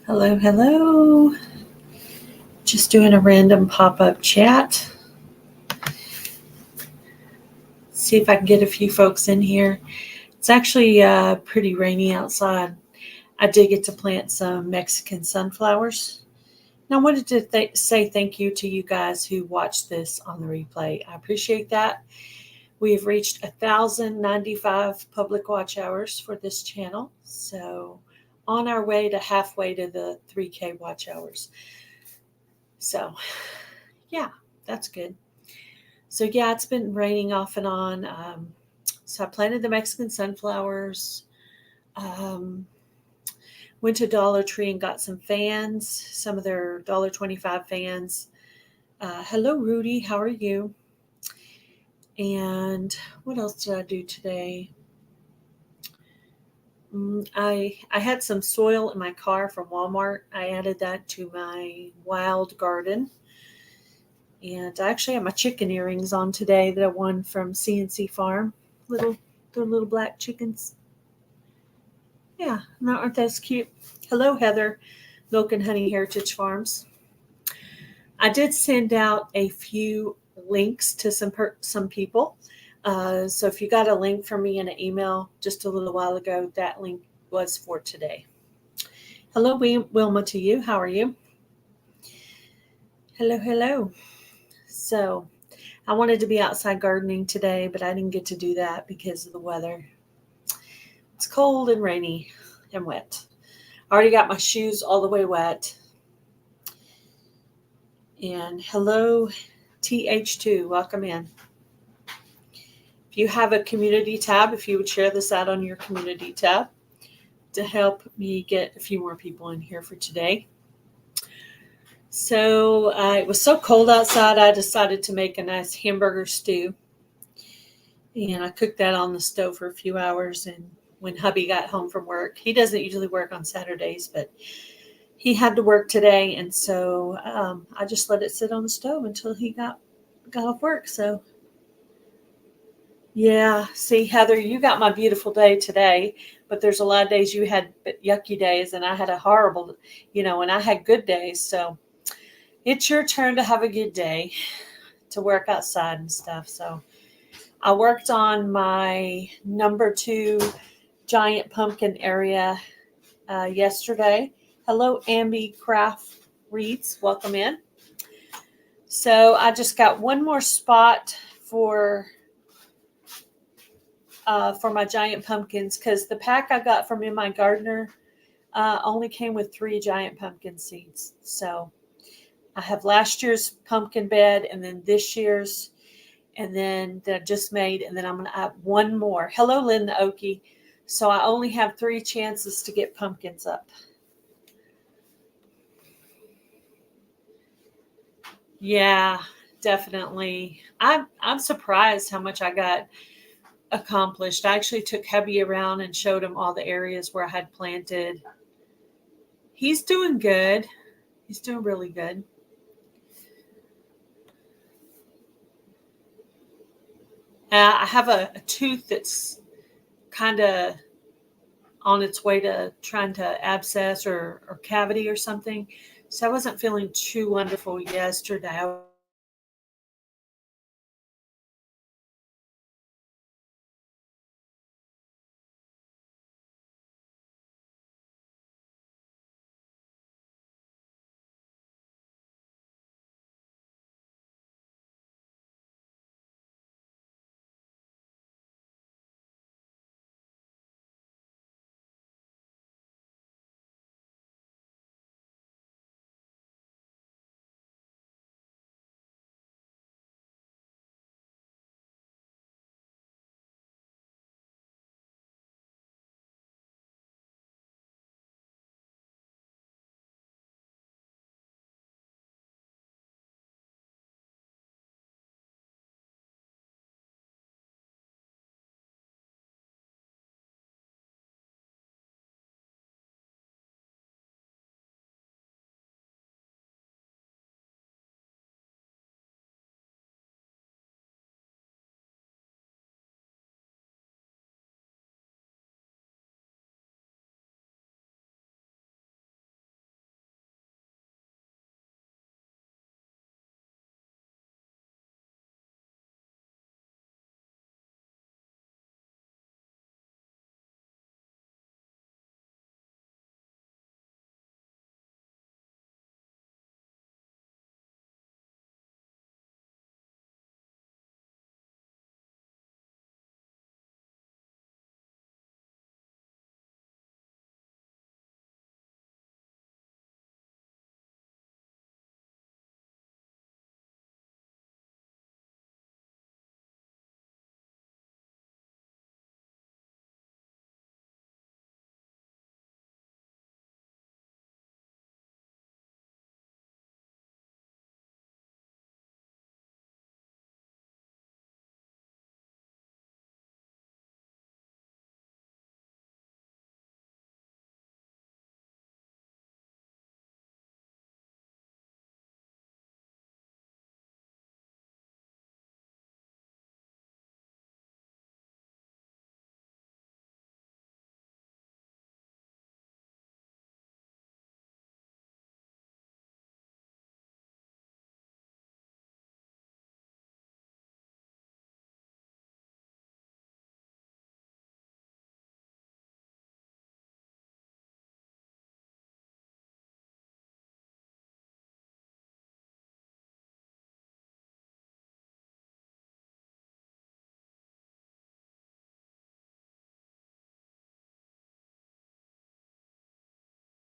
Hello, hello. Just doing a random pop-up chat. See if I can get a few folks in here. It's actually pretty rainy outside. I did get to plant some Mexican sunflowers. And I wanted to say thank you to you guys who watched this on the replay. I appreciate that. We have reached 1,095 public watch hours for this channel. So on our way to halfway to the 3K watch hours. So yeah, that's good. So yeah, it's been raining off and on. So I planted the Mexican sunflowers. Went to Dollar Tree and got some fans, some of their $1.25 fans. Hello, Rudy. How are you? And what else did I do today? I had some soil in my car from Walmart. I added that to my wild garden. And I actually have my chicken earrings on today that I won from CNC Farm. They're little black chickens. Yeah, aren't those cute? Hello, Heather, Milk and Honey Heritage Farms. I did send out a few links to some people. So if you got a link from me in an email just a little while ago, that link was for today. Hello, Wilma, to you. How are you? Hello, hello. So I wanted to be outside gardening today, but I didn't get to do that because of the weather. It's cold and rainy and wet. I already got my shoes all the way wet. And hello, TH2, welcome in. If you have a community tab, if you would share this out on your community tab to help me get a few more people in here for today. So it was so cold outside, I decided to make a nice hamburger stew. And I cooked that on the stove for a few hours. And when hubby got home from work, he doesn't usually work on Saturdays, but he had to work today. And so I just let it sit on the stove until he got off work. So yeah, see, Heather, you got my beautiful day today, but there's a lot of days you had yucky days, and I had a horrible, and I had good days. So it's your turn to have a good day to work outside and stuff. So I worked on my number 2 giant pumpkin area yesterday. Hello, Ambi Craft Reads. Welcome in. So I just got one more spot for my giant pumpkins because the pack I got from In My Gardener only came with 3 giant pumpkin seeds. So I have last year's pumpkin bed and then this year's, and then that I just made, and then I'm going to add one more. Hello, Linda Okie. So I only have 3 chances to get pumpkins up. Yeah, definitely. I'm surprised how much I got accomplished. I actually took hubby around and showed him all the areas where I had planted. He's doing good. He's doing really good. I have a tooth that's kind of on its way to trying to abscess or cavity or something. So I wasn't feeling too wonderful yesterday.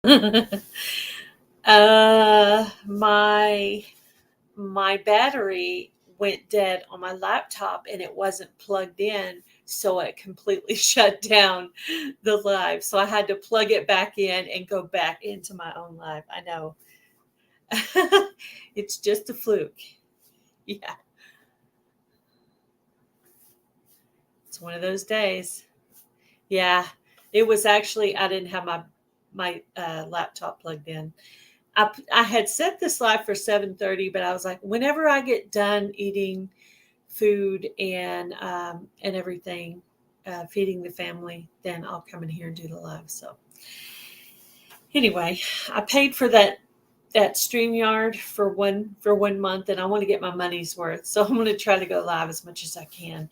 My battery went dead on my laptop and it wasn't plugged in, so it completely shut down the live. So I had to plug it back in and go back into my own live. I know. It's just a fluke. Yeah, it's one of those days. Yeah, it was actually, I didn't have my laptop plugged in. I had set this live for 7:30, but I was like, whenever I get done eating food and everything, feeding the family, then I'll come in here and do the live. So anyway, I paid for that StreamYard for one month, and I want to get my money's worth. So I'm going to try to go live as much as I can.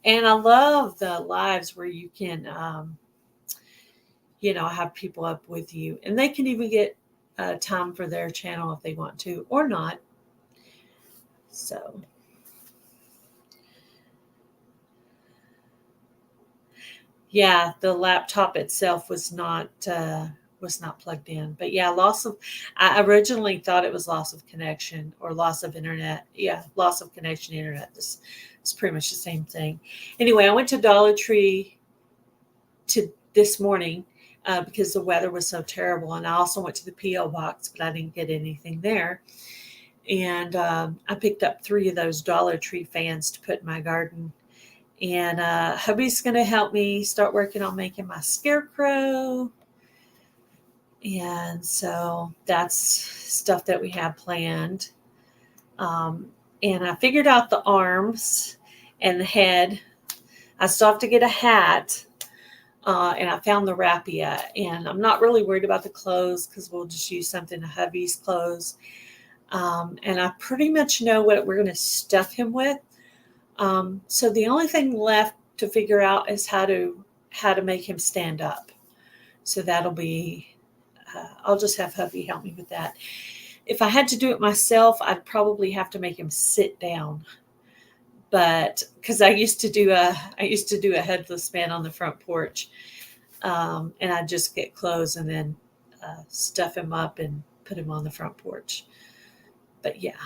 And I love the lives where you can, have people up with you, and they can even get time for their channel if they want to or not. So yeah, the laptop itself was not plugged in. But yeah, I originally thought it was loss of connection or loss of internet. Yeah, loss of connection internet. This is pretty much the same thing. Anyway, I went to Dollar Tree to this morning because the weather was so terrible, and I also went to the P.O. box, but I didn't get anything there. And I picked up 3 of those Dollar Tree fans to put in my garden. And hubby's going to help me start working on making my scarecrow. And so that's stuff that we have planned. And I figured out the arms and the head. I still have to get a hat. And I found the raffia. And I'm not really worried about the clothes because we'll just use something of hubby's clothes. And I pretty much know what we're going to stuff him with. So the only thing left to figure out is how to make him stand up. So that'll be, I'll just have hubby help me with that. If I had to do it myself, I'd probably have to make him sit down. But because I used to do a headless man on the front porch, and I'd just get clothes and then stuff him up and put him on the front porch. But yeah,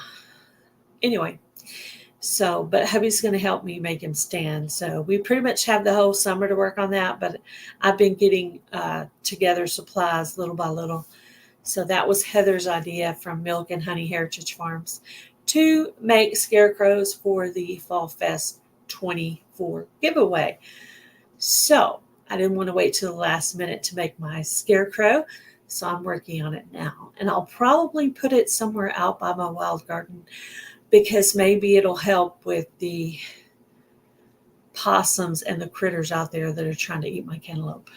anyway. So, but hubby's going to help me make him stand. So we pretty much have the whole summer to work on that, but I've been getting together supplies little by little. So that was Heather's idea from Milk and Honey Heritage Farms to make scarecrows for the Fall Fest 24 giveaway. So I didn't want to wait till the last minute to make my scarecrow. So I'm working on it now, and I'll probably put it somewhere out by my wild garden, because maybe it'll help with the possums and the critters out there that are trying to eat my cantaloupe.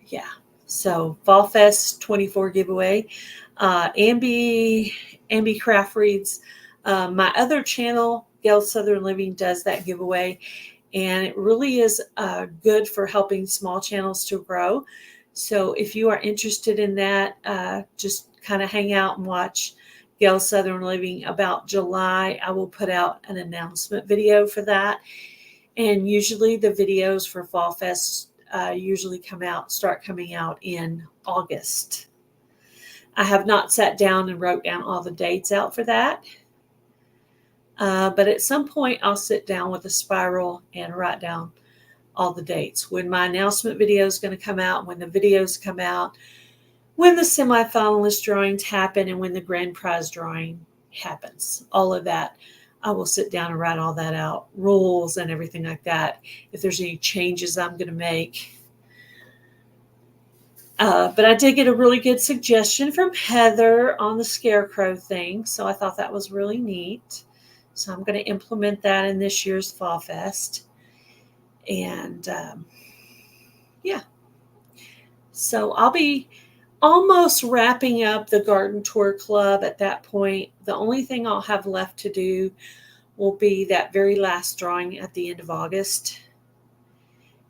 Yeah. So Fall Fest 24 giveaway. Ambi Craft Reads. My other channel, Gail Southern Living, does that giveaway. And it really is good for helping small channels to grow. So if you are interested in that, just kind of hang out and watch Gail Southern Living. About July, I will put out an announcement video for that. And usually the videos for Fall Fest usually start coming out in August. I have not sat down and wrote down all the dates out for that. But at some point, I'll sit down with a spiral and write down all the dates. When my announcement video is going to come out, when the videos come out, when the semifinalist drawings happen, and when the grand prize drawing happens. All of that, I will sit down and write all that out, rules and everything like that, if there's any changes I'm going to make. But I did get a really good suggestion from Heather on the scarecrow thing, so I thought that was really neat. So I'm going to implement that in this year's Fall Fest. And yeah. So I'll be almost wrapping up the garden tour club at that point. The only thing I'll have left to do will be that very last drawing at the end of August.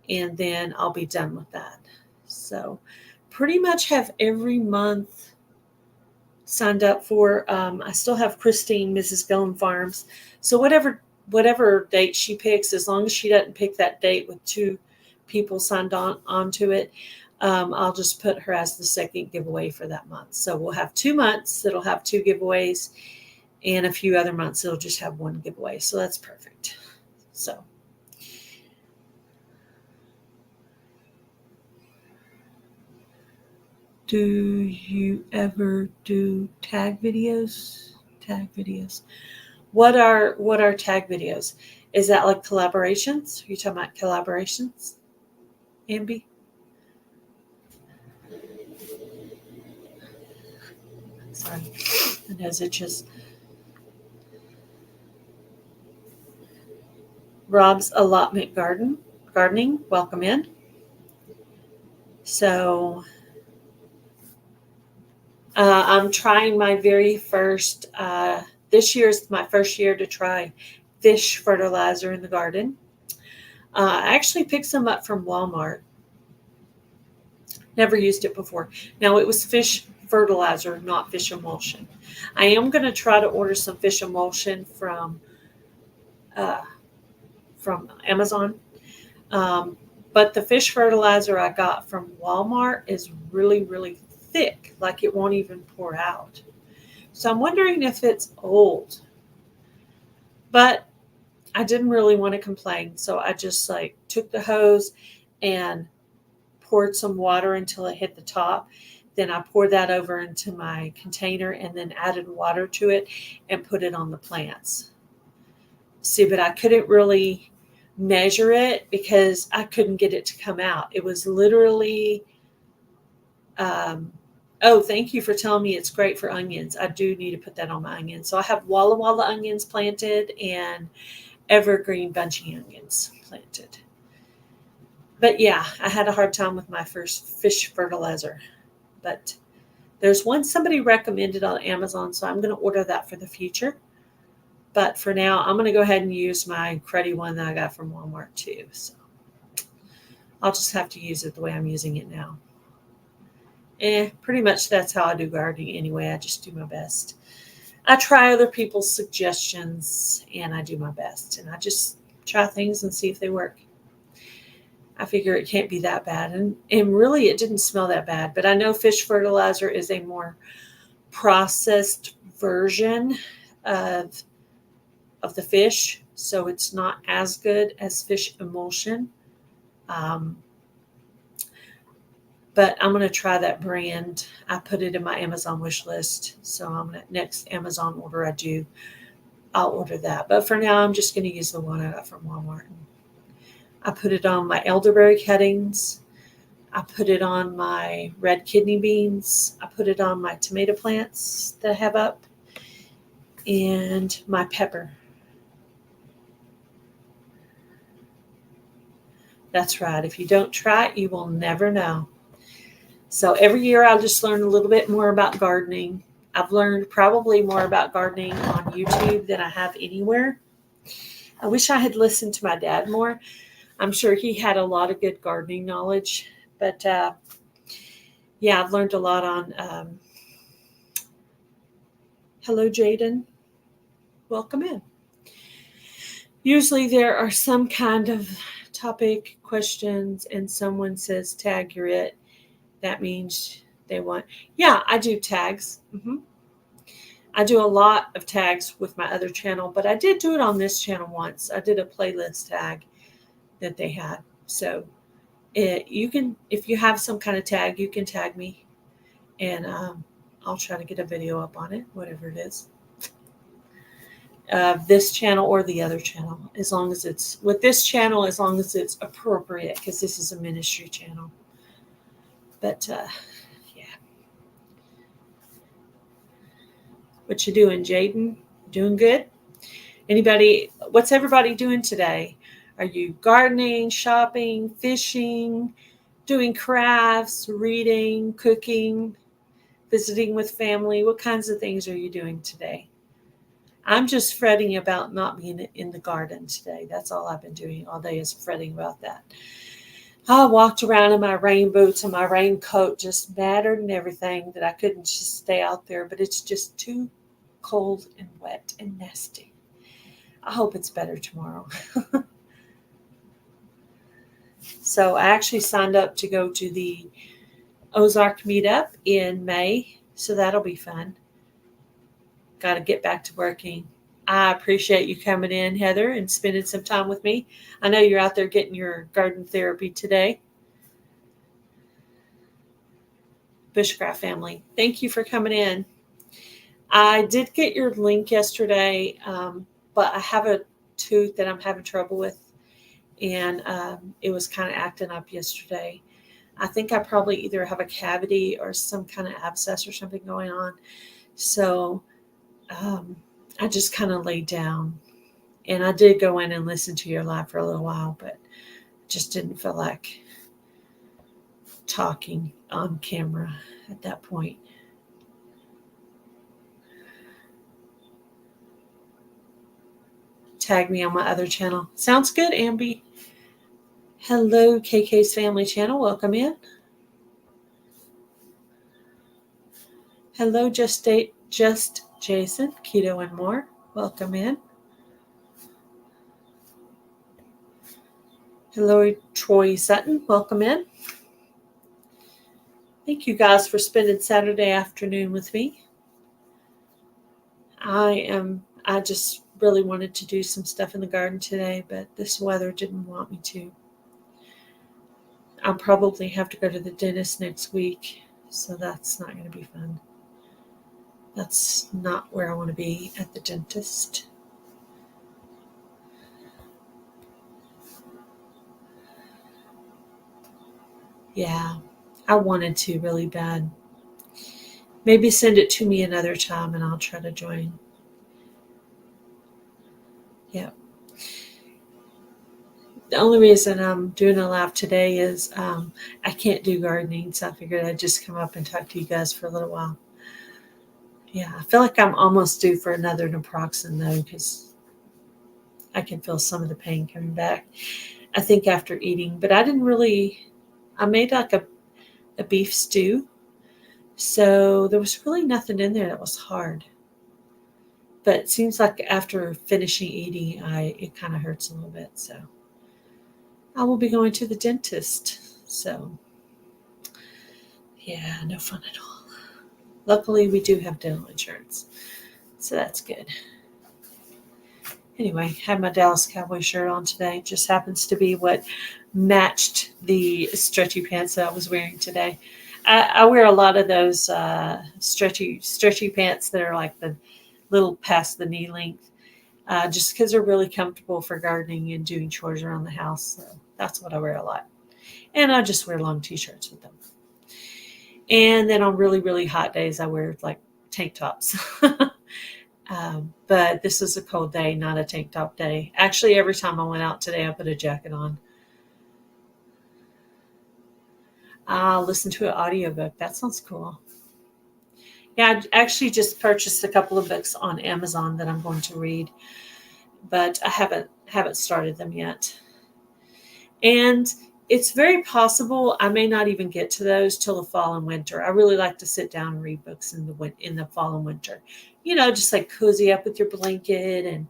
And then I'll be done with that. So pretty much have every month signed up for. I still have Christine, Mrs. Gillum Farms. So whatever date she picks, as long as she doesn't pick that date with 2 people signed on onto it, I'll just put her as the second giveaway for that month. So we'll have 2 months that'll have 2 giveaways, and a few other months it'll just have 1 giveaway. So that's perfect. So do you ever do tag videos? Tag videos. What are tag videos? Is that like collaborations? Are you talking about collaborations, Ambi? Sorry, my nose itches. Rob's allotment gardening. Welcome in. So I'm trying my very first. This year is my first year to try fish fertilizer in the garden. I actually picked some up from Walmart. Never used it before. Now it was fish fertilizer, not fish emulsion. I am going to try to order some fish emulsion from Amazon. But the fish fertilizer I got from Walmart is really, really thick, like it won't even pour out. So I'm wondering if it's old. But I didn't really want to complain, so I just like took the hose and poured some water until it hit the top. Then I poured that over into my container and then added water to it and put it on the plants. See, but I couldn't really measure it because I couldn't get it to come out. It was literally, oh, thank you for telling me it's great for onions. I do need to put that on my onions. So I have Walla Walla onions planted and evergreen bunching onions planted. But yeah, I had a hard time with my first fish fertilizer. But there's one somebody recommended on Amazon, so I'm going to order that for the future. But for now, I'm going to go ahead and use my cruddy one that I got from Walmart too. So I'll just have to use it the way I'm using it now. Pretty much that's how I do gardening anyway. I just do my best. I try other people's suggestions and I do my best. And I just try things and see if they work. I figure it can't be that bad. And really, it didn't smell that bad. But I know fish fertilizer is a more processed version of the fish. So it's not as good as fish emulsion. But I'm going to try that brand. I put it in my Amazon wish list. So I'm going to, next Amazon order I do, I'll order that. But for now, I'm just going to use the one I got from Walmart. I put it on my elderberry cuttings. I put it on my red kidney beans. I put it on my tomato plants that I have up. And my pepper. That's right. If you don't try it, you will never know. So every year I'll just learn a little bit more about gardening. I've learned probably more about gardening on YouTube than I have anywhere. I wish I had listened to my dad more. I'm sure he had a lot of good gardening knowledge. But yeah, I've learned a lot on. Hello, Jaden. Welcome in. Usually there are some kind of topic questions and someone says tag you're it. That means they want, yeah, I do tags. I do a lot of tags with my other channel, but I did do it on this channel once. I did a playlist tag that they had. So you can, if you have some kind of tag, you can tag me and I'll try to get a video up on it, whatever it is. This channel or the other channel, as long as it's with this channel, as long as it's appropriate, because this is a ministry channel. But yeah, what you doing, Jaden? Doing good? Anybody? What's everybody doing today? Are you gardening, shopping, fishing, doing crafts, reading, cooking, visiting with family? What kinds of things are you doing today? I'm just fretting about not being in the garden today. That's all I've been doing all day is fretting about that. I walked around in my rain boots and my raincoat, just mattered and everything, that I couldn't just stay out there. But it's just too cold and wet and nasty. I hope it's better tomorrow. So I actually signed up to go to the Ozark meetup in May. So that'll be fun. Got to get back to working. I appreciate you coming in, Heather, and spending some time with me. I know you're out there getting your garden therapy today. Bushcraft family, thank you for coming in. I did get your link yesterday, but I have a tooth that I'm having trouble with, and it was kind of acting up yesterday. I think I probably either have a cavity or some kind of abscess or something going on. So I just kind of laid down. And I did go in and listen to your live for a little while, but just didn't feel like talking on camera at that point. Tag me on my other channel. Sounds good, Amby. Hello, KK's Family Channel. Welcome in. Hello, Just Jason, Keto and More. Welcome in. Hello, Troy Sutton. Welcome in. Thank you guys for spending Saturday afternoon with me. I just really wanted to do some stuff in the garden today, but this weather didn't want me to. I'll probably have to go to the dentist next week, so that's not going to be fun. That's not where I want to be, at the dentist. Yeah, I wanted to really bad. Maybe send it to me another time and I'll try to join. Yeah. The only reason I'm doing a live today is I can't do gardening, so I figured I'd just come up and talk to you guys for a little while. Yeah, I feel like I'm almost due for another naproxen though, because I can feel some of the pain coming back. I think after eating, but I made like a beef stew. So there was really nothing in there that was hard. But it seems like after finishing eating, it kind of hurts a little bit. So I will be going to the dentist. So yeah, no fun at all. Luckily, we do have dental insurance. So that's good. Anyway, had my Dallas Cowboy shirt on today. Just happens to be what matched the stretchy pants that I was wearing today. I wear a lot of those stretchy pants that are like the little past the knee length, just because they're really comfortable for gardening and doing chores around the house. So that's what I wear a lot. And I just wear long t-shirts with them. And then on really, really hot days, I wear like tank tops. But this is a cold day, not a tank top day. Actually, every time I went out today, I put a jacket on. I'll listen to an audiobook. That sounds cool. Yeah, I actually just purchased a couple of books on Amazon that I'm going to read, but I haven't started them yet. And it's very possible I may not even get to those till the fall and winter. I really like to sit down and read books in the fall and winter. Just like cozy up with your blanket and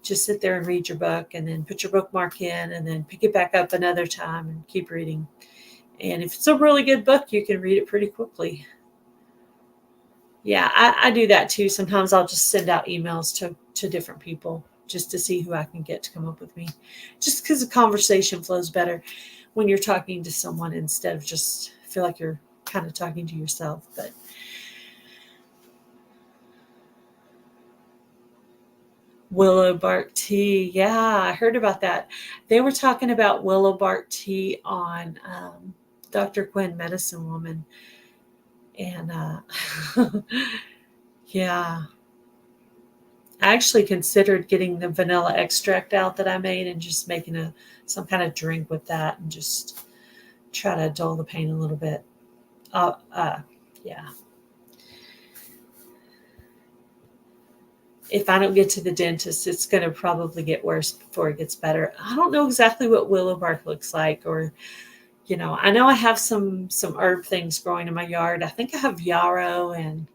just sit there and read your book, and then put your bookmark in and then pick it back up another time and keep reading. And if it's a really good book, you can read it pretty quickly. Yeah, I do that too. Sometimes I'll just send out emails to different people just to see who I can get to come up with me. Just because the conversation flows better when you're talking to someone instead of just feel like you're kind of talking to yourself. But willow bark tea. Yeah, I heard about that. They were talking about willow bark tea on Dr. Quinn, Medicine Woman. And yeah, I actually considered getting the vanilla extract out that I made and just making some kind of drink with that and just try to dull the pain a little bit. Yeah. If I don't get to the dentist, it's going to probably get worse before it gets better. I don't know exactly what willow bark looks like, or I know I have some herb things growing in my yard. I think I have yarrow, and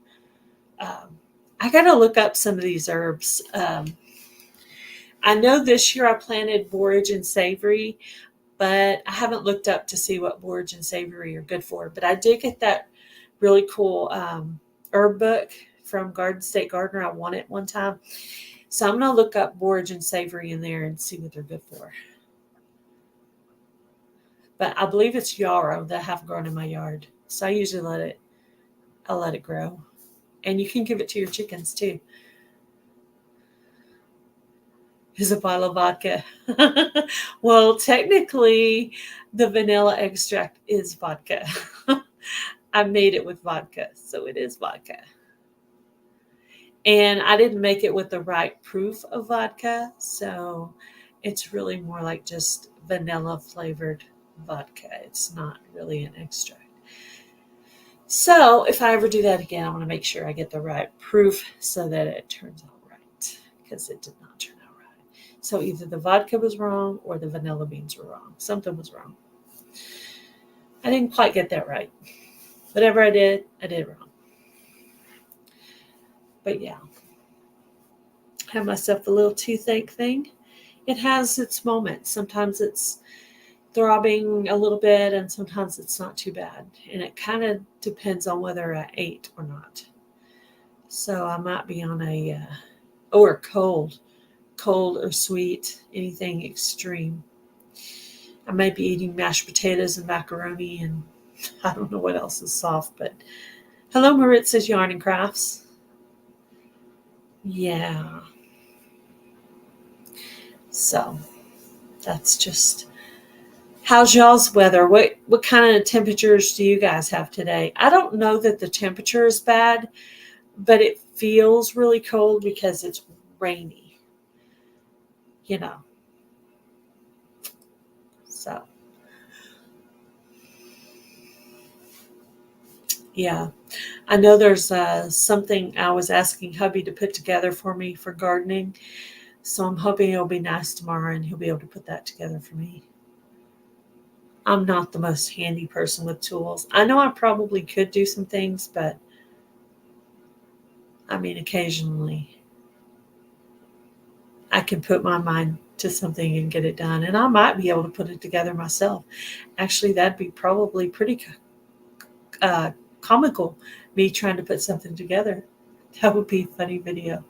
I got to look up some of these herbs. I know this year I planted borage and savory. but I haven't looked up to see what borage and savory are good for. But I did get that really cool herb book from Garden State Gardener. I won it one time. So I'm going to look up borage and savory in there and see what they're good for. But I believe it's yarrow that I have grown in my yard. So I usually let it grow. And you can give it to your chickens too. Is a bottle of vodka. Well, technically, the vanilla extract is vodka. I made it with vodka, so it is vodka. And I didn't make it with the right proof of vodka, so it's really more like just vanilla flavored vodka. It's not really an extract. So if I ever do that again, I want to make sure I get the right proof so that it turns out right, because it did not turn out right. So either the vodka was wrong or the vanilla beans were wrong. Something was wrong. I didn't quite get that right. Whatever I did wrong. But yeah, I have myself a little toothache thing. It has its moments. Sometimes it's throbbing a little bit, and sometimes it's not too bad. And it kind of depends on whether I ate or not. So I might be on or cold or sweet, anything extreme. I might be eating mashed potatoes and macaroni, and I don't know what else is soft. But hello, Maritz's Yarn and Crafts. Yeah. So that's just, how's y'all's weather? What kind of temperatures do you guys have today? I don't know that the temperature is bad, but it feels really cold because it's rainy, So, yeah. I know there's something I was asking hubby to put together for me for gardening. So I'm hoping it'll be nice tomorrow and he'll be able to put that together for me. I'm not the most handy person with tools. I know I probably could do some things, but I mean, occasionally I can put my mind to something and get it done. And I might be able to put it together myself. Actually, that'd be probably pretty comical, me trying to put something together. That would be a funny video.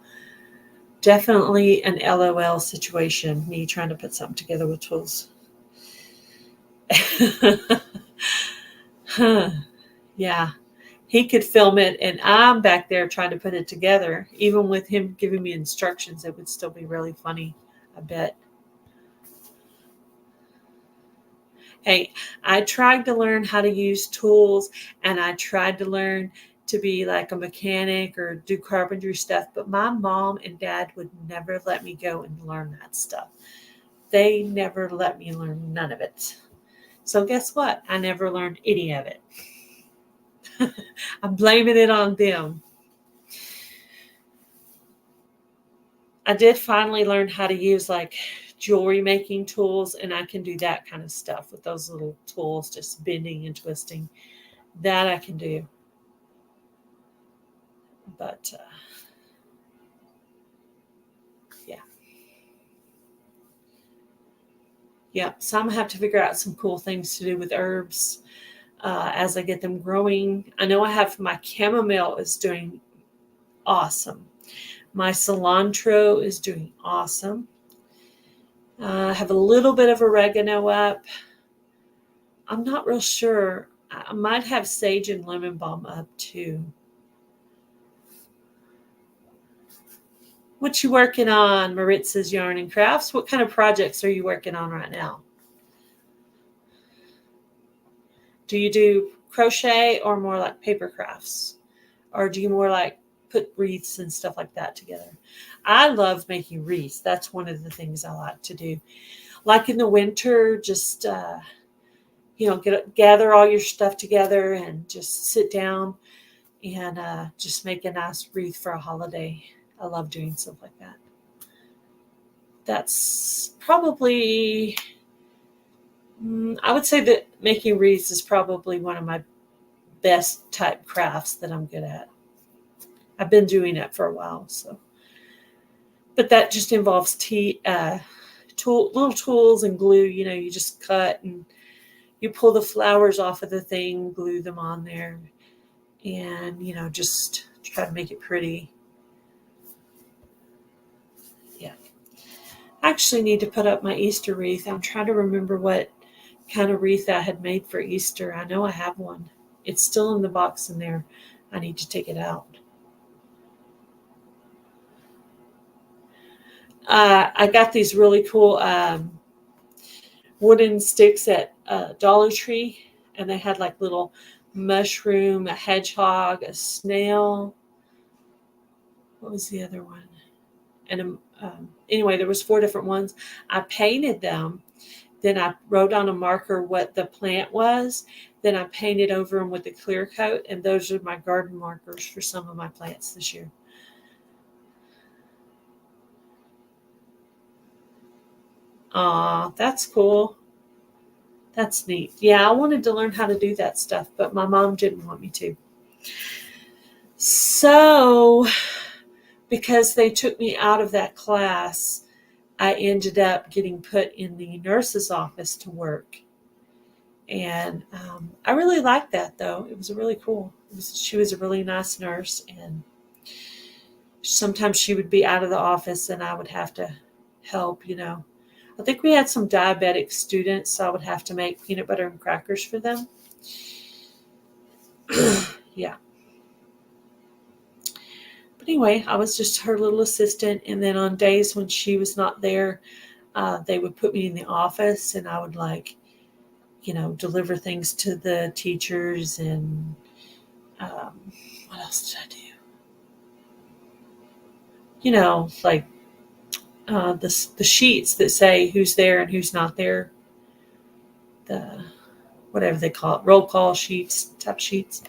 Definitely an LOL situation, me trying to put something together with tools. Yeah, he could film it and I'm back there trying to put it together. Even with him giving me instructions, it would still be really funny, I bet. Hey, I tried to learn how to use tools, and I tried to learn to be like a mechanic or do carpentry stuff, but my mom and dad would never let me go and learn that stuff. They never let me learn none of it. So guess what? I never learned any of it. I'm blaming it on them. I did finally learn how to use like jewelry making tools, and I can do that kind of stuff with those little tools, just bending and twisting. That I can do. But yeah. Yeah, so I'm going to have to figure out some cool things to do with herbs as I get them growing. I know I have my chamomile is doing awesome. My cilantro is doing awesome. I have a little bit of oregano up. I'm not real sure. I might have sage and lemon balm up too. What you working on, Maritz's Yarn and Crafts? What kind of projects are you working on right now? Do you do crochet or more like paper crafts? Or do you more like put wreaths and stuff like that together? I love making wreaths. That's one of the things I like to do. Like in the winter, just gather all your stuff together and just sit down and just make a nice wreath for a holiday. I love doing stuff like that. That's probably, I would say that making wreaths is probably one of my best type crafts that I'm good at. I've been doing it for a while, so. But that just involves little tools and glue. You just cut and you pull the flowers off of the thing, glue them on there, and just try to make it pretty. Yeah. I actually need to put up my Easter wreath. I'm trying to remember what kind of wreath I had made for Easter. I know I have one. It's still in the box in there. I need to take it out. I got these really cool wooden sticks at Dollar Tree, and they had like little mushroom, a hedgehog, a snail. What was the other one? And anyway, there was 4 different ones. I painted them. Then I wrote on a marker what the plant was. Then I painted over them with a clear coat, and those are my garden markers for some of my plants this year. Aw, that's cool. That's neat. Yeah, I wanted to learn how to do that stuff, but my mom didn't want me to. So, because they took me out of that class, I ended up getting put in the nurse's office to work. And I really liked that, though. It was really cool. She was a really nice nurse, and sometimes she would be out of the office and I would have to help. I think we had some diabetic students, so I would have to make peanut butter and crackers for them. Yeah. But anyway, I was just her little assistant. And then on days when she was not there, they would put me in the office, and I would deliver things to the teachers. And what else did I do? Like the sheets that say who's there and who's not there. The whatever they call it, roll call sheets, type sheets.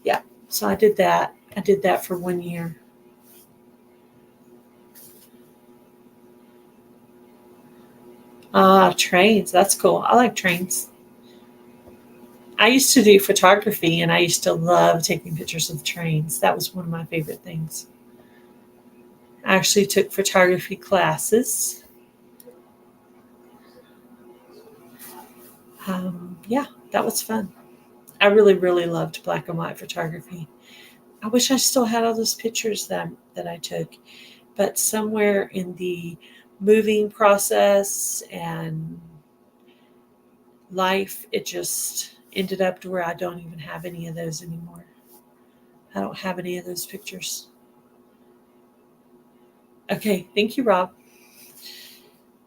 Yeah. So I did that. I did that for 1 year. Trains. That's cool. I like trains. I used to do photography, and I used to love taking pictures of trains. That was one of my favorite things. I actually took photography classes. Yeah, that was fun. I really, really loved black and white photography. I wish I still had all those pictures that I took, but somewhere in the moving process and life, it just ended up to where I don't even have any of those anymore. I don't have any of those pictures. Okay, thank you, Rob.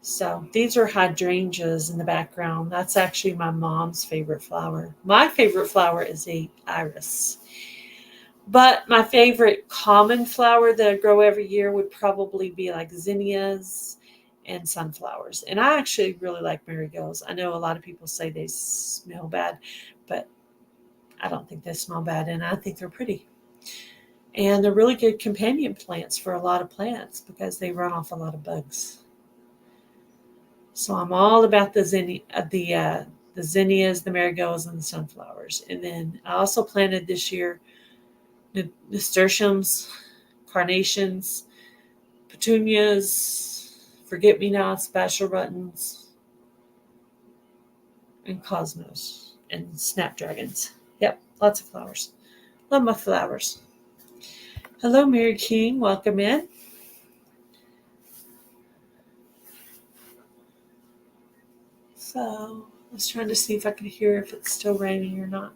So these are hydrangeas in the background. That's actually my mom's favorite flower. My favorite flower is a iris. But my favorite common flower that I grow every year would probably be like zinnias and sunflowers. And I actually really like marigolds. I know a lot of people say they smell bad, but I don't think they smell bad, and I think they're pretty. And they're really good companion plants for a lot of plants because they run off a lot of bugs. So I'm all about the zinnias, the marigolds, and the sunflowers. And then I also planted this year nasturtiums, carnations, petunias, forget-me-nots, bachelor buttons, and cosmos, and snapdragons. Yep, lots of flowers. Love my flowers. Hello, Mary King. Welcome in. So I was trying to see if I could hear if it's still raining or not.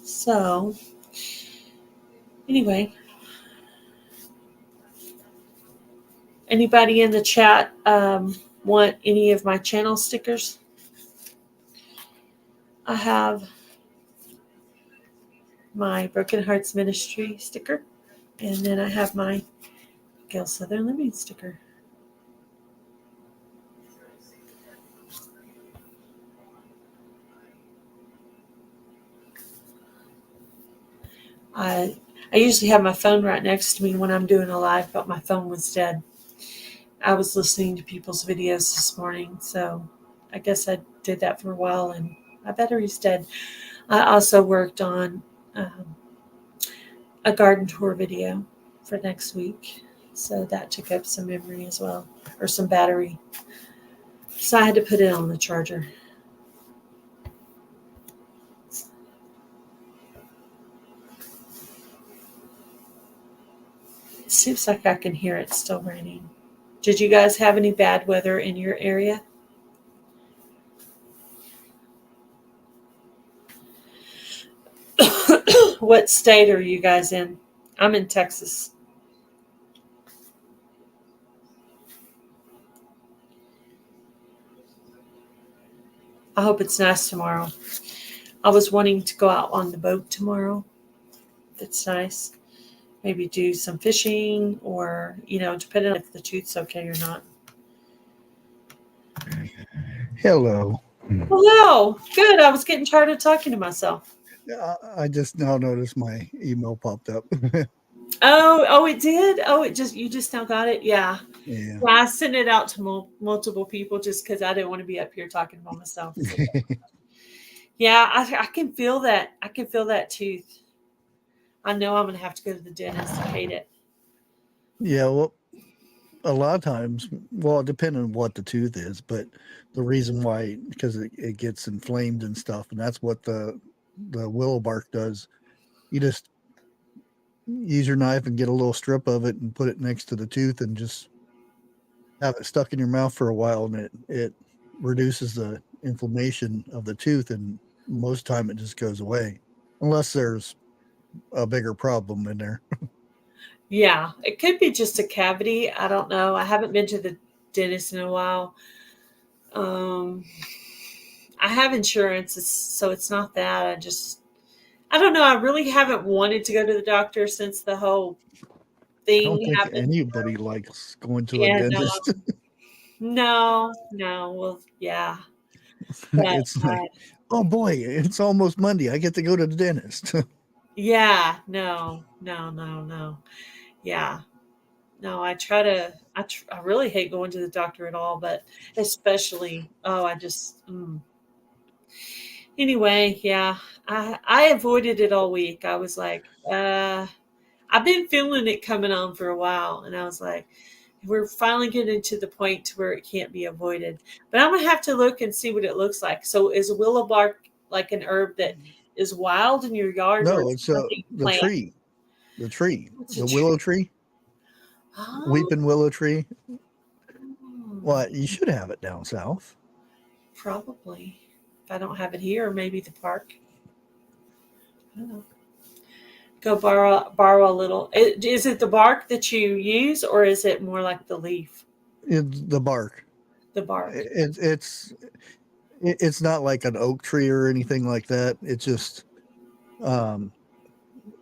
So anyway, anybody in the chat want any of my channel stickers? I have my Broken Hearts Ministry sticker, and then I have my Gail Southern Living sticker. I usually have my phone right next to me when I'm doing a live, but my phone was dead. I was listening to people's videos this morning, so I guess I did that for a while, and my battery's dead. I also worked on a garden tour video, for next week. So that took up some memory as well, or some battery. So I had to put it on the charger. It seems like I can hear it still raining. Did you guys have any bad weather in your area? What state are you guys in? I'm in Texas. I hope it's nice tomorrow. I was wanting to go out on the boat tomorrow. If it's nice. Maybe do some fishing or, depending on if the tooth's okay or not. Hello. Hello. Good. I was getting tired of talking to myself. I just now noticed my email popped up. Oh, it did? Oh, you just now got it? Yeah. Yeah. Well, I sent it out to multiple people just because I didn't want to be up here talking about myself. Yeah, I can feel that. I can feel that tooth. I know I'm going to have to go to the dentist. I hate it. Yeah, well, a lot of times, well, depending on what the tooth is, but the reason why, because it gets inflamed and stuff, and that's what the willow bark does. You just use your knife and get a little strip of it and put it next to the tooth and just have it stuck in your mouth for a while, and it reduces the inflammation of the tooth, and most time it just goes away, unless there's a bigger problem in there. Yeah, it could be just a cavity. I don't know. I haven't been to the dentist in a while. I have insurance, so it's not that. I don't know. I really haven't wanted to go to the doctor since the whole I don't thing think happened. anybody likes going to a And dentist. no. Well, yeah. But It's like, oh boy, it's almost Monday. I get to go to the dentist. yeah, no. Yeah. No, I really hate going to the doctor at all, but especially, anyway, yeah, I avoided it all week. I was like, I've been feeling it coming on for a while, and I was like, we're finally getting to the point to where it can't be avoided. But I'm gonna have to look and see what it looks like. So, is willow bark like an herb that is wild in your yard, or No, is it it's something you the plant? tree, What's a the tree? willow tree, Oh, weeping willow tree. Well, you should have it down south. probably. If I don't have it here, maybe the park. I don't know. Go borrow a little. Is it the bark that you use, or is it more like the leaf? It's the bark. The bark. It's not like an oak tree or anything like that. It's just um,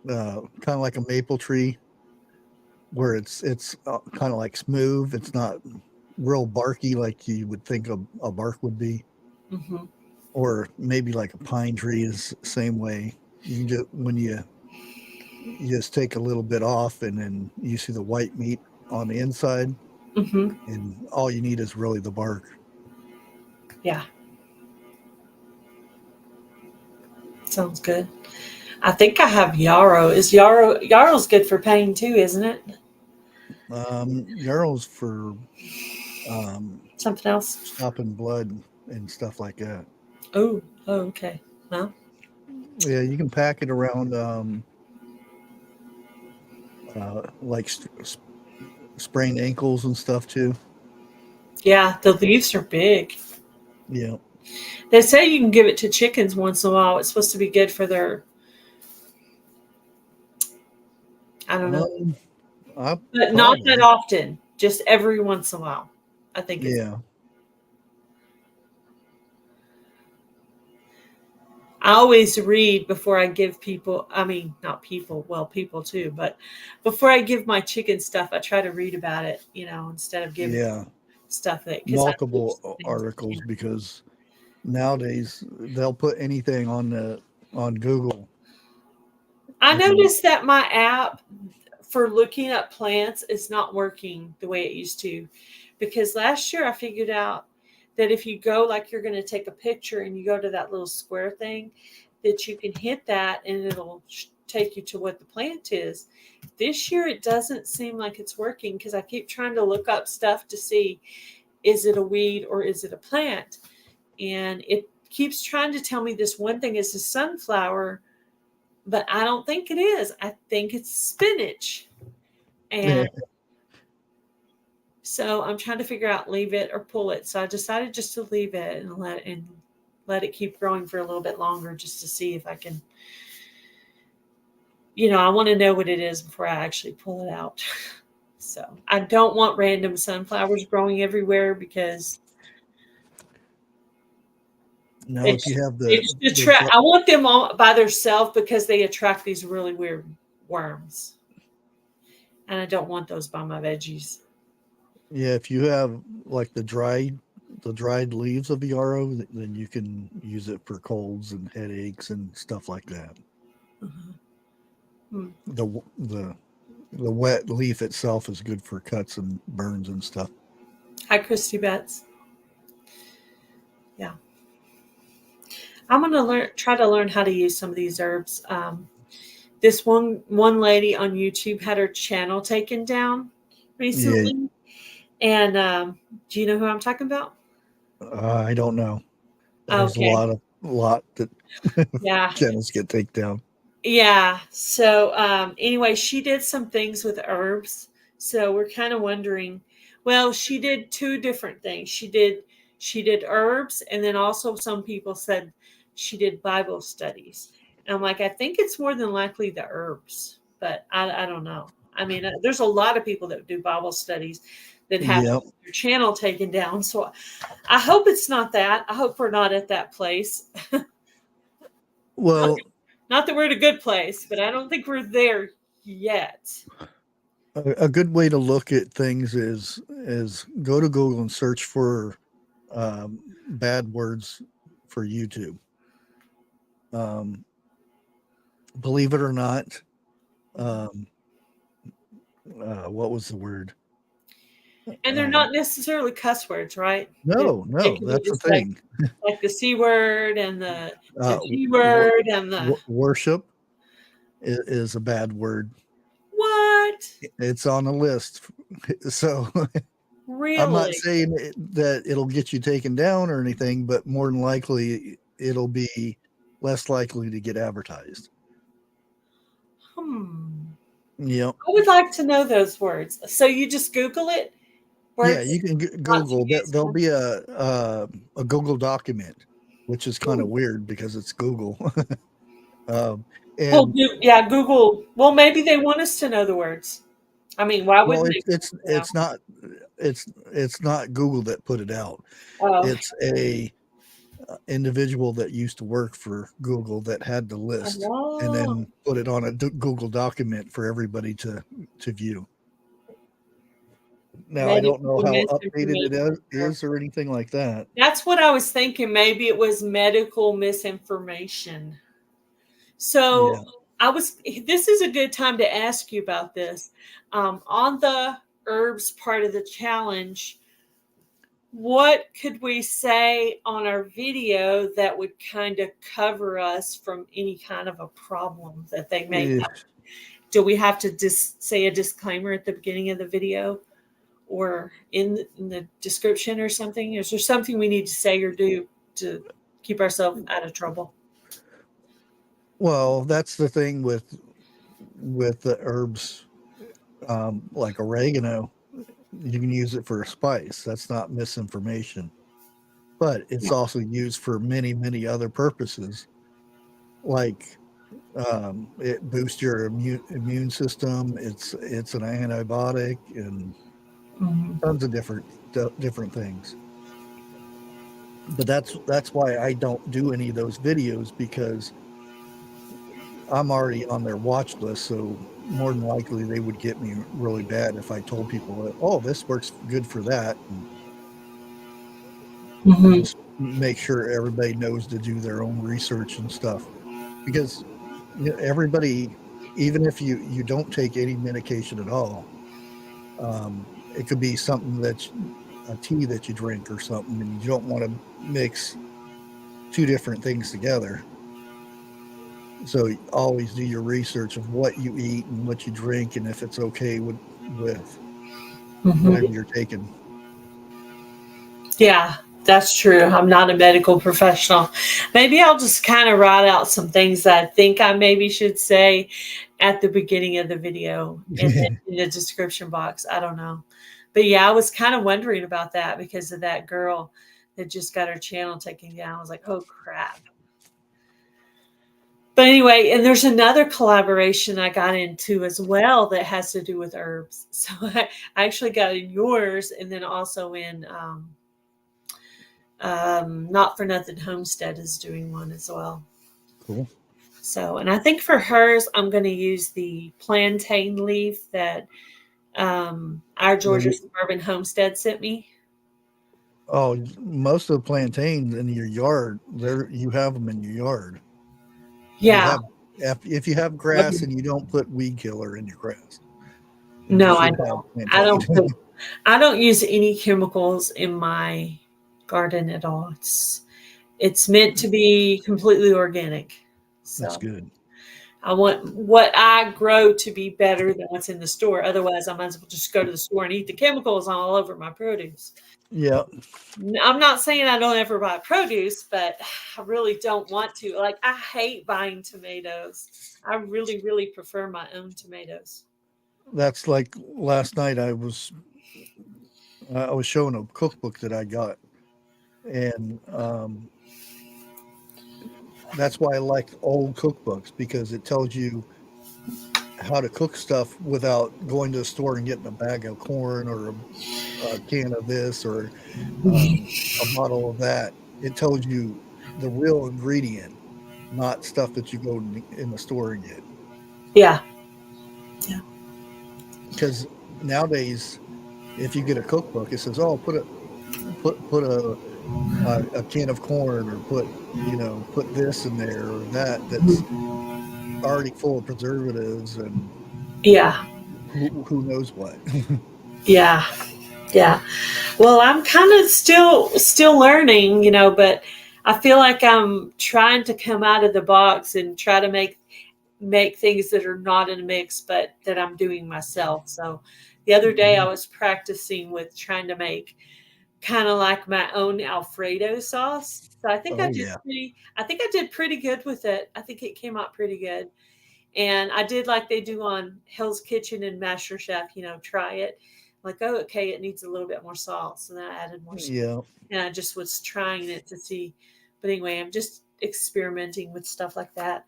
kind of like a maple tree where it's kind of like smooth. It's not real barky like you would think a bark would be, Hmm. or maybe like a pine tree is the same way. You can just when you just take a little bit off, and then you see the white meat on the inside, Hmm. and all you need is really the bark. Yeah, sounds good. I think I have yarrow. Is yarrow's good for pain too, isn't it? Yarrow's for Something else? stopping blood and stuff like that. Oh, okay. Well, Yeah, you can pack it around like sprained ankles and stuff too. yeah, the leaves are big. Yeah. They say you can give it to chickens once in a while. It's supposed to be good for their, I don't know, Um, I but not that probably. often. Just every once in a while. I think it's. Yeah. I always read before I give people, I mean, not people, well, people too, but before I give my chicken stuff, I try to read about it, instead of giving Yeah. stuff because I know there's some Multiple things you articles, can't. because nowadays they'll put anything on Google. I And noticed that my app for looking up plants is not working the way it used to because last year I figured out that if you go like you're going to take a picture and you go to that little square thing, that you can hit that and it'll take you to what the plant is. This year, it doesn't seem like it's working because I keep trying to look up stuff to see, is it a weed or is it a plant? And it keeps trying to tell me this one thing is a sunflower, but I don't think it is. I think it's spinach. Yeah. And so I'm trying to figure out leave it or pull it. So I decided just to leave it and let it keep growing for a little bit longer just to see if I can, I want to know what it is before I actually pull it out. So I don't want random sunflowers growing everywhere because Now, if you have they just attract. I want them all by themselves because they attract these really weird worms, and I don't want those by my veggies. Yeah, if you have like the dried leaves of yarrow, then you can use it for colds and headaches and stuff like that. Hmm. The wet leaf itself is good for cuts and burns and stuff. Hi, Christy Betts. Yeah, I'm gonna try to learn how to use some of these herbs. This one lady on YouTube had her channel taken down recently, Yeah, and do you know who I'm talking about? I don't know. There's Okay, a lot that yeah, channels get taken down. yeah. So anyway, she did some things with herbs. So we're kind of wondering. Well, she did two different things. She did herbs, and then also some people said she did Bible studies. And I'm like, I think it's more than likely the herbs, but I don't know. I mean, there's a lot of people that do Bible studies that have Yep. their channel taken down. So I hope it's not that. I hope we're not at that place. Well, Not that we're at a good place, but I don't think we're there yet. a good way to look at things is go to Google and search for bad words for YouTube. Believe it or not, what was the word? And they're not necessarily cuss words, right? No, They no, can be that's the just like thing. the C word and the G Wor- word and the worship is a bad word. what? It's on the list. So I'm not Really? saying that it'll get you taken down or anything, but more than likely it'll be less likely to get advertised. Yep. I would like to know those words. So you just Google it? Yeah, Words you can not to Google that. use There'll for. be a Google document, which is kind of Hmm. weird because it's Google. um, Well, and yeah, Google. Well, maybe they want us to know the words. I mean, why well, wouldn't they want us to know? it's not Google that put it out. Oh, It's a individual that used to work for Google that had the list and oh. then put it on a Google document for everybody to view. Now I don't know Medical how updated it misinformation. is or anything like that. That's what I was thinking. Maybe it was medical misinformation. Yeah. So this is a good time to ask you about this. On the herbs part of the challenge, what could we say on our video that would kind of cover us from any kind of a problem that they may Eh, have? Do we have to say a disclaimer at the beginning of the video or in the description or something? Is there something we need to say or do to keep ourselves out of trouble? Well, that's the thing with the herbs, like oregano. You can use it for a spice. That's not misinformation, but it's also used for many other purposes. Like it boosts your immune system. It's an antibiotic and Mhm. tons of different things. But that's why I don't do any of those videos because I'm already on their watch list. So more than likely they would get me really bad if I told people that, oh, this works good for that. And I Mhm. just make sure everybody knows to do their own research and stuff because everybody, even if you don't take any medication at all, it could be something a tea that you drink or something, and you don't want to mix two different things together. So always do your research of what you eat and what you drink, and if it's okay with Mhm. whatever you're taking. Yeah, that's true. I'm not a medical professional. Maybe I'll just kind of write out some things that I think I maybe should say at the beginning of the video and then in the description box. I don't know. But yeah, I was kind of wondering about that because of that girl that just got her channel taken down. I was like, oh crap. But anyway, and there's another collaboration I got into as well that has to do with herbs. So I actually got in yours and then also in Not for Nothing Homestead is doing one as well. Cool. So, and I think for hers, I'm going to use the plantain leaf that our Georgia Suburban Homestead sent me. Oh, most of the plantains in your yard, there you have them in your yard. You Yeah. have if you have grass and you don't put weed killer in your grass, then you No, I should have don't. I plantain. don't put, I don't use any chemicals in my garden at all. It's meant to be completely organic. That's So good. I want what I grow to be better than what's in the store. Otherwise, I might as well just go to the store and eat the chemicals all over my produce. Yeah, I'm not saying I don't ever buy produce, but I really don't want to. Like, I hate buying tomatoes. I really, really prefer my own tomatoes. that's like last night. I was showing a cookbook that I got, and that's why I like old cookbooks because it tells you how to cook stuff without going to the store and getting a bag of corn or a can of this or a bottle of that. It tells you the real ingredient, not stuff that you go in the store and get. Yeah. Yeah. Because nowadays, if you get a cookbook, it says, "Oh, put a can of corn or put this in there or that that's already full of preservatives and Yeah. who knows what." Yeah. Yeah. Well, I'm kind of still learning, but I feel like I'm trying to come out of the box and try to make things that are not in a mix, but that I'm doing myself. So the other day I was practicing with trying to make kind of like my own Alfredo sauce. So Oh yeah, I think I did pretty good with it. I think it came out pretty good. And I did like they do on Hell's Kitchen and Master Chef, try it. Like, oh, okay, it needs a little bit more salt. So then I added more salt. yeah, And I just was trying it to see. But anyway, I'm just experimenting with stuff like that.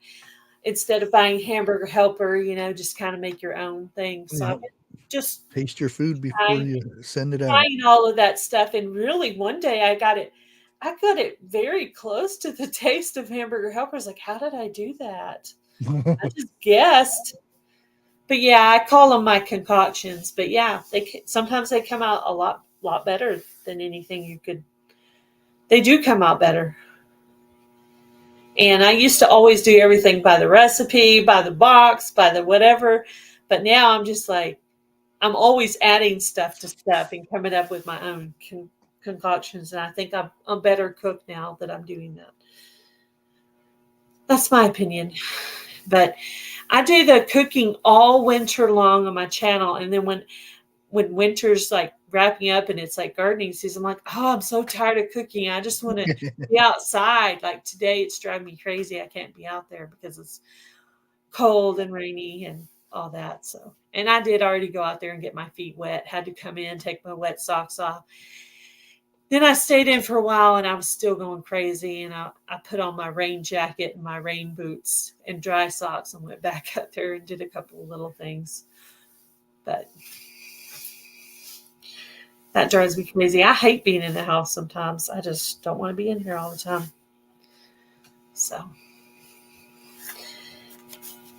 Instead of buying hamburger helper, just kind of make your own thing. So yeah. I've been just Taste your food before trying, you send it out. trying all of that stuff. And really one day I got it very close to the taste of hamburger helper. I was like, how did I do that? I just guessed. But yeah, I call them my concoctions. But yeah, sometimes they come out a lot better than anything you could. They do come out better. And I used to always do everything by the recipe, by the box, by the whatever. But now I'm just like, I'm always adding stuff to stuff and coming up with my own concoctions. And I think I'm a better cook now that I'm doing that. That's my opinion. But I do the cooking all winter long on my channel. And then when winter's like wrapping up and it's like gardening season, I'm like, oh, I'm so tired of cooking. I just want to be outside. Like today, it's driving me crazy. I can't be out there because it's cold and rainy and all that. So, and I did already go out there and get my feet wet, had to come in, take my wet socks off. Then I stayed in for a while and I was still going crazy. And I put on my rain jacket and my rain boots and dry socks and went back out there and did a couple of little things. But that drives me crazy. I hate being in the house sometimes. I just don't want to be in here all the time. So,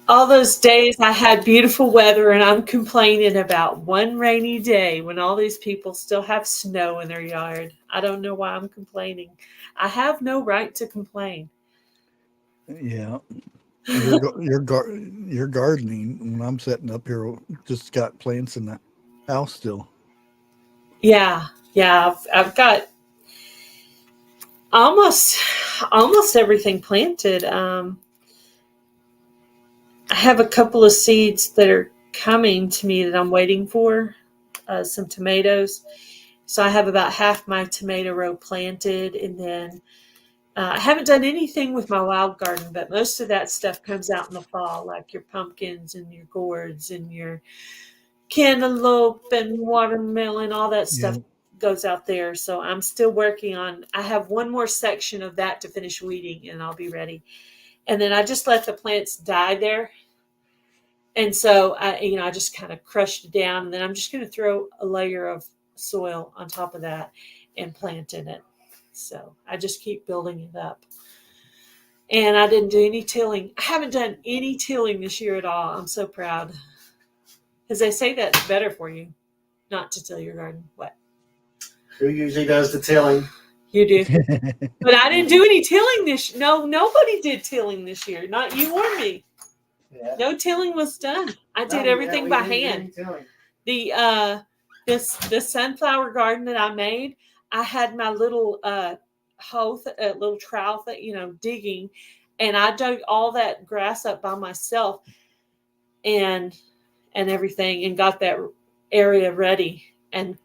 all those days I had beautiful weather, and I'm complaining about one rainy day when all these people still have snow in their yard. I don't know why I'm complaining. I have no right to complain. Yeah, your gardening. When I'm setting up here, just got plants in the house still. Yeah, yeah. I've got almost everything planted. I have a couple of seeds that are coming to me that I'm waiting for, some tomatoes. So I have about half my tomato row planted, and then I haven't done anything with my wild garden, but most of that stuff comes out in the fall, like your pumpkins and your gourds and your cantaloupe and watermelon, all that Yeah. stuff goes out there. So I'm still working on, I have one more section of that to finish weeding and I'll be ready. And then I just let the plants die there. And so I just kind of crushed it down, and then I'm just going to throw a layer of soil on top of that and plant in it. So I just keep building it up. And I didn't do any tilling. I haven't done any tilling this year at all. I'm so proud. Because they say that's better for you, not to till your garden. What? Who usually does the tilling? You do. But I didn't do any tilling this year. No, nobody did tilling this year. Not you or me. Yeah. No tilling was done. I did everything by hand. The this sunflower garden that I made, I had my little hoe, little trowel that digging, and I dug all that grass up by myself and everything, and got that area ready and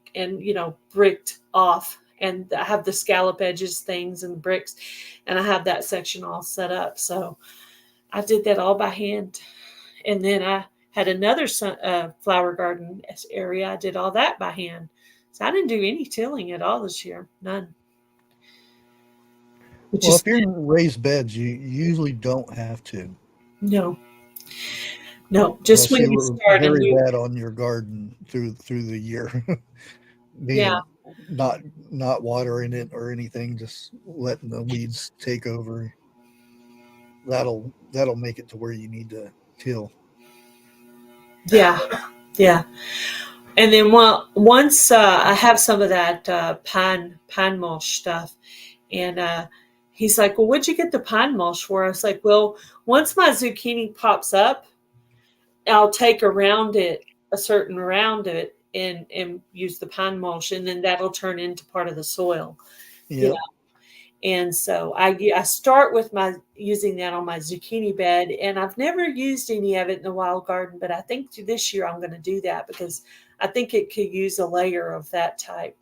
bricked off. And I have the scallop edges things and bricks, and I have that section all set up. So I did that all by hand. And then I had another flower garden area. I did all that by hand. So I didn't do any tilling at all this year. None. Well, if you're in raised beds, you usually don't have to. No. Just Unless when you were start very bad on your garden through the year, yeah. not watering it or anything, just letting the weeds take over. That'll make it to where you need to till. Yeah. And then once I have some of that pine mulch stuff, and he's like, "Well, what'd you get the pine mulch for?" I was like, "Well, once my zucchini pops up, I'll take a certain around it, and use the pine mulch, and then that'll turn into part of the soil." Yeah. And so I start with using that on my zucchini bed, and I've never used any of it in the wild garden, but I think this year I'm going to do that because I think it could use a layer of that type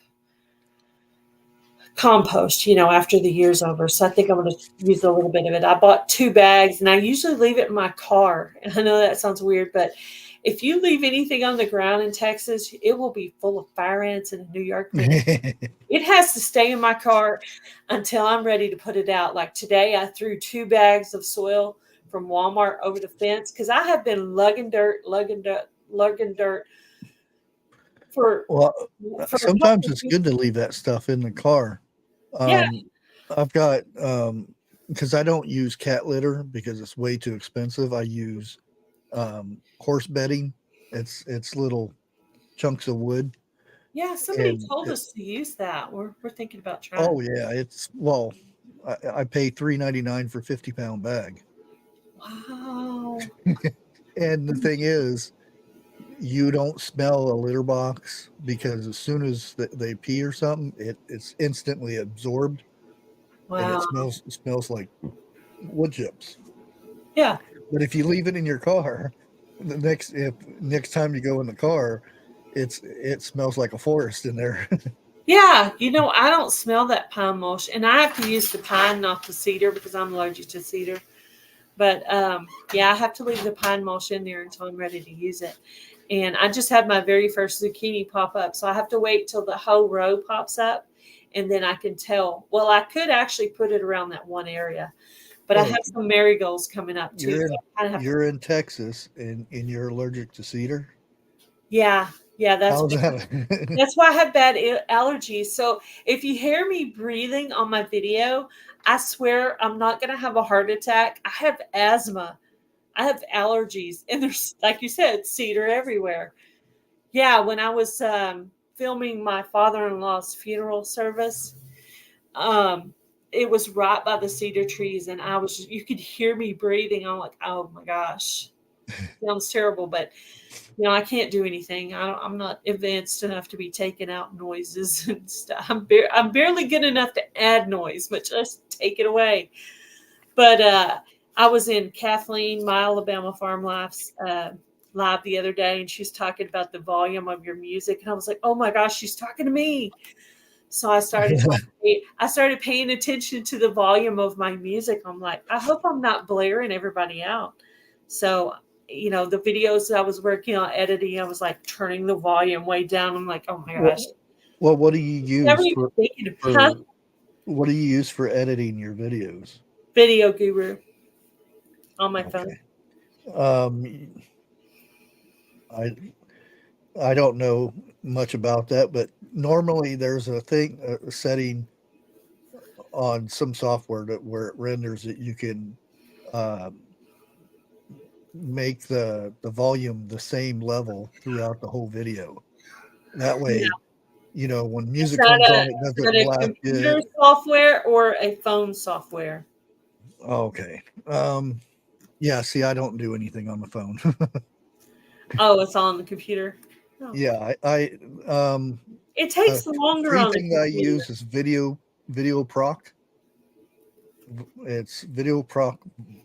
compost, after the year's over. So I think I'm going to use a little bit of it. I bought 2 bags, and I usually leave it in my car. And I know that sounds weird, but if you leave anything on the ground in Texas, it will be full of fire ants, and in New York, it has to stay in my car until I'm ready to put it out. Like today, I threw 2 bags of soil from Walmart over the fence because I have been lugging dirt for. Well, For sometimes it's good to leave that stuff in the car. Yeah. I've got because I don't use cat litter because it's way too expensive. I use horse bedding. It's little chunks of wood. Yeah, somebody told us to use that. We're thinking about trying. Oh yeah, I pay $3.99 for 50-pound bag. Wow. And the thing is, you don't smell a litter box because as soon as they pee or something, it's instantly absorbed. Wow. And it smells like wood chips. Yeah. But if you leave it in your car, next time you go in the car, it smells like a forest in there. Yeah, I don't smell that pine mulch, and I have to use the pine, not the cedar, because I'm allergic to cedar. But yeah, I have to leave the pine mulch in there until I'm ready to use it. And I just had my very first zucchini pop up, so I have to wait till the whole row pops up, and then I can tell. Well, I could actually put it around that one area, but I have some marigolds coming up too. You're in Texas, and you're allergic to cedar. Yeah, that's that? That's why I have bad allergies. So if you hear me breathing on my video, I swear I'm not going to have a heart attack. I have asthma. I have allergies. And there's, like you said, cedar everywhere. Yeah, when I was filming my father-in-law's funeral service, it was right by the cedar trees. And you could hear me breathing. I'm like, oh my gosh, sounds terrible. But I can't do anything. I'm not advanced enough to be taking out noises and stuff. I'm barely good enough to add noise, but just take it away. But I was in Kathleen, my Alabama Farm Life's live the other day, and she's talking about the volume of your music, and I was like, "Oh my gosh, she's talking to me!" So I started paying attention to the volume of my music. I'm like, I hope I'm not blaring everybody out. So, the videos that I was working on editing, I was like turning the volume way down. I'm like, oh my gosh, Well, what do you never use even thinking of for what do you use for editing your videos? Video Guru on my phone. Okay. I I don't know much about that, but normally there's a setting on some software where it renders that you can uh, make the volume the same level throughout the whole video. That Yeah. way, when Is music that comes a on, it is that doesn't a blast computer it. software or a phone software? Okay. Yeah. See, I don't do anything on the phone. Oh, it's on the computer. Oh. Yeah. It The takes longer free on the thing that I computer. use is Video Proc. It's Video Proc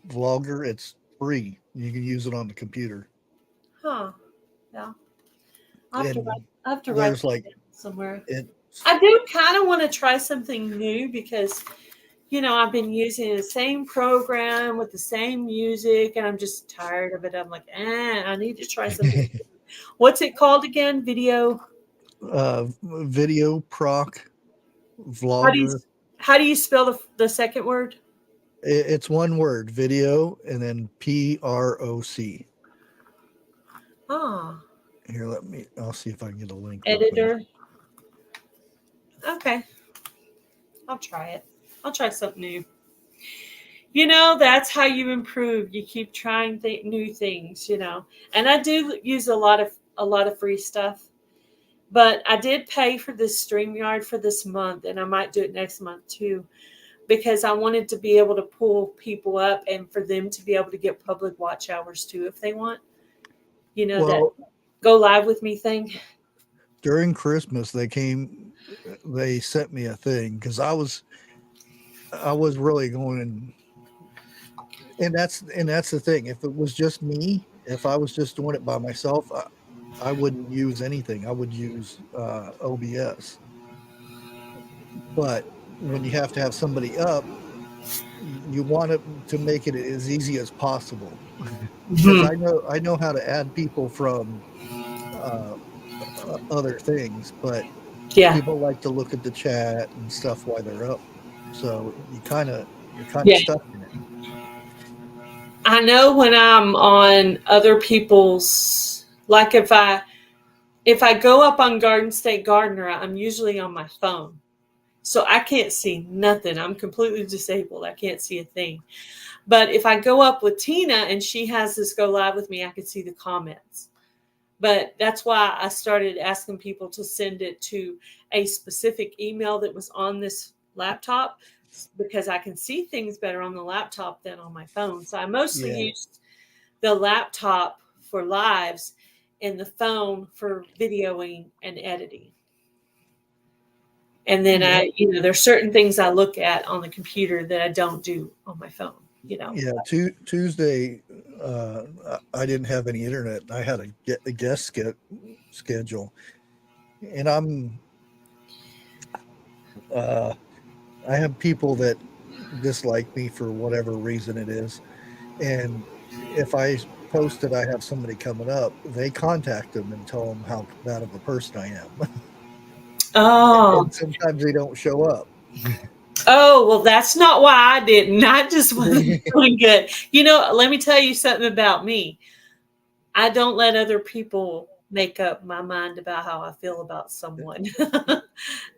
Vlogger. It's free. You can use it on the computer. Huh. Yeah. And I have to write there's that like down somewhere. it. I do kind of want to try something new because, I've been using the same program with the same music and I'm just tired of it. I'm like, I need to try something. What's it called again? Video Proc How do you Vlogger. how do you spell the second word? It's one word, video, and then PROC. Ah, Here, I'll see if I can get a link real quick. editor. Okay, I'll try it. I'll try something new. That's how you improve. You keep trying new things. And I do use a lot of free stuff. But I did pay for this StreamYard for this month, and I might do it next month too, because I wanted to be able to pull people up and for them to be able to get public watch hours too if they want. That Well, go live with me thing. during Christmas, they sent me a thing because I was really going, and that's the thing. If it was just me, if I was just doing it by myself, I wouldn't use anything. I would use OBS. But when you have to have somebody up, you want it to make it as easy as possible. Because Mhm. I know how to add people from uh, other things, but Yeah. people like to look at the chat and stuff while they're up. So you're kind of Yeah. stuck in it. I know when I'm on other people's, like if I go up on Garden State Gardener, I'm usually on my phone. So I can't see nothing. I'm completely disabled. I can't see a thing. But if I go up with Tina and she has this go live with me, I can see the comments. But that's why I started asking people to send it to a specific email that was on this laptop because I can see things better on the laptop than on my phone. So I mostly Yeah, used the laptop for lives and the phone for videoing and editing. And then yeah, there's certain things I look at on the computer that I don't do on my phone. yeah. Tuesday, I didn't have any internet. I had to get a guest schedule, and uh, I have people that dislike me for whatever reason it is, and if I post that I have somebody coming up, they contact them and tell them how bad of a person I am, Oh, and sometimes they don't show up. oh, well, that's not why I didn't. I just wasn't feeling good. Let me tell you something about me. I don't let other people make up my mind about how I feel about someone. I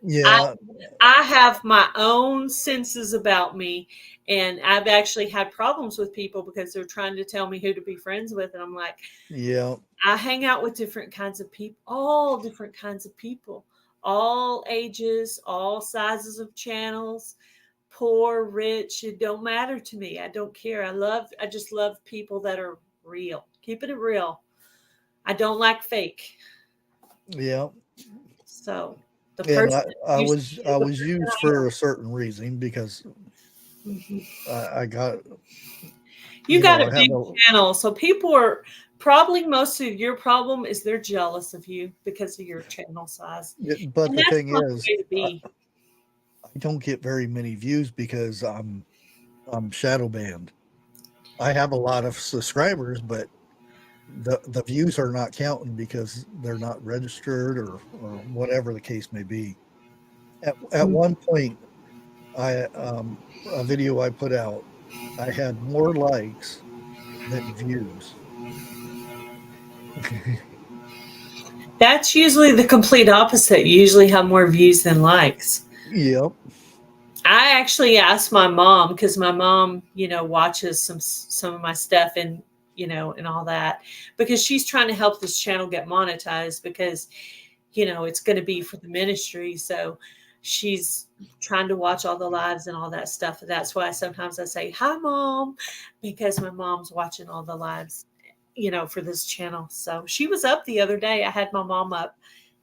Yeah, I have my own senses about me, and I've actually had problems with people because they're trying to tell me who to be friends with, and I'm like, yeah, I hang out with different kinds of people, all different kinds of people, all ages, all sizes of channels, poor, rich. It don't matter to me. I don't care. I just love people that are real. Keeping it real. I don't like fake. yeah. So the And person that I used was me I is the was person used I for a certain reason because am. Mhm. I got You you got know, a I have big a, channel, so people are probably, most of your problem is they're jealous of you because of your channel size, but and the that's thing not the is, way to be. I don't get very many views because I'm shadow banned. I have a lot of subscribers, but the views are not counting because they're not registered or whatever the case may be. At one point, I a video I put out, I had more likes than views. That's usually the complete opposite. You usually have more views than likes. Yep. I actually asked my mom, because my mom, watches some of my stuff, and and all that, because she's trying to help this channel get monetized, because it's going to be for the ministry. So she's trying to watch all the lives and all that stuff. And that's why sometimes I say, hi, Mom, because my mom's watching all the lives, for this channel. So she was up the other day. I had my mom up,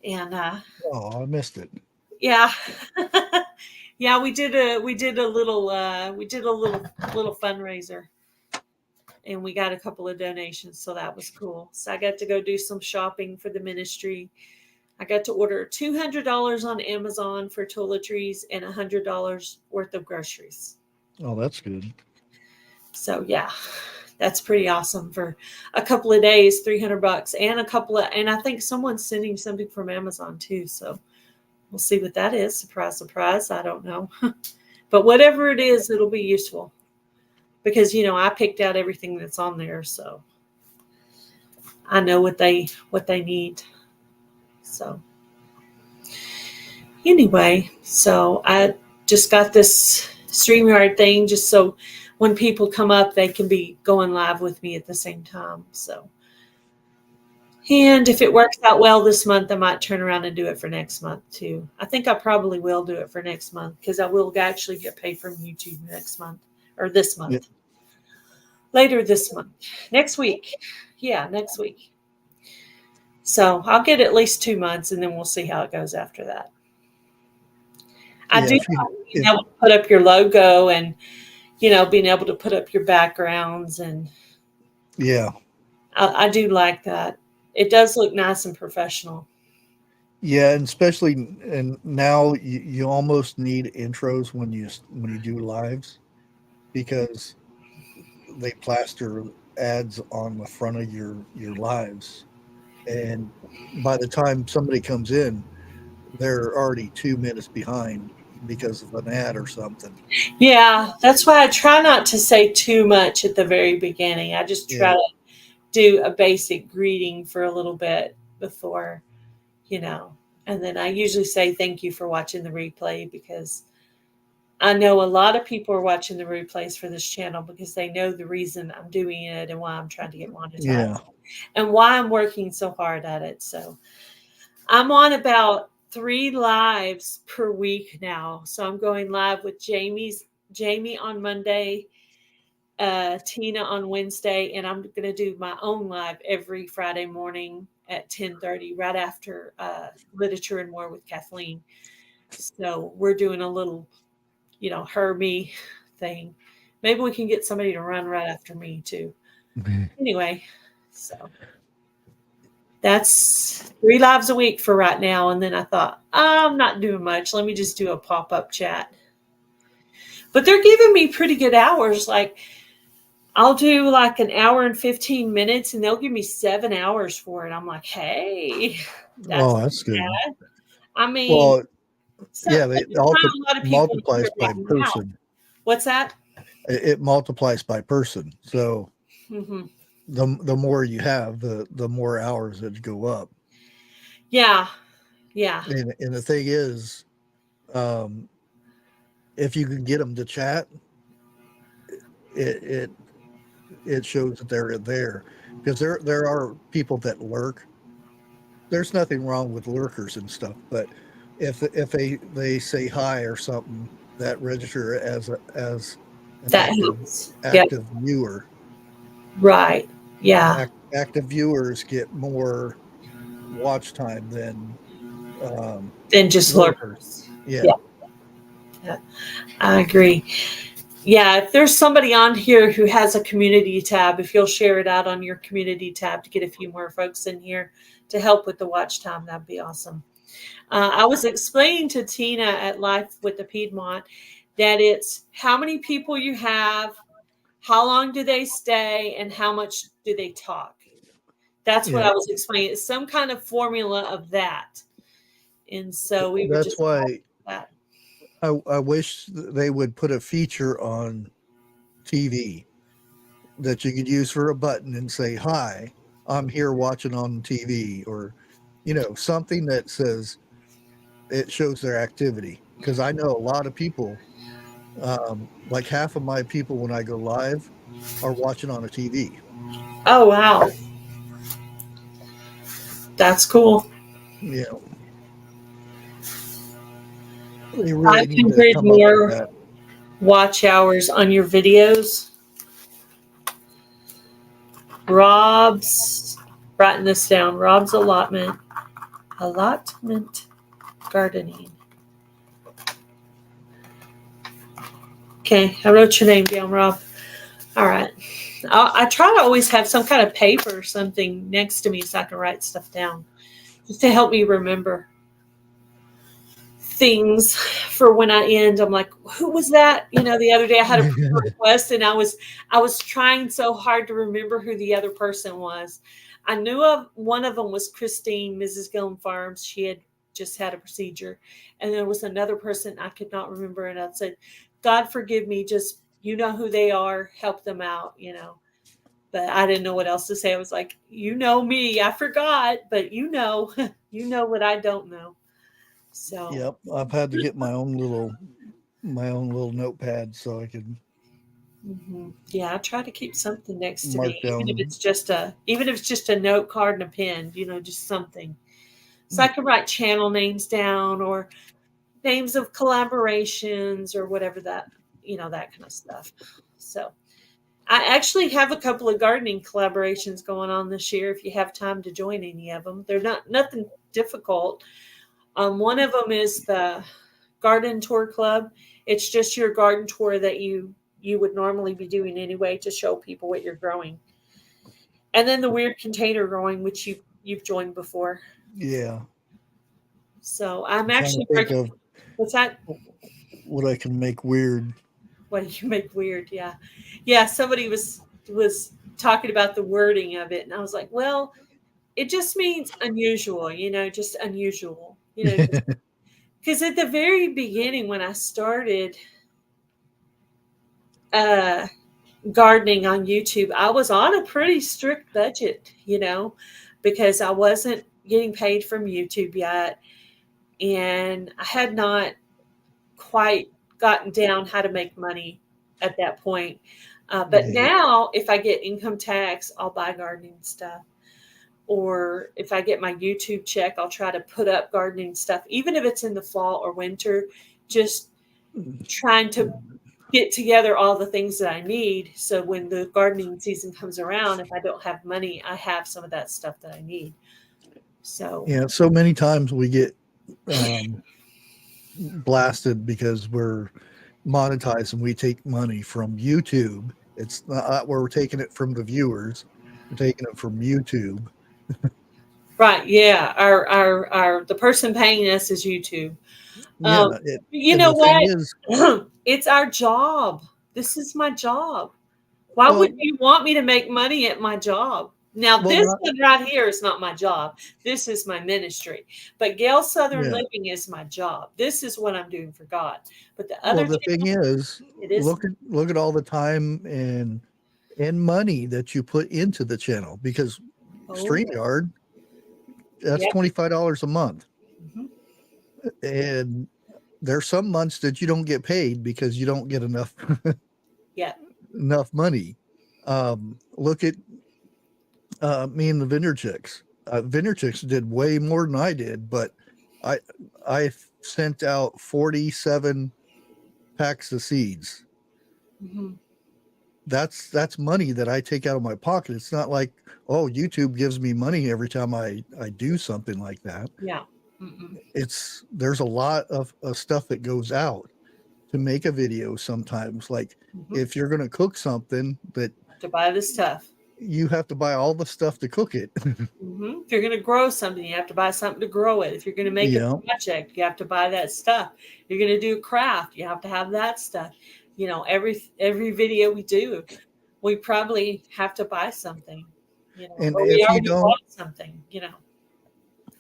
and Oh, I missed it. yeah. Yeah, we did a little fundraiser, and we got a couple of donations, so that was cool. So I got to go do some shopping for the ministry. I got to order $200 on Amazon for toiletries and $100 worth of groceries. Oh, that's good. So yeah, that's pretty awesome for a couple of days. $300 and I think someone's sending something from Amazon too. So we'll see what that is. Surprise, surprise. I don't know, but whatever it is, it'll be useful, because I picked out everything that's on there, so I know what they need. So anyway, so I just got this StreamYard thing just so when people come up, they can be going live with me at the same time. So, and if it works out well this month, I might turn around and do it for next month too. I think I probably will do it for next month, because I will actually get paid from YouTube next month, or this month. Yeah. Later this month. Next week. Yeah, next week. So I'll get at least 2 months, and then we'll see how it goes after that. I do Yeah. like being able to put up your logo, and being able to put up your backgrounds, and Yeah. I do like that. It does look nice and professional. Yeah, and especially and now you almost need intros when you do lives, because they plaster ads on the front of your lives, and by the time somebody comes in, they're already 2 minutes behind because of an ad or something. Yeah, that's why I try not to say too much at the very beginning. I just try Yeah. to do a basic greeting for a little bit before, and then I usually say thank you for watching the replay, because I know a lot of people are watching the replays for this channel because they know the reason I'm doing it and why I'm trying to get monetized, Yeah. and why I'm working so hard at it. So I'm on about 3 lives per week now. So I'm going live with Jamie on Monday, Tina on Wednesday, and I'm going to do my own live every Friday morning at 10:30, right after Literature and More with Kathleen. So we're doing a little, her, me thing. Maybe we can get somebody to run right after me too. Anyway, so that's 3 lives a week for right now. And then I thought, I'm not doing much. Let me just do a pop-up chat. But they're giving me pretty good hours. Like, I'll do like an hour and 15 minutes, and they'll give me 7 hours for it. I'm like, hey, that's Oh, that's good. bad. I mean, Well, yeah, not it a lot of people do multiplies it by right now. person. What's that? It multiplies by person. So Mm-hmm. the more you have, the more hours that go up. Yeah. Yeah. And the thing is, if you can get them to chat, it it it shows that they're there, because there are people that lurk. There's nothing wrong with lurkers and stuff, but if they say hi or something, that register as an That helps. Yep. active viewer. Right. Yeah. Active viewers get more watch time than Then just lurkers. lurkers. Yeah. Yeah. Yeah. I agree. Yeah, if there's somebody on here who has a community tab, if you'll share it out on your community tab to get a few more folks in here to help with the watch time, that'd be awesome. I was explaining to Tina at Life with the Piedmont that it's how many people you have, how long do they stay, and how much do they talk. That's what Yeah, I was explaining. It's some kind of formula of that. And so we were that's just why that. I wish they would put a feature on TV that you could use for a button and say, "Hi, I'm here watching on TV," or something that says it shows their activity. Because I know a lot of people, like half of my people when I go live, are watching on a TV. Oh wow, that's cool. You know, they really need to 500 come up with more that. watch hours on your videos. Rob's writing this down. Rob's allotment gardening. Okay, I wrote your name down, Rob. All right. I try to always have some kind of paper or something next to me so I can write stuff down, just to help me remember things for when I end. I'm like, who was that? The other day I had a request and I was trying so hard to remember who the other person was. I knew of one of them was Christine, Mrs. Gillen Farms. She had just had a procedure. And there was another person I could not remember. And I said, God forgive me, just you know who they are, help them out. But I didn't know what else to say. I was like, you know me, I forgot, but you know what I don't know. So Yep, I've had to get my own little notepad so I can yeah, I try to keep something next to mark me, down. even if it's just a note card and a pen, just something. So I can write channel names down or names of collaborations or whatever that kind of stuff. So I actually have a couple of gardening collaborations going on this year. If you have time to join any of them, they're nothing difficult. One of them is the garden tour club. It's just your garden tour that you would normally be doing anyway to show people what you're growing. And then the weird container growing, which you've joined before. Yeah, So I'm I'm trying to actually think of what's that? what I can make weird. What do you make weird? Yeah. Yeah, somebody was talking about the wording of it and I was like, well, it just means unusual, just unusual. Just because at the very beginning when I started uh gardening on YouTube, I was on a pretty strict budget, because I wasn't getting paid from YouTube yet. And I had not quite gotten down how to make money at that point. But Yeah, now, if I get income tax, I'll buy gardening stuff. Or if I get my YouTube check, I'll try to put up gardening stuff, even if it's in the fall or winter, just trying to get together all the things that I need. So when the gardening season comes around, if I don't have money, I have some of that stuff that I need. So, yeah. So many times we get um, blasted because we're monetized and we take money from YouTube. It's not where we're taking it from the viewers. We're taking it from YouTube. right. Yeah. Our the person paying us is YouTube. Yeah, Um, you and know the thing what? is, It's our job. This is my job. Why would well, you want me to make money at my job? Now, well, this not one right here is not my job. This is my ministry. But Gale Southern yeah. Living is my job. This is what I'm doing for God. But the Well, other the thing channel, is, it is. look at all the time and money that you put into the channel because Oh, yeah. StreamYard, that's Yep. $25 a month. Mhm. And there's some months that you don't get paid because you don't get enough Yeah. enough money. Look at me and the Vineyard Chicks. Vineyard Chicks did way more than I did, but I I sent out 47 packs of seeds. Mhm. That's money that I take out of my pocket. It's not like, oh, YouTube gives me money every time I do something like that. Yeah. Mm-mm. There's a lot of stuff that goes out. to make a video sometimes. Like if you're going to cook something that To buy the stuff. you have to buy all the stuff to cook it. If you're going to grow something, you have to buy something to grow it. If you're going to make Yeah. a project, you have to buy that stuff. You're going to do a craft, you have to have that stuff. You know, every video we do, we probably have to buy something. You know, And or we if you already don't, bought something. You know.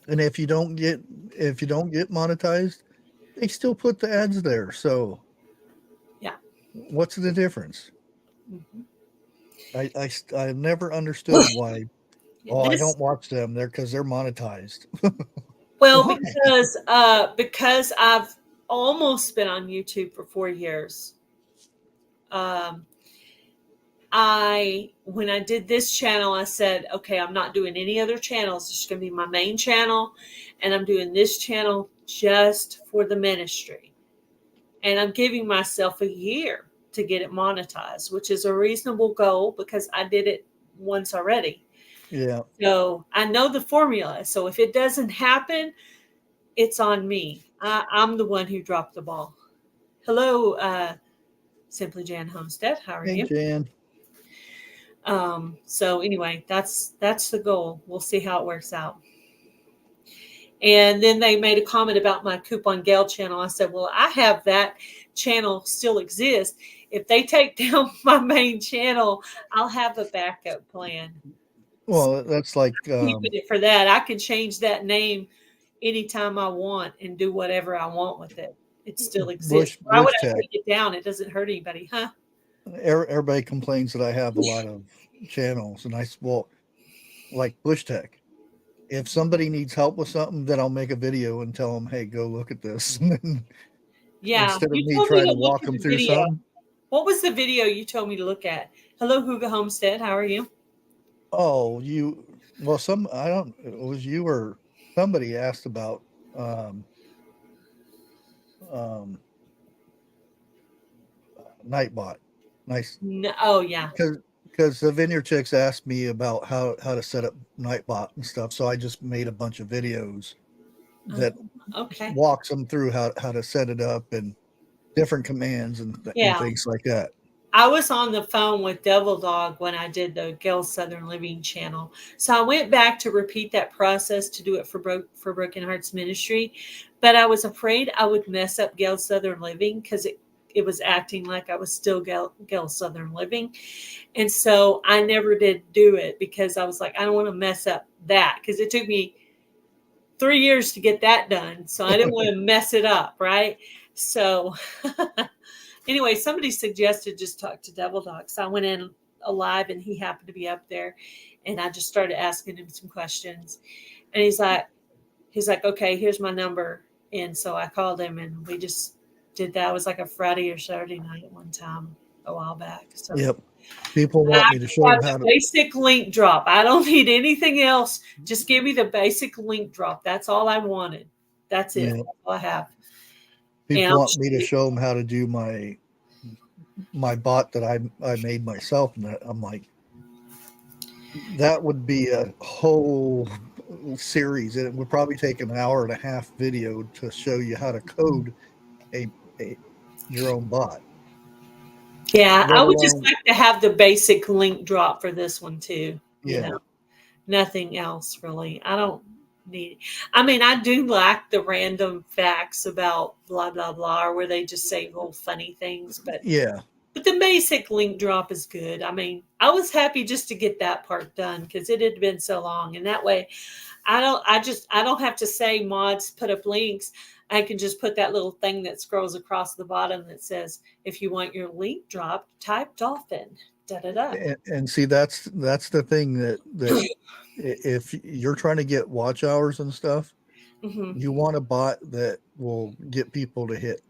and if you don't get monetized, they still put the ads there. So Yeah. what's the difference? Mhm. I've never understood why. Oh, I This, don't watch them there because they're monetized. well, Why? because I've almost been on YouTube for 4 years. When I did this channel, I said, okay, I'm not doing any other channels. It's going to be my main channel, and I'm doing this channel just for the ministry. And I'm giving myself a year to get it monetized, which is a reasonable goal because I did it once already. Yeah. So I know the formula. So if it doesn't happen, it's on me. I'm the one who dropped the ball. Hello, Simply Jan Homestead. How are Hey, you? Jan. So anyway, that's the goal. We'll see how it works out. And then they made a comment about my Coupon Gale channel. I said, well, I have that channel still exist. If they take down my main channel, I'll have a backup plan. Well, that's like Keeping it for that. I can change that name anytime I want and do whatever I want with it. It still exists. Why would I Tech. take it down? It doesn't hurt anybody, huh? Everybody complains that I have a lot of channels, and like Bush Tech. If somebody needs help with something, then I'll make a video and tell them, "Hey, go look at this." Yeah. Instead of You me told trying me to look walk at them the through video. something. What was the video you told me to look at? Hello, Huga Homestead. How are you? Oh, I don't. It was you or somebody asked about um, Nightbot. Nice. No, oh yeah. Because the Vineyard Chicks asked me about how to set up Nightbot and stuff, so I just made a bunch of videos that Okay. walks them through how to set it up and different commands and Yeah. things like that. I was on the phone with Devil Dog when I did the Gale Southern Living channel. So I went back to repeat that process to do it for Broken Hearts Ministry. But I was afraid I would mess up Gale Southern Living because it was acting like I was still Gale Southern Living. And so I never did do it because I was like, I don't want to mess up that because it took me 3 years to get that done. So I didn't want to mess it up, right? So anyway, somebody suggested just talk to Devil Dog. So I went in live and he happened to be up there. And I just started asking him some questions. And he's like, okay, here's my number. And so I called him and we just did that. It was like a Friday or Saturday night at one time a while back. So Yep. People want me to show them how to basic link drop. I don't need anything else. Just give me the basic link drop. That's all I wanted. That's it. Yeah. That's all I have. People want me to show them how to do my bot that I made myself, and I'm like, that would be a whole series, and it would probably take an hour and a half video to show you how to code your own bot. Yeah, I would just like to have the basic link drop for this one too. You know, nothing else really. I don't need. I mean, I do like the random facts about blah blah blah, or where they just say little funny things. But but the basic link drop is good. I mean, I was happy just to get that part done because it had been so long, and that way, I don't have to say mods put up links. I can just put that little thing that scrolls across the bottom that says, if you want your link dropped, type dolphin. Da, da, da. And see, that's the thing that if you're trying to get watch hours and stuff, you want a bot that will get people to hit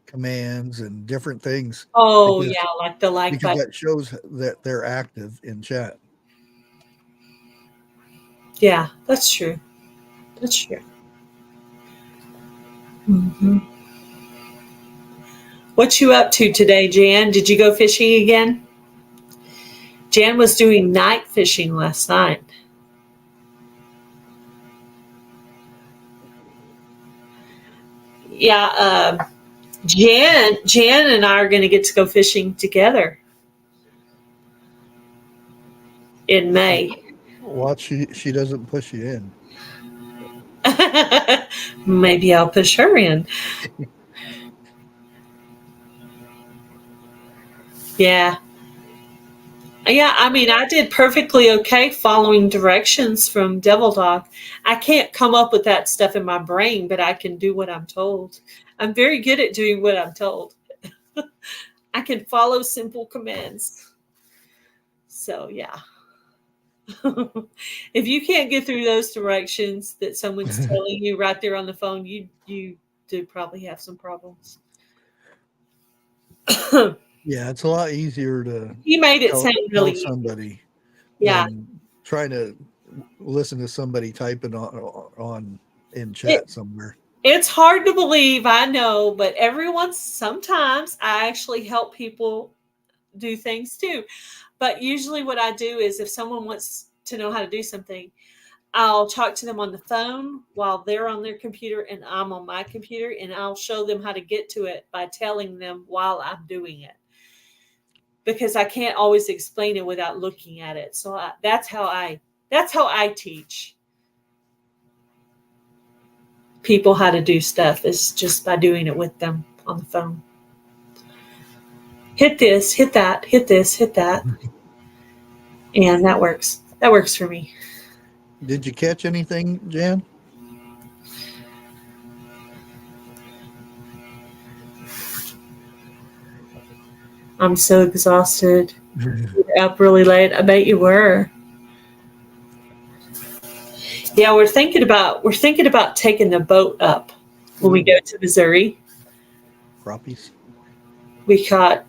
commands and different things. Oh, yeah, like the like because button. that shows that they're active in chat. Yeah, that's true. That's true. What you up to today, Jan? Did you go fishing again? Jan was doing night fishing last night. Yeah, Jan and I are going to get to go fishing together in May. Watch she doesn't push you in. Maybe I'll push her in. Yeah. Yeah, I mean, I did perfectly okay following directions from Devil Dog. I can't come up with that stuff in my brain, but I can do what I'm told. I'm very good at doing what I'm told. I can follow simple commands. So, yeah. If you can't get through those directions that someone's telling you right there on the phone, you do probably have some problems. Yeah, it's a lot easier to You made it tell sound really easy. somebody Yeah. than trying to listen to somebody typing on in It, chat somewhere. it's hard to believe, I know, but sometimes I actually help people do things too. But usually what I do is if someone wants to know how to do something, I'll talk to them on the phone while they're on their computer and I'm on my computer, and I'll show them how to get to it by telling them while I'm doing it. Because I can't always explain it without looking at it. So that's how I teach people how to do stuff, is just by doing it with them on the phone. Hit this, hit that, hit this, hit that. And that works. That works for me. Did you catch anything, Jan? I'm so exhausted. You're up really late. I bet you were. Yeah, we're thinking about taking the boat up when we Ooh, go to Missouri. crappies. We caught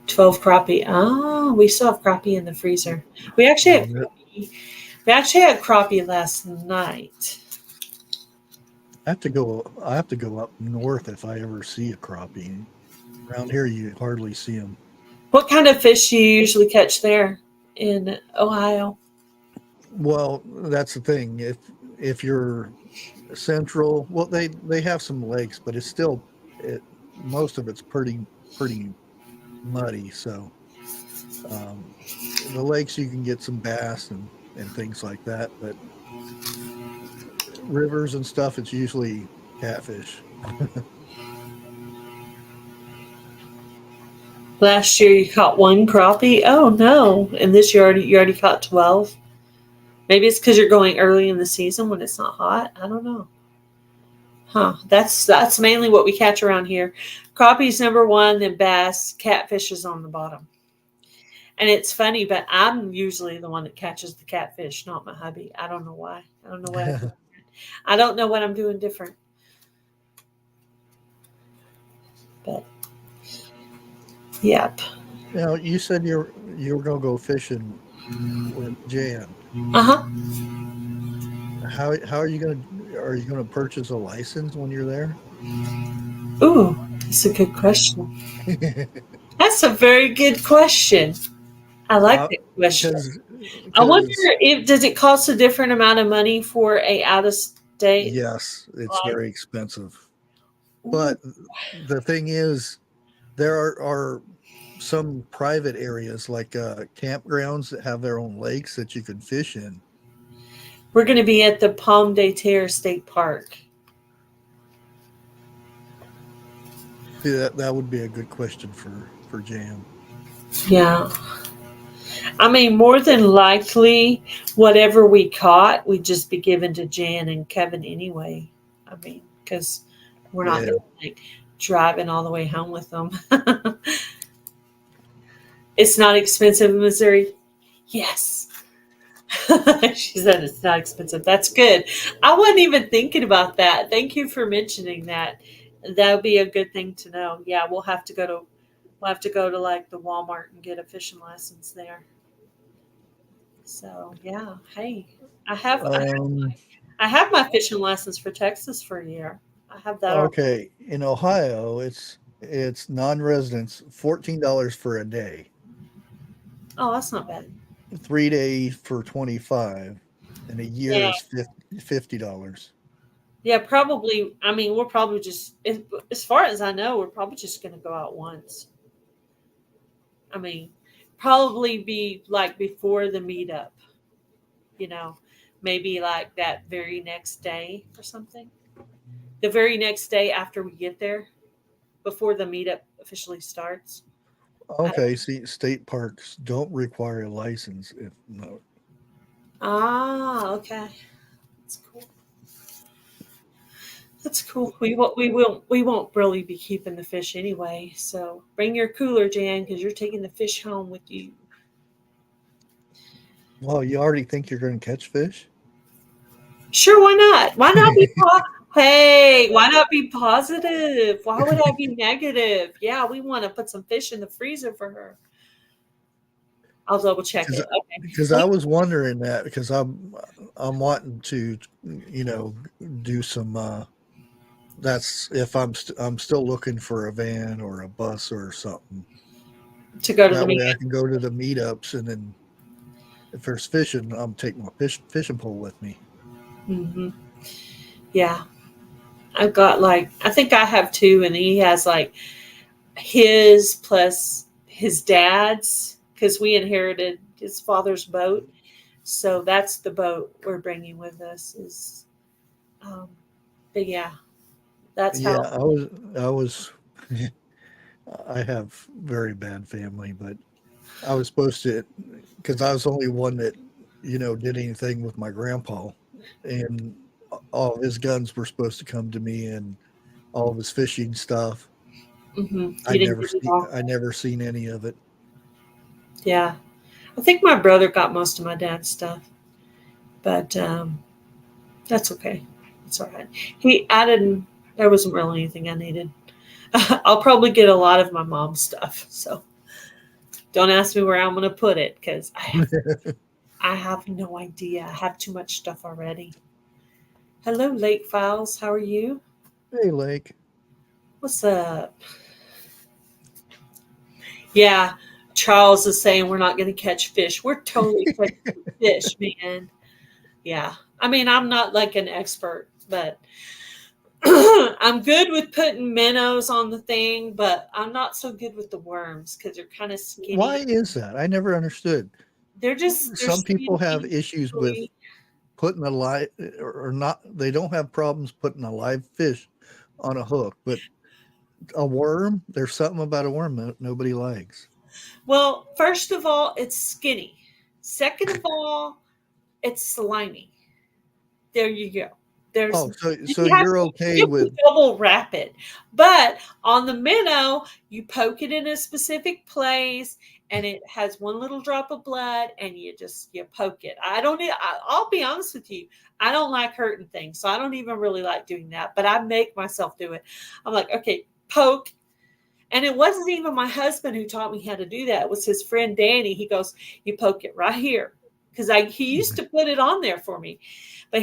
12 crappie. Oh, we still have crappie in the freezer. We actually had Yeah. crappie. We actually had crappie last night. I have to go up north if I ever see a crappie. Around here, you hardly see them. What kind of fish do you usually catch there in Ohio? Well, that's the thing. If you're central, well, they have some lakes, but it's still most of it's pretty muddy. So um, the lakes you can get some bass and things like that, but rivers and stuff, it's usually catfish. Last year you caught one crappie. Oh no! And this year you already caught 12. Maybe it's because you're going early in the season when it's not hot. I don't know. Huh? That's mainly what we catch around here. Crappie's number one, then bass. Catfish is on the bottom. And it's funny, but I'm usually the one that catches the catfish, not my hubby. I don't know why. I don't know what I do. I don't know what I'm doing different. But yep. Now you said you were gonna go fishing with Jan. Uh-huh. How are you gonna purchase a license when you're there? Ooh, that's a good question. That's a very good question. I like that question. I wonder Because if does it cost a different amount of money for a out of state yes, it's license? very expensive. But the thing is, there are some private areas like campgrounds that have their own lakes that you can fish in. We're going to be at the Palm de Terre State Park. See, that would be a good question for Jan. Yeah. I mean, more than likely, whatever we caught, we'd just be given to Jan and Kevin anyway. I mean, because we're not Yeah. going to like driving all the way home with them. It's not expensive in Missouri. Yes. She said it's not expensive. That's good. I wasn't even thinking about that. Thank you for mentioning that. That would be a good thing to know. Yeah, we'll have to go to like the Walmart and get a fishing license there. So yeah, hey, I have I have, Um, I have my fishing license for Texas for a year. I have that already. okay, in Ohio, it's non-residents $14 for a day, Oh, that's not bad. 3 days for 25, and a year Yeah, is $50. Yeah, probably. I mean, we're probably just, as far as I know, we're probably just going to go out once. I mean, probably be like before the meetup, you know, maybe like that very next day or something. The very next day after we get there, before the meetup officially starts. I, Okay, see, state parks don't require a license if no. okay. That's cool. That's cool. We won't really be keeping the fish anyway. So bring your cooler, Jan, because you're taking the fish home with you. Well, you already think you're going to catch fish? Sure, why not? Why not be Hey, why not be positive? Why would I be negative? Yeah, we want to put some fish in the freezer for her. I'll double check Because it. Okay. because I was wondering that because I'm wanting to do some that's if I'm still looking for a van or a bus or something. To go to the That way I meeting. can go to the meetups and then if there's fishing, I'm taking my fishing pole with me. Hmm. Yeah. I've got like, I think I have two, and he has like his plus his dad's, because we inherited his father's boat. So that's the boat we're bringing with us. Um, but yeah, that's Yeah, how. I was I have very bad family, but I was supposed to because I was the only one that did anything with my grandpa, and all of his guns were supposed to come to me, and all of his fishing stuff. You didn't get it all. I never seen any of it. Yeah, I think my brother got most of my dad's stuff, but that's okay. It's all right. He added. There wasn't really anything I needed. I'll probably get a lot of my mom's stuff. So don't ask me where I'm going to put it because I have no idea. I have too much stuff already. Hello, Lake Files. How are you? Hey, Lake. What's up? Yeah, Charles is saying we're not going to catch fish. We're totally catching fish, man. Yeah. I mean, I'm not like an expert, but I'm good with putting minnows on the thing, but I'm not so good with the worms because they're kind of Why skinny. is that? I never understood. They're Some people have skinny. issues with putting a live or not. They don't have problems putting a live fish on a hook, but a worm, there's something about a worm that nobody likes. Well, first of all, it's skinny. Second of all, it's slimy. There you go. There's Oh, so you have you're to, okay you have to with double wrap it. But on the minnow, you poke it in a specific place and it has one little drop of blood and you poke it. I'll be honest with you. I don't like hurting things. So I don't even really like doing that, but I make myself do it. I'm like, okay, poke. And it wasn't even my husband who taught me how to do that. It was his friend Danny. He goes, "You poke it right here," because he used to put it on there for me, but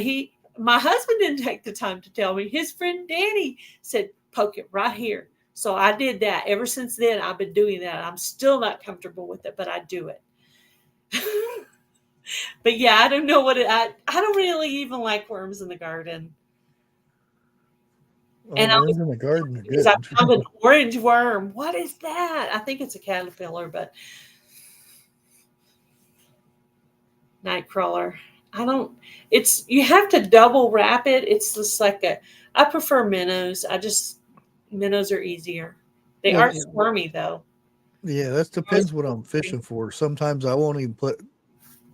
my husband didn't take the time to tell me. His friend Danny said, "Poke it right here." So I did that. Ever since then, I've been doing that. I'm still not comfortable with it, but I do it. But yeah, I don't know I don't really even like worms in the garden. And I worms in the garden are because I good. found an orange worm. What is that? I think it's a caterpillar, but nightcrawler. I don't. It's you have to double wrap it. It's just like a. I prefer minnows. Minnows are easier. They Well, are squirmy though. yeah, that depends what I'm fishing for. Sometimes I won't even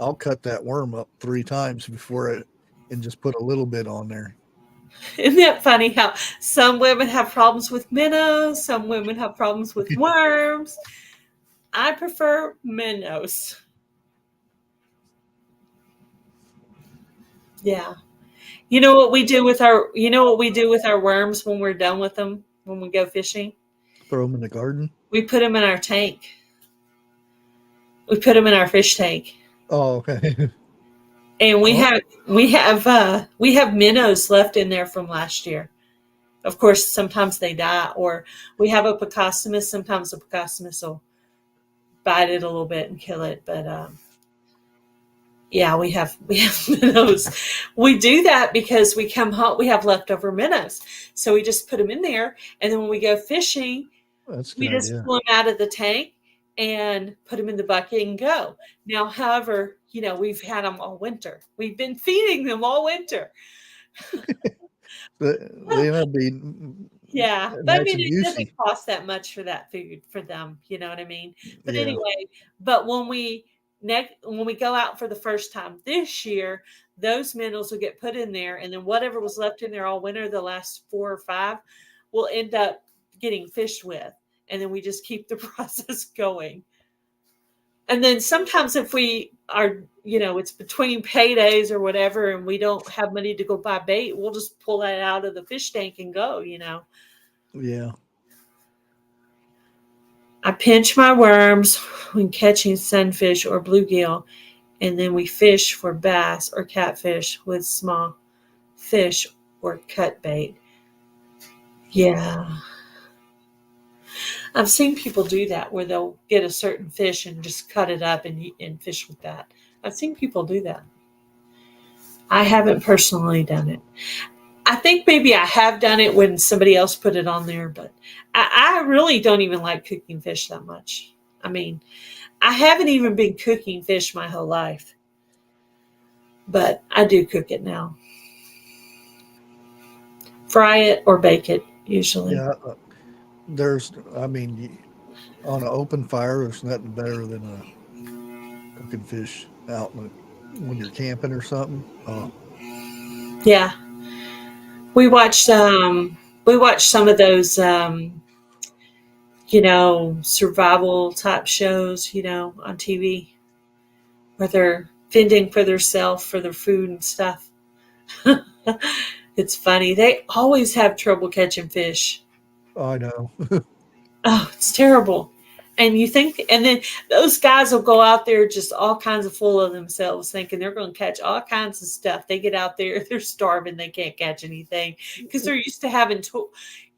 I'll cut that worm up 3 times before it and just put a little bit on there. Isn't that funny how some women have problems with minnows, some women have problems with worms. I prefer minnows. Yeah. You know what we do with our worms when we're done with them when we go fishing? Throw them in the garden. We put them in our tank. We put them in our fish tank. Oh, okay. And Oh, we have minnows left in there from last year. Of course, sometimes they die, or we have a Picostomus. Sometimes the Picostomus will bite it a little bit and kill it. But Yeah, we have minnows. We do that because we come home, we have leftover minnows. So we just put them in there. And then when we go fishing, That's a we good just idea. pull them out of the tank and put them in the bucket and go. Now, however, we've had them all winter. We've been feeding them all winter. They end up being Yeah, but I nice mean, and it doesn't juicy. cost that much for that food for them. You know what I mean? But Yeah. anyway, but when we go out for the first time this year, those minnows will get put in there, and then whatever was left in there all winter, the last 4 or 5, will end up getting fished with, and then we just keep the process going. And then sometimes if we are, it's between paydays or whatever, and we don't have money to go buy bait, we'll just pull that out of the fish tank and go. Yeah. I pinch my worms when catching sunfish or bluegill, and then we fish for bass or catfish with small fish or cut bait. Yeah. I've seen people do that where they'll get a certain fish and just cut it up and fish with that. I've seen people do that. I haven't personally done it. I think maybe I have done it when somebody else put it on there, but I really don't even like cooking fish that much. I mean, I haven't even been cooking fish my whole life, but I do cook it now. Fry it or bake it, usually. Yeah. I mean, on an open fire, there's nothing better than cooking fish out when you're camping or something. Oh, Yeah. We watched some of those survival type shows, on TV where they're fending for themselves for their food and stuff. It's funny. They always have trouble catching fish. I know. Oh, it's terrible. And then those guys will go out there just all kinds of full of themselves, thinking they're going to catch all kinds of stuff. They get out there, they're starving, they can't catch anything because they're used to having,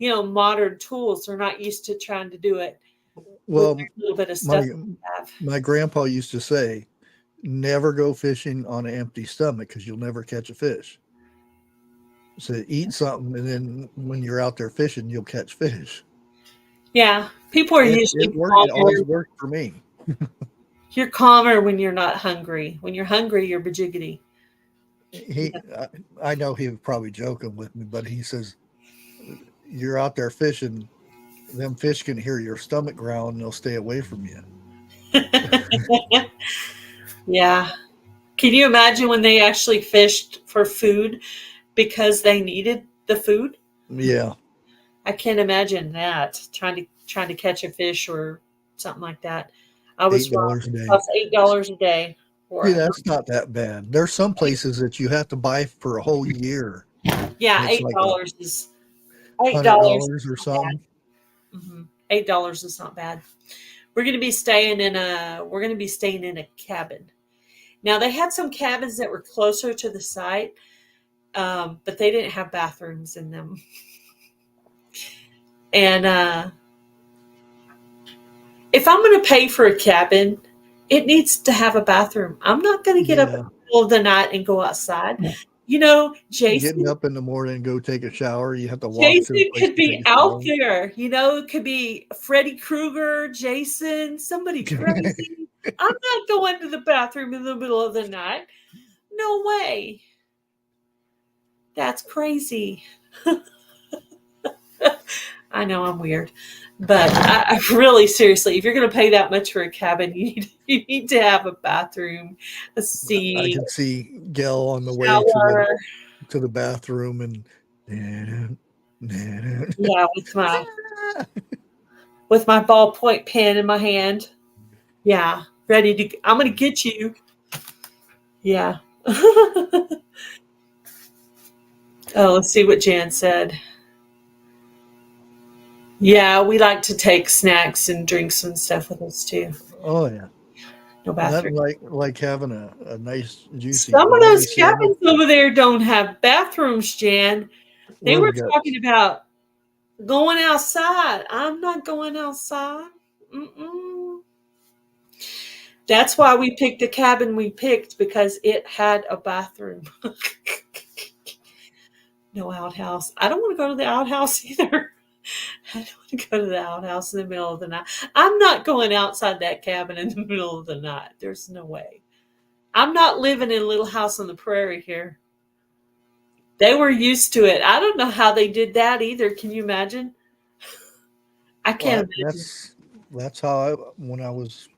modern tools. They're not used to trying to do it with Well, a little bit of my stuff they have. my grandpa used to say, "Never go fishing on an empty stomach because you'll never catch a fish." So eat something, and then when you're out there fishing, you'll catch fish. Yeah, people are And usually it worked. It calmer. always worked for me. You're calmer when you're not hungry. When you're hungry, you're bajiggity. I know he was probably joking with me, but he says, "You're out there fishing. Them fish can hear your stomach growl, and they'll stay away from you." Yeah. Can you imagine when they actually fished for food because they needed the food? Yeah, I can't imagine that trying to catch a fish or something like that. I was wrong. $8 a It day. costs $8 a day See, for that's not that bad. There's some places that you have to buy for a whole year, and yeah, it's eight like dollars is $100 $8. or something. $8 is not bad. We're gonna be staying in a cabin. Now they had some cabins that were closer to the site, but they didn't have bathrooms in them. And if I'm going to pay for a cabin, it needs to have a bathroom. I'm not going to get up in Yeah, the middle of the night and go outside. getting Jason, up in the morning and go take a shower. You have to walk to the Jason place could to be take a out shower. there. It could be Freddy Krueger, Jason, somebody crazy. I'm not going to the bathroom in the middle of the night. No way. That's crazy. I know I'm weird, but I really seriously, if you're going to pay that much for a cabin, you need to have a bathroom, a I sink, can see Gail on the way shower. to the bathroom and Yeah, with my ballpoint pen in my hand. Yeah, ready to. I'm going to get you. Yeah. Oh, let's see what Jan said. Yeah, we like to take snacks and drinks and stuff with us too. Oh yeah, No nothing bathroom. like having a nice juicy Some of bologna those sandwich. cabins over there don't have bathrooms, Jan. They Well, were we got talking about going outside. I'm not going outside. Mm-mm. That's why we picked the cabin we picked, because it had a bathroom. No outhouse. I don't want to go to the outhouse either. I don't want to go to the outhouse in the middle of the night. I'm not going outside that cabin in the middle of the night. There's no way. I'm not living in a little house on the prairie here. They were used to it. I don't know how they did that either. Can you imagine? I can't imagine. That's how when I was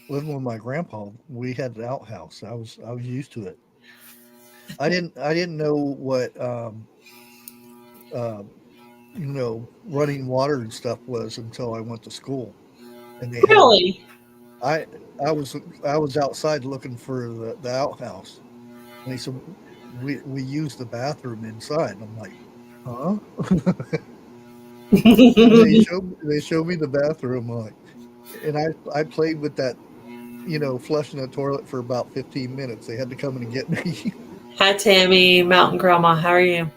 living with my grandpa, we had an outhouse. I was used to it. I didn't know what uh, running water and stuff was until I went to school, and they had Really? I I was outside looking for the outhouse, and they said we use the bathroom inside. And I'm like, huh? They showed me the bathroom, like, and I played with that, flushing the toilet for about 15 minutes. They had to come in and get me. Hi, Tammy, Mountain Grandma. How are you?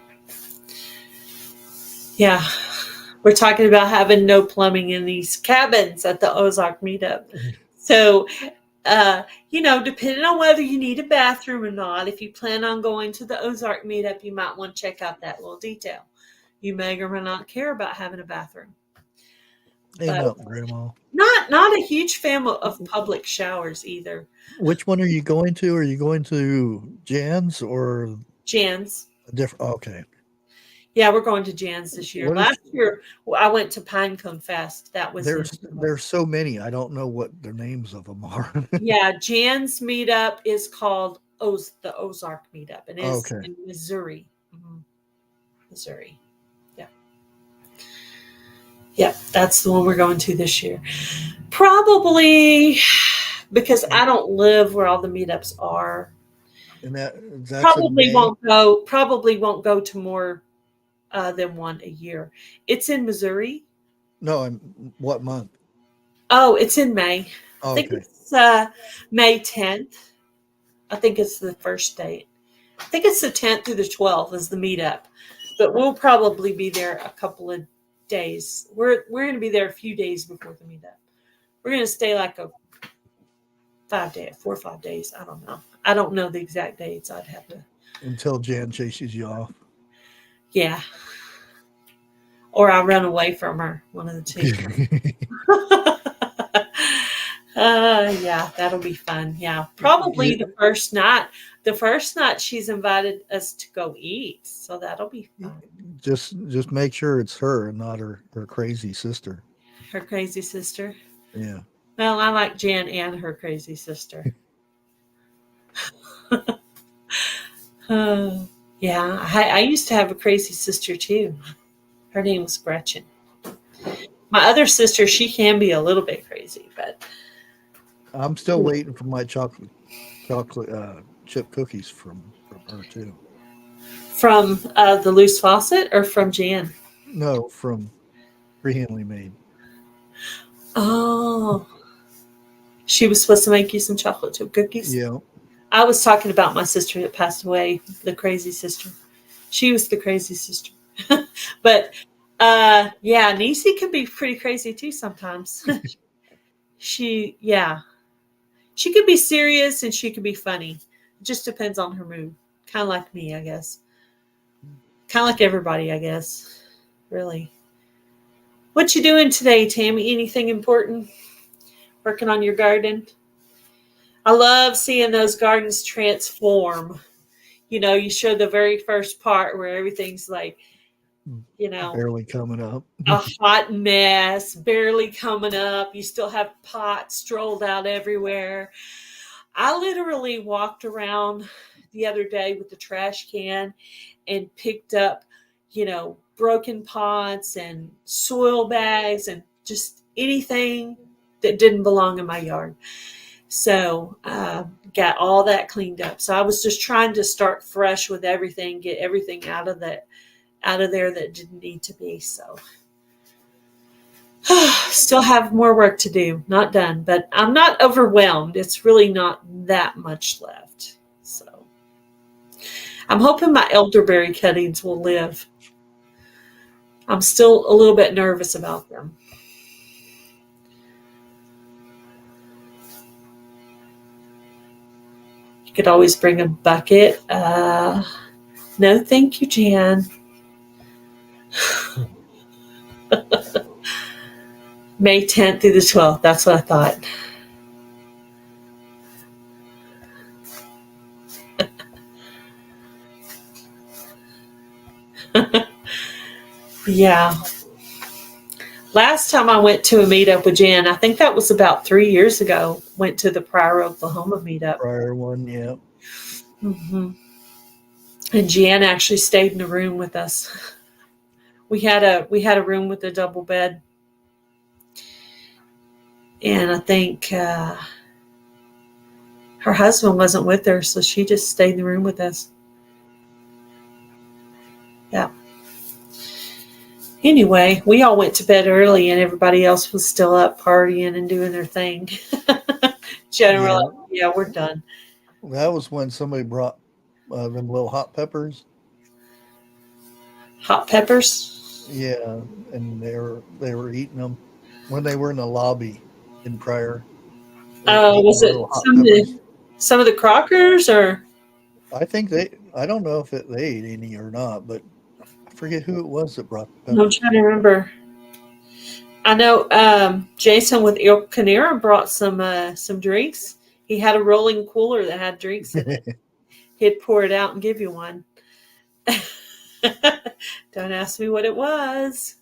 Yeah, we're talking about having no plumbing in these cabins at the Ozark meetup. So, depending on whether you need a bathroom or not, if you plan on going to the Ozark meetup, you might want to check out that little detail. You may or may not care about having a bathroom. Hey, But Mountain Grandma. not a huge fan of public showers either. Which one are you going to? Are you going to Jan's or Jan's. a different? Okay. Yeah, we're going to Jan's this year. What is Last year, I went to Pinecone Fest. That was there's so many. I don't know what the names of them are. Yeah, Jan's meetup is called the Ozark meetup, and it's Okay. in Missouri. Missouri. Yeah. Yeah, that's the one we're going to this year. Probably because I don't live where all the meetups are. And that's Probably in May? won't go to more than one a year. It's in Missouri. No, what month? Oh, it's in May. I think Okay. it's May 10th. I think it's the first date. I think it's the 10th through the 12th is the meetup, but we'll probably be there a couple of days. We're going to be there a few days before the meetup. We're going to stay like 4 or 5 days. I don't know. I don't know the exact dates. I'd have to. Until Jan chases you off. Yeah. Or I run away from her. One of the two. Yeah, that'll be fun. Yeah, probably the first night. The first night she's invited us to go eat, so that'll be fun. Just make sure it's her and not her crazy sister. Her crazy sister. Yeah. Well, I like Jan and her crazy sister. Yeah, I used to have a crazy sister too. Her name was Gretchen. My other sister, she can be a little bit crazy, but I'm still waiting for my chocolate chip cookies from her too. From the loose faucet or from Jan? No, from Freehandly Made. Oh, she was supposed to make you some chocolate chip cookies? Yeah. I was talking about my sister that passed away, the crazy sister. She was the crazy sister. But yeah, Niecy can be pretty crazy too sometimes. She could be serious and she could be funny. It just depends on her mood. Kind of like me, I guess. Kind of like everybody, I guess. Really. What you doing today, Tammy? Anything important? Working on your garden? I love seeing those gardens transform. You show the very first part where everything's like, Barely coming up. a hot mess, barely coming up. You still have pots strolled out everywhere. I literally walked around the other day with the trash can and picked up, broken pots and soil bags and just anything that didn't belong in my yard. So got all that cleaned up. So I was just trying to start fresh with everything, get everything out of there that didn't need to be. So still have more work to do. Not done, but I'm not overwhelmed. It's really not that much left. So I'm hoping my elderberry cuttings will live. I'm still a little bit nervous about them. could always bring a bucket. No, thank you, Jan. May 10th through the 12th. That's what I thought. Yeah. Last time I went to a meetup with Jan, I think that was about 3 years ago. Went to the Pryor, Oklahoma meetup. Prior one, yeah. Mm-hmm. And Jan actually stayed in the room with us. We had a room with a double bed, and I think her husband wasn't with her, so she just stayed in the room with us. Yeah. Anyway, we all went to bed early, and everybody else was still up partying and doing their thing. Generally, yeah, we're done. That was when somebody brought them little hot peppers. Hot peppers? Yeah, and they were eating them when they were in the lobby in Prior. Was it some of the Crockers, or? I think I don't know if they ate any or not, but I forget who it was that brought the I'm peppers. trying to remember. I know Jason with Il Canera brought some drinks. He had a rolling cooler that had drinks in it. He'd pour it out and give you one. Don't ask me what it was,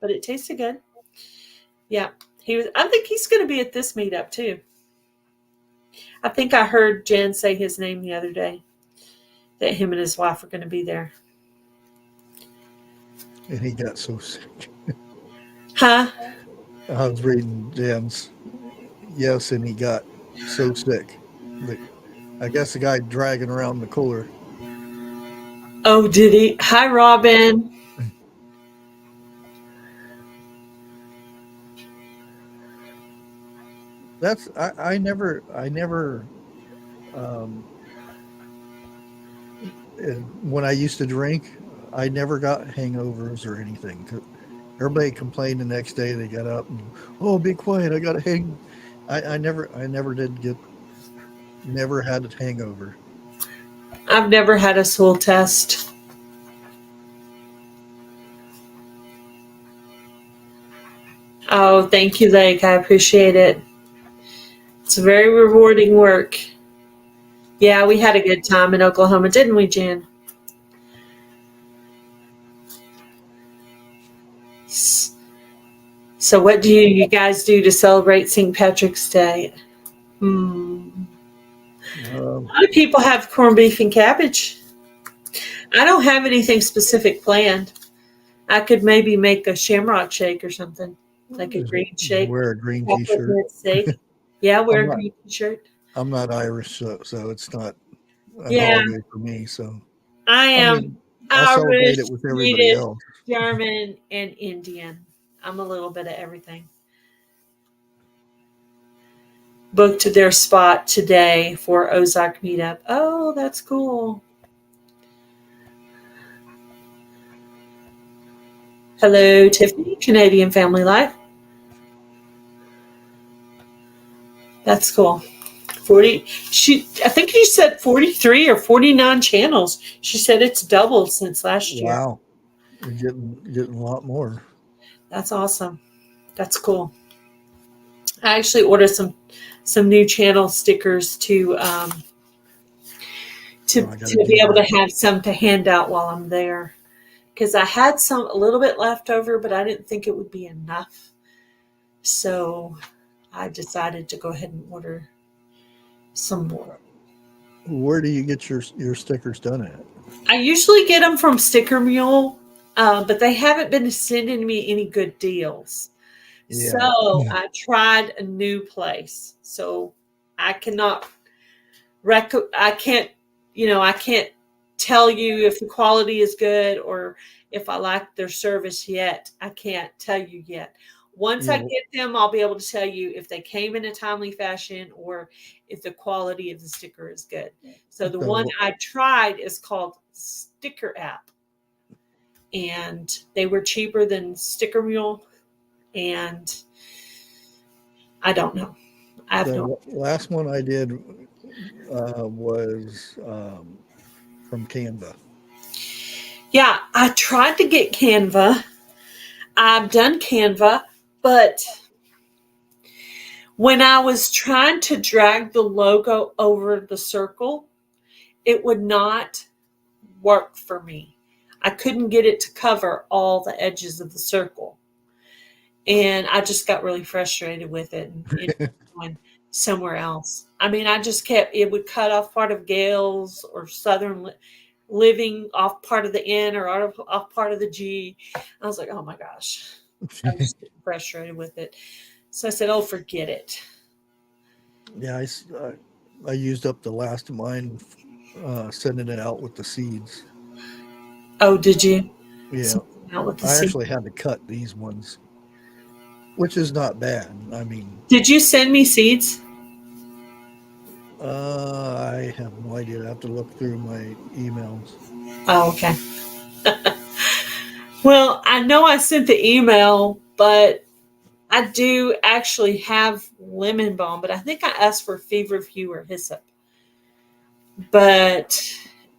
but it tasted good. Yeah, he was. I think he's going to be at this meetup too. I think I heard Jen say his name the other day, that him and his wife are going to be there. And he got so sick. Huh? I was reading Jen's. Yes, and he got so sick. I guess the guy dragging around the cooler. Oh, did he? Hi, Robin. That's I never when I used to drink, I never got hangovers or anything. Everybody complained the next day. They got up and, oh, be quiet, I got a hang. I never had a hangover. I've never had a stool test. Oh, thank you, Lake. I appreciate it. It's very rewarding work. Yeah, we had a good time in Oklahoma, didn't we, Jan? So what do you guys do to celebrate St. Patrick's Day? A lot of people have corned beef and cabbage. I don't have anything specific planned. I could maybe make a shamrock shake or something, like a green shake. Wear a green t-shirt. Yeah, wear a green t-shirt. I'm not Irish, so it's not a Yeah. holiday for me. So I am I'll celebrate Irish, it with everybody Swedish, else. German, and Indian. I'm a little bit of everything. Booked their spot today for Ozark meetup. Oh, that's cool. Hello, Tiffany, Canadian Family Life. That's cool. 40. I think you said 43 or 49 channels. She said it's doubled since last year. Wow, we're getting a lot more. That's awesome. That's cool. I actually ordered some new channel stickers to be able to have some to hand out while I'm there, because I had a little bit left over, but I didn't think it would be enough. So I decided to go ahead and order some more. Where do you get your stickers done at? I usually get them from Sticker Mule, but they haven't been sending me any good deals. Yeah. So I tried a new place. So I cannot I can't tell you if the quality is good or if I like their service yet. I can't tell you yet. Once I get them, I'll be able to tell you if they came in a timely fashion or if the quality of the sticker is good. So the one I tried is called Sticker App, and they were cheaper than Sticker Mule, and I don't know. The last one I did was from Canva. Yeah, I tried to get Canva. I've done Canva, but when I was trying to drag the logo over the circle, it would not work for me. I couldn't get it to cover all the edges of the circle. And I just got really frustrated with it and went somewhere else. I mean, I just kept, it would cut off part of Gales or Southern Living off part of the N or off part of the G. I was like, oh my gosh, I was frustrated with it. So I said, oh, forget it. Yeah, I used up the last of mine sending it out with the seeds. Oh, did you? Yeah, Out with the I seed. actually had to cut these ones, which is not bad. I mean, Did you send me seeds? I have no idea. I have to look through my emails. Oh, okay. Well, I know I sent the email, but I do actually have lemon balm, but I think I asked for feverfew or hyssop. But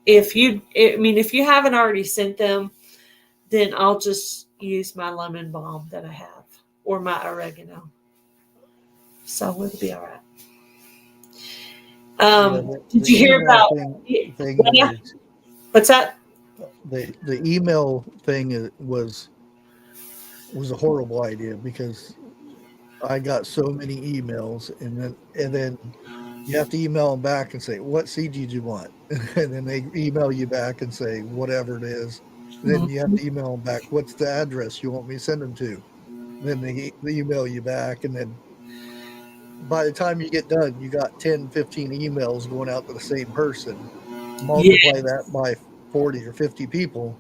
if you haven't already sent them, then I'll just use my lemon balm that I have or my oregano. So we'll be all right. Yeah, Did the you hear email about thing is what's that? the email thing was a horrible idea because I got so many emails, and then you have to email them back and say, what seed did you want? And then they email you back and say, whatever it is. Then you have to email them back, what's the address you want me to send them to? Then they email you back. And then by the time you get done, you got 10, 15 emails going out to the same person. Yeah. Multiply that by 40 or 50 people.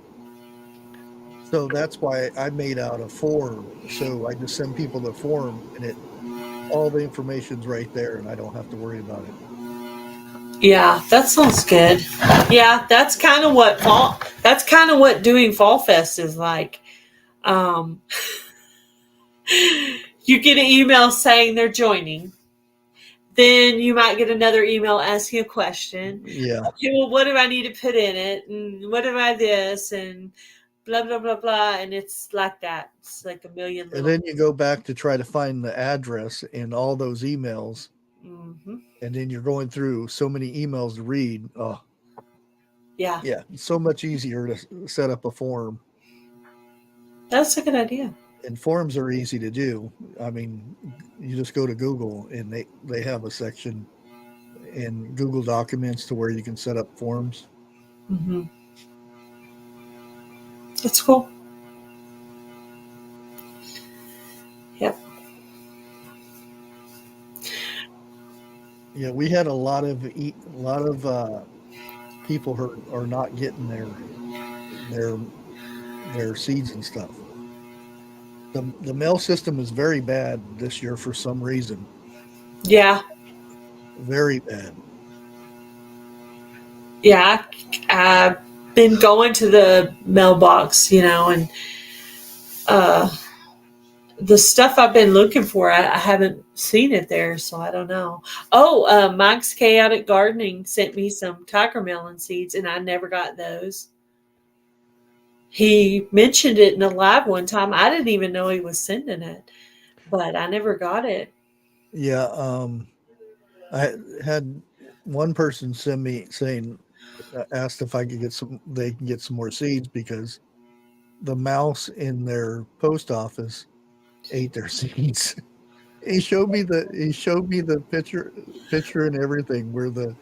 So that's why I made out a form. So I just send people the form, and all the information's right there, and I don't have to worry about it. Yeah, that sounds good. Yeah, that's kind of what doing Fall Fest is like. Um, you get an email saying they're joining. Then you might get another email asking a question. Yeah. Okay, well, what do I need to put in it? And what am I this? And blah, blah, blah, blah. And it's like that. It's like a million And little. then you go back to try to find the address in all those emails. Mm-hmm. And then you're going through so many emails to read. Oh, Yeah. yeah. It's so much easier to set up a form. That's a good idea. And forms are easy to do. I mean, you just go to Google, and they have a section in Google Documents to where you can set up forms. Mm-hmm. That's cool. Yep. Yeah, we had a lot of people who are not getting their seeds and stuff. The mail system is very bad this year for some reason. Yeah. Very bad. Yeah. I've been going to the mailbox, and the stuff I've been looking for, I haven't seen it there, so I don't know. Oh, Mike's Chaotic Gardening sent me some tiger melon seeds, and I never got those. He mentioned it in a live one time. I didn't even know he was sending it, but I never got it. Yeah, I had one person send me saying, asked if I could they can get some more seeds because the mouse in their post office ate their seeds. He showed me the picture and everything where the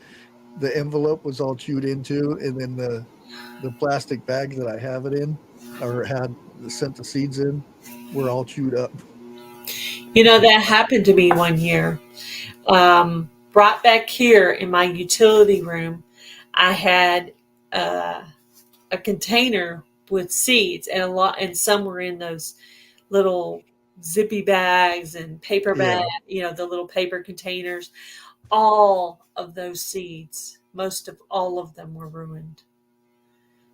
envelope was all chewed into, and then the plastic bag that I have it in or had sent the seeds in were all chewed up. That happened to me one year. Right back here in my utility room, I had a container with seeds, and some were in those little zippy bags and paper Yeah. bag, the little paper containers. All of those seeds, most of all of them were ruined.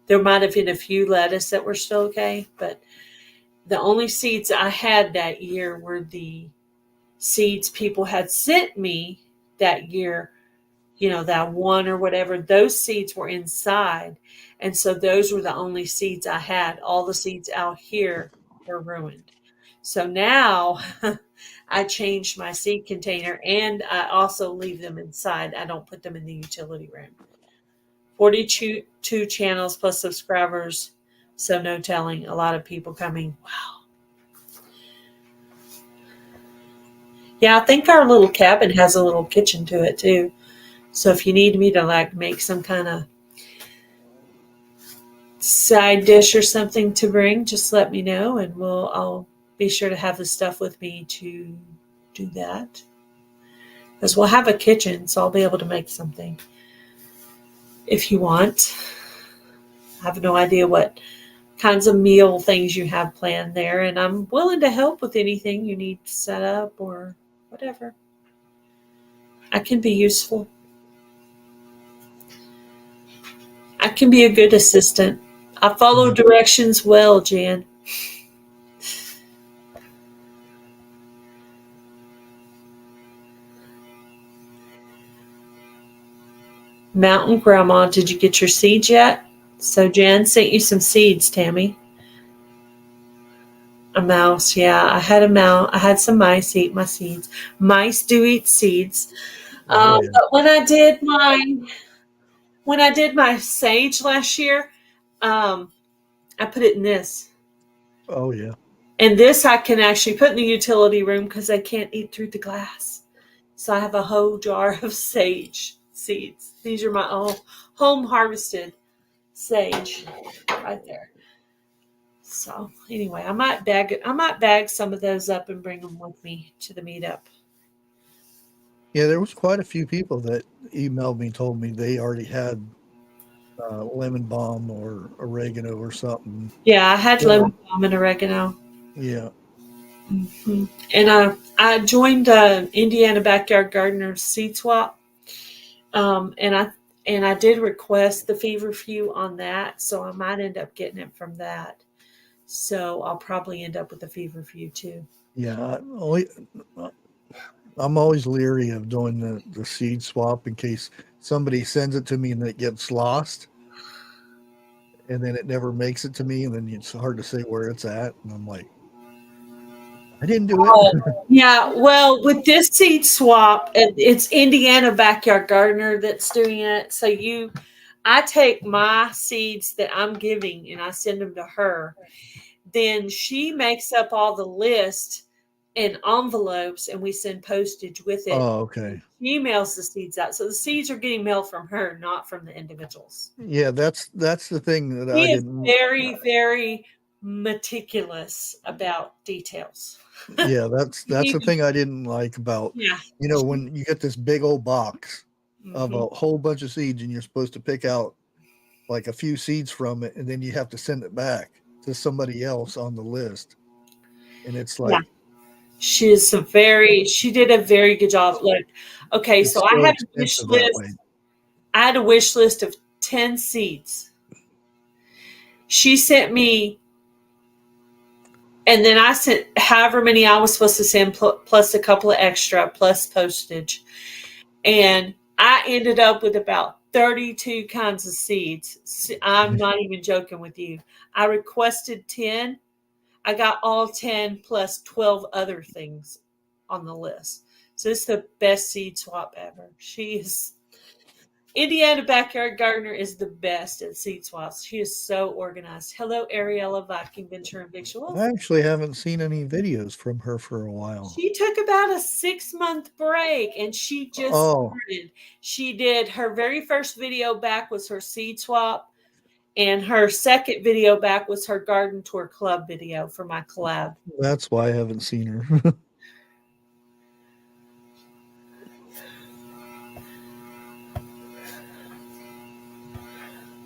There might have been a few lettuce that were still okay, but the only seeds I had that year were the seeds people had sent me that year that one or whatever, those seeds were inside. And so those were the only seeds I had. All the seeds out here were ruined. So now I changed my seed container, and I also leave them inside. I don't put them in the utility room. 42 channels plus subscribers. So no telling, a lot of people coming. Wow. Yeah, I think our little cabin has a little kitchen to it too. So if you need me to make some kind of side dish or something to bring, just let me know, and I'll be sure to have the stuff with me to do that. Because we'll have a kitchen, so I'll be able to make something if you want. I have no idea what kinds of meal things you have planned there, and I'm willing to help with anything you need set up or whatever. I can be useful. I can be a good assistant. I follow directions well, Jan. Mountain Grandma, did you get your seeds yet? So Jan sent you some seeds, Tammy. A mouse, yeah. I had a mouse. I had some mice eat my seeds. Mice do eat seeds. Oh, yeah. But when I did my sage last year, I put it in this. Oh, yeah. And this I can actually put in the utility room because I can't eat through the glass. So I have a whole jar of sage seeds. These are my own home harvested sage right there. So anyway, I might bag some of those up and bring them with me to the meetup. Yeah, there was quite a few people that emailed me, told me they already had lemon balm or oregano or something. Yeah, I had lemon balm and oregano. Yeah. Mm-hmm. And I joined Indiana Backyard Gardeners Seed Swap, and I did request the feverfew on that, so I might end up getting it from that. So I'll probably end up with the feverfew too. Yeah, I'm always leery of doing the seed swap in case somebody sends it to me and it gets lost, and then it never makes it to me, and then it's hard to say where it's at, and I'm like, I didn't do it. Yeah, well, with this seed swap, it's Indiana Backyard Gardener that's doing it. So I take my seeds that I'm giving and I send them to her. Then she makes up all the list in envelopes and we send postage with it. Oh, okay. She mails the seeds out. So the seeds are getting mailed from her, not from the individuals. Yeah, that's the thing that She I is didn't. very, very meticulous about details. Yeah, that's the thing I didn't like about. Yeah. When you get this big old box of Mhm. a whole bunch of seeds and you're supposed to pick out like a few seeds from it, and then you have to send it back to somebody else on the list, and it's like, She did a very good job. Okay, it's so I so had a wish expensive that way. list. I had a wish list of 10 seeds. She sent me, and then I sent however many I was supposed to send, plus a couple of extra, plus postage. And I ended up with about 32 kinds of seeds. I'm not even joking with you. I requested 10. I got all 10 plus 12 other things on the list. So it's the best seed swap ever. Indiana Backyard Gardener is the best at seed swaps. She is so organized. Hello, Ariella, Viking, Venture, and Victuals. I actually haven't seen any videos from her for a while. She took about a 6-month break and she just started. She did her very first video back was her seed swap. And her second video back was her garden tour club video for my collab. That's why I haven't seen her.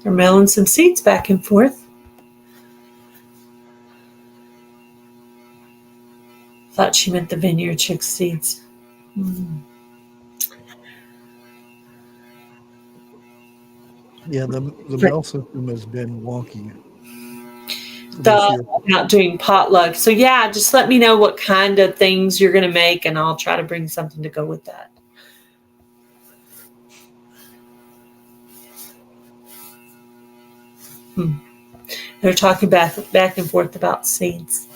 They're mailing some seeds back and forth. Thought she meant the Vineyard Chick seeds. Yeah, the mail system has been wonky. Not doing potluck. So yeah, just let me know what kind of things you're going to make, and I'll try to bring something to go with that. Hmm. They're talking back and forth about seeds.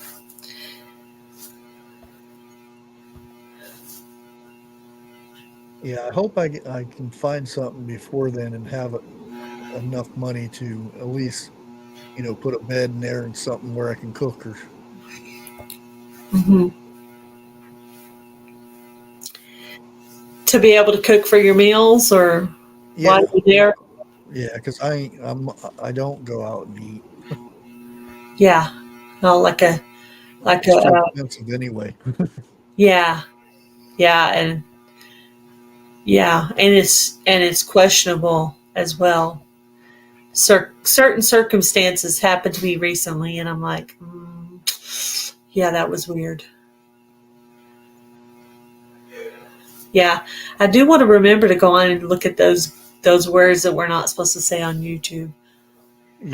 Yeah, I hope I can find something before then and have enough money to at least, put a bed in there and something where I can cook or Hmm. To be able to cook for your meals, or while yeah, you're there. yeah, because I don't go out and eat. Yeah. Oh, like a It's too expensive anyway. yeah, yeah, and it's questionable as well. Certain circumstances happened to me recently, and I'm like, yeah, that was weird. Yeah, I do want to remember to go on and look at those words that we're not supposed to say on YouTube.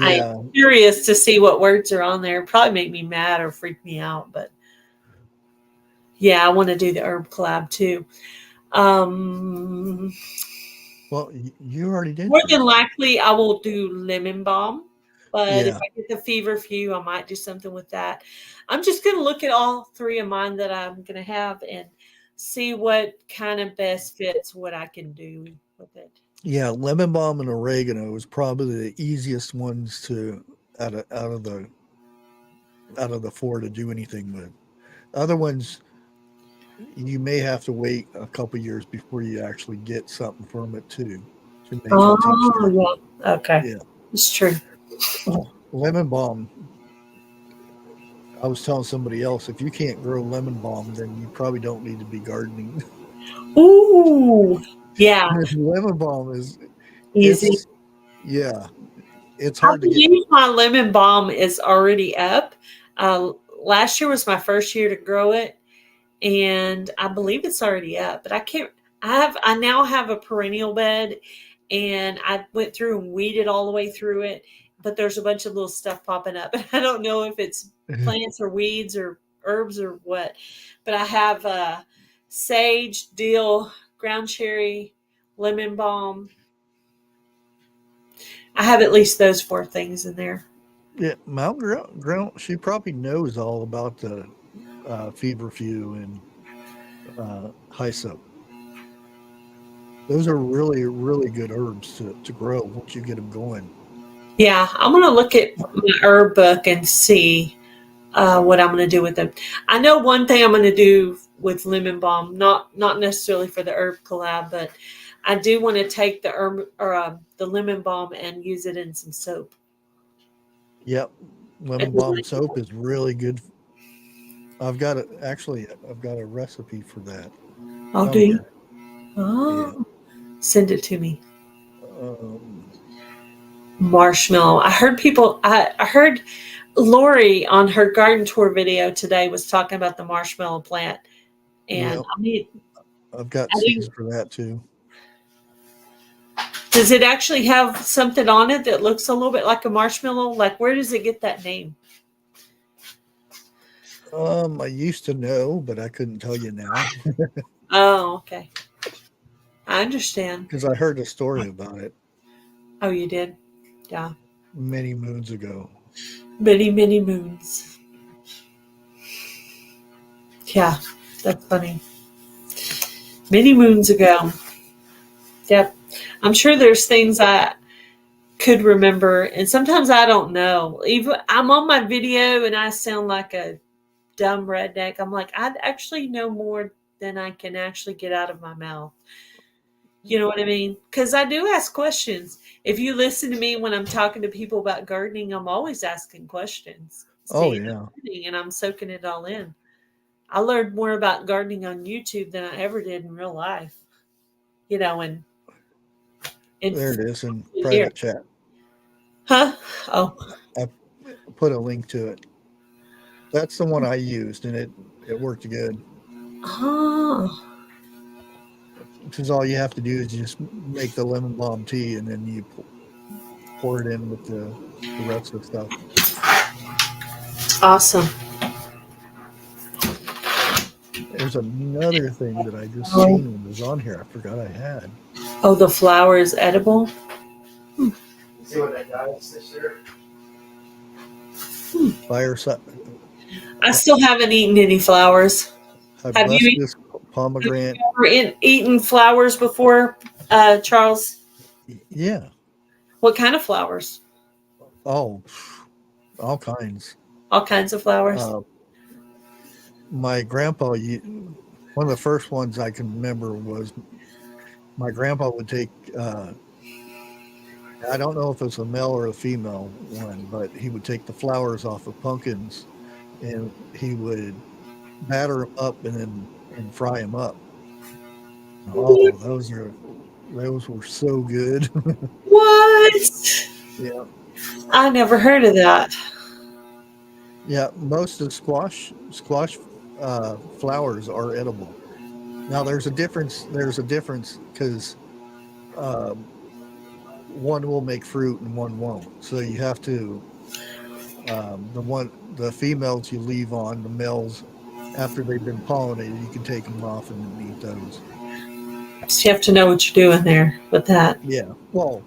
I am Yeah, curious to see what words are on there. Probably make me mad or freak me out, but yeah, I want to do the herb collab too. Um, well, you already did More two. than likely, I will do lemon balm. But if Yeah, I get the fever few, I might do something with that. I'm just going to look at all three of mine that I'm going to have and see what kind of best fits what I can do with it. yeah, lemon balm and oregano is probably the easiest ones to out of the four to do anything with. Other ones, you may have to wait a couple years before you actually get something from it too to make a Oh, tincture. yeah. Okay. Yeah. It's true. Lemon balm, I was telling somebody else, if you can't grow lemon balm, then you probably don't need to be gardening. Ooh. Yeah. Lemon balm is Easy. it's yeah, it's I hard to get. believe my lemon balm is already up. Last year was my first year to grow it, and I believe it's already up. But I can't. I now have a perennial bed, and I went through and weeded all the way through it. But there's a bunch of little stuff popping up. I don't know if it's plants or weeds or herbs or what. But I have sage, dill, ground cherry, lemon balm. I have at least those four things in there. Yeah, Mount Ground, she probably knows all about the feverfew and hyssop. Those are really, really good herbs to grow once you get them going. Yeah, I'm gonna look at my herb book and see what I'm gonna do with them. I know one thing I'm gonna do with lemon balm, not necessarily for the herb collab, but I do want to take the herb or the lemon balm and use it in some soap. Yep, I lemon do balm wanna do soap is really good. I've got a recipe for that that. Oh, do you? somewhere. Yeah. Oh, send it to me. Um, Marshmallow. I heard Lori on her garden tour video today was talking about the marshmallow plant, and yeah, I mean, I've got I seeds didn't. for that too. Does it actually have something on it that looks a little bit like a marshmallow? Like, where does it get that name? I used to know, but I couldn't tell you now Oh, okay. I understand. because I heard a story about it Oh, you did? Yeah. many moons ago. Many, many moons. Yeah, that's funny. Many moons ago. Yep. I'm sure there's things I could remember, and sometimes I don't know. Even I'm on my video and I sound like a dumb redneck. I'm like, I actually know more than I can actually get out of my mouth. You know what I mean? Because I do ask questions. If you listen to me when I'm talking to people about gardening, I'm always asking questions. Oh See, yeah, and I'm soaking it all in. I learned more about gardening on YouTube than I ever did in real life. You know, and there it is in here, private chat. huh? Oh, I put a link to it. That's the one I used, and it worked good. oh, Because all you have to do is just make the lemon balm tea, and then you pour it in with the rest of the stuff. awesome. There's another thing that I just Oh, seen was on here. I forgot I had. oh, the flower is edible. See what that does this year? Fireside, I still haven't eaten any flowers. Have you hibiscus, pomegranate. ever eaten flowers before, Charles? Yeah. What kind of flowers? Oh, all kinds. All kinds of flowers. My grandpa, one of the first ones I can remember was my grandpa would take, I don't know if it's a male or a female one, but he would take the flowers off of pumpkins and he would batter them up and fry them up. Oh, those were so good. What? Yeah. I never heard of that. Yeah, most of squash flowers are edible. Now there's a difference. There's a difference because one will make fruit and one won't. So you have to the females you leave on, the males after they've been pollinated, you can take them off and eat those. So you have to know what you're doing there with that. Yeah. Well,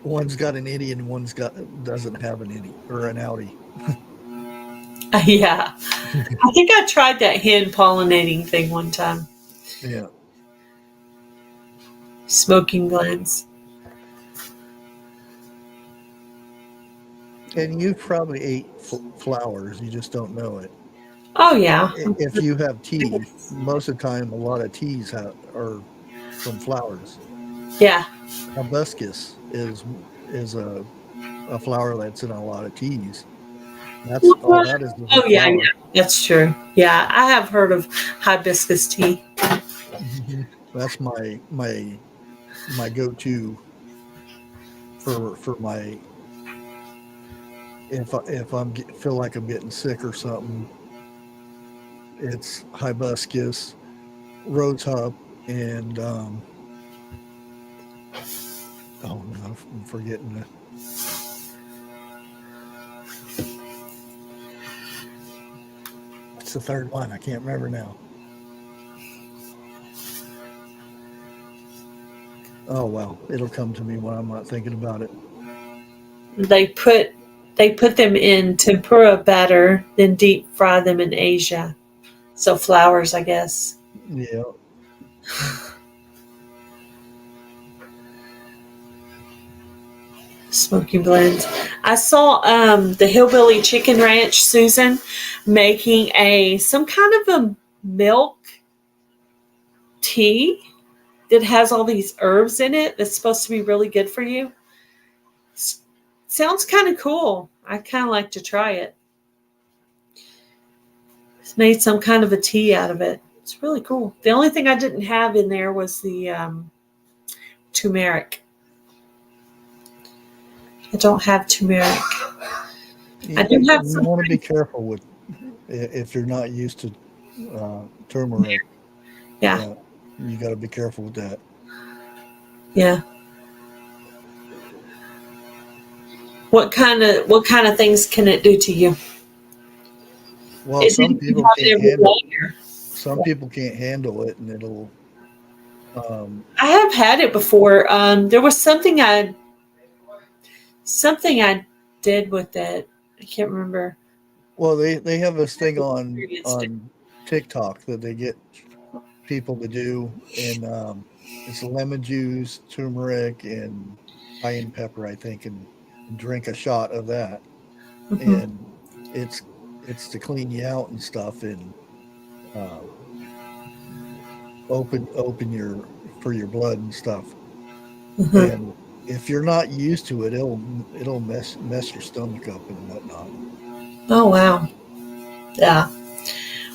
one's got an innie and doesn't have an innie or an outie. Yeah. I think I tried that hen pollinating thing one time. Yeah. Smoking glands. And you probably ate flowers. You just don't know it. Oh, yeah. If you have tea, most of the time, a lot of teas are from flowers. Yeah. Hibiscus is a flower that's in a lot of teas. That's all that is. Oh, yeah, that's true. Yeah, I have heard of hibiscus tea. Mm-hmm. That's my go-to for my if I'm feel like I'm getting sick or something. It's hibiscus, rosehip, and oh no, I'm forgetting it. It's the third one. I can't remember now. Oh well, it'll come to me when I'm not thinking about it. They put them in tempura batter, then deep fry them in Asia. So flowers, I guess. Yeah. Smoking blends. I saw the Hillbilly Chicken Ranch, Susan, making some kind of a milk tea that has all these herbs in it that's supposed to be really good for you. Sounds kind of cool. I kind of like to try it. It's made some kind of a tea out of it. It's really cool. The only thing I didn't have in there was the turmeric. I don't have turmeric. I do have You want to be careful with if you're not used to turmeric. Yeah. You got to be careful with that. Yeah. What kind of things can it do to you? Well, some people can't handle it, and it'll. I have had it before. There was something I did with it. I can't remember. Well, they have this thing on TikTok that they get people to do, and it's lemon juice, turmeric, and cayenne pepper, I think, and drink a shot of that, Mm-hmm. and it's to clean you out and stuff, and open for your blood and stuff. Mm-hmm. And if you're not used to it, it'll mess your stomach up and whatnot. Oh wow, yeah.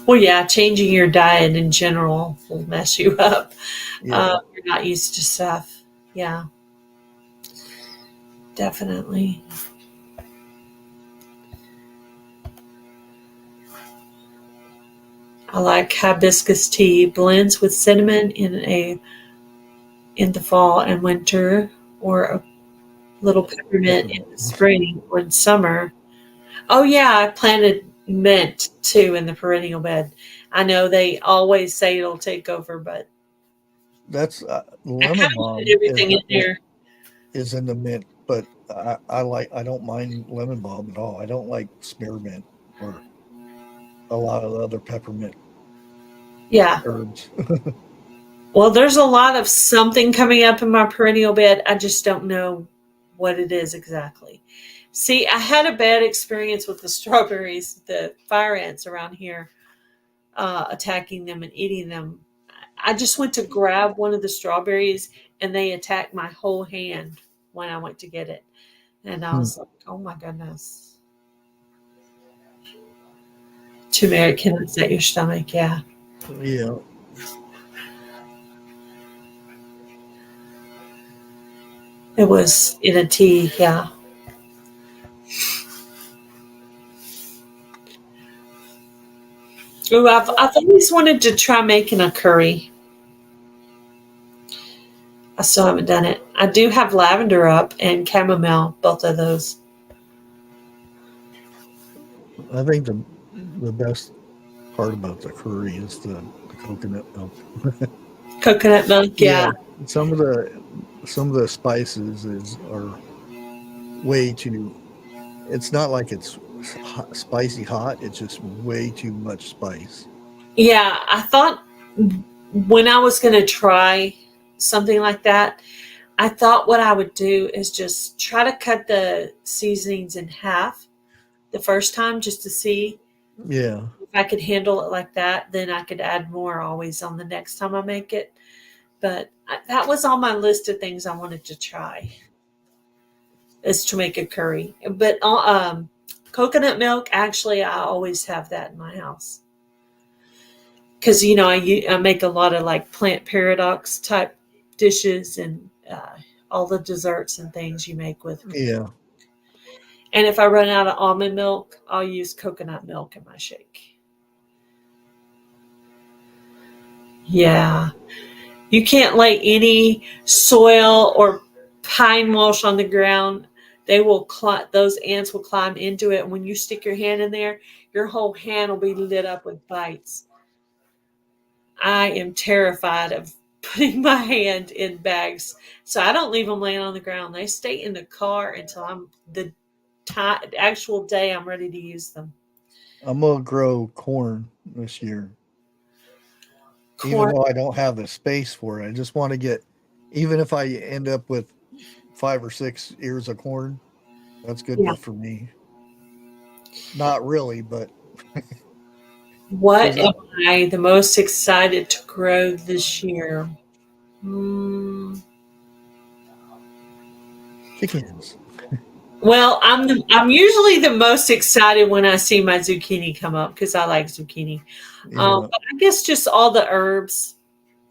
Well, yeah, changing your diet in general will mess you up. Yeah. You're not used to stuff. Yeah, definitely. I like hibiscus tea. Blends with cinnamon in the fall and winter, or a little peppermint in the spring or in summer. Oh yeah, I planted mint too in the perennial bed. I know they always say it'll take over, but that's lemon balm. Everything in there is in the mint, but I don't mind lemon balm at all. I don't like spearmint or a lot of the other peppermint Yeah. herbs. Well, there's a lot of something coming up in my perennial bed. I just don't know what it is exactly. See, I had a bad experience with the strawberries, the fire ants around here attacking them and eating them. I just went to grab one of the strawberries and they attacked my whole hand when I went to get it. And I was like, oh my goodness. Turmeric can upset your stomach, yeah. Yeah. It was in a tea, yeah. Ooh, I've always wanted to try making a curry. I still haven't done it. I do have lavender up and chamomile, both of those. I think the best part about the curry is the coconut milk. Coconut milk, Yeah, yeah. some of the spices are way too. It's not like it's spicy hot. It's just way too much spice. Yeah, I thought when I was going to try something like that, I thought what I would do is just try to cut the seasonings in half the first time just to see Yeah, if I could handle it like that. Then I could add more always on the next time I make it. But that was on my list of things I wanted to try is to make a curry. But coconut milk, actually, I always have that in my house. Because, I make a lot of like plant paradox type dishes and all the desserts and things you make with. yeah. And if I run out of almond milk, I'll use coconut milk in my shake. Yeah. You can't lay any soil or pine mulch on the ground. Those ants will climb into it. And when you stick your hand in there, your whole hand will be lit up with bites. I am terrified of putting my hand in bags. So I don't leave them laying on the ground. They stay in the car until the actual day I'm ready to use them. I'm gonna grow corn this year, even Corn. though I don't have the space for it. I just want to get, even if I end up with 5 or 6 ears of corn, that's good Yeah. enough for me. Not really, but What because am I the most excited to grow this year? chickens. Well, I'm usually the most excited when I see my zucchini come up because I like zucchini. Yeah, But I guess just all the herbs,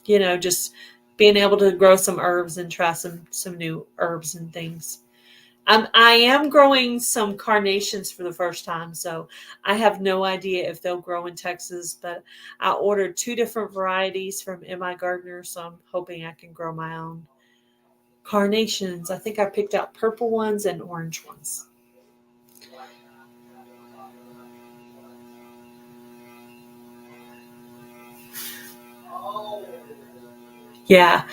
just being able to grow some herbs and try some new herbs and things. I am growing some carnations for the first time, so I have no idea if they'll grow in Texas, but I ordered 2 different varieties from MI Gardener, so I'm hoping I can grow my own carnations. I think I picked out purple ones and orange ones. Yeah,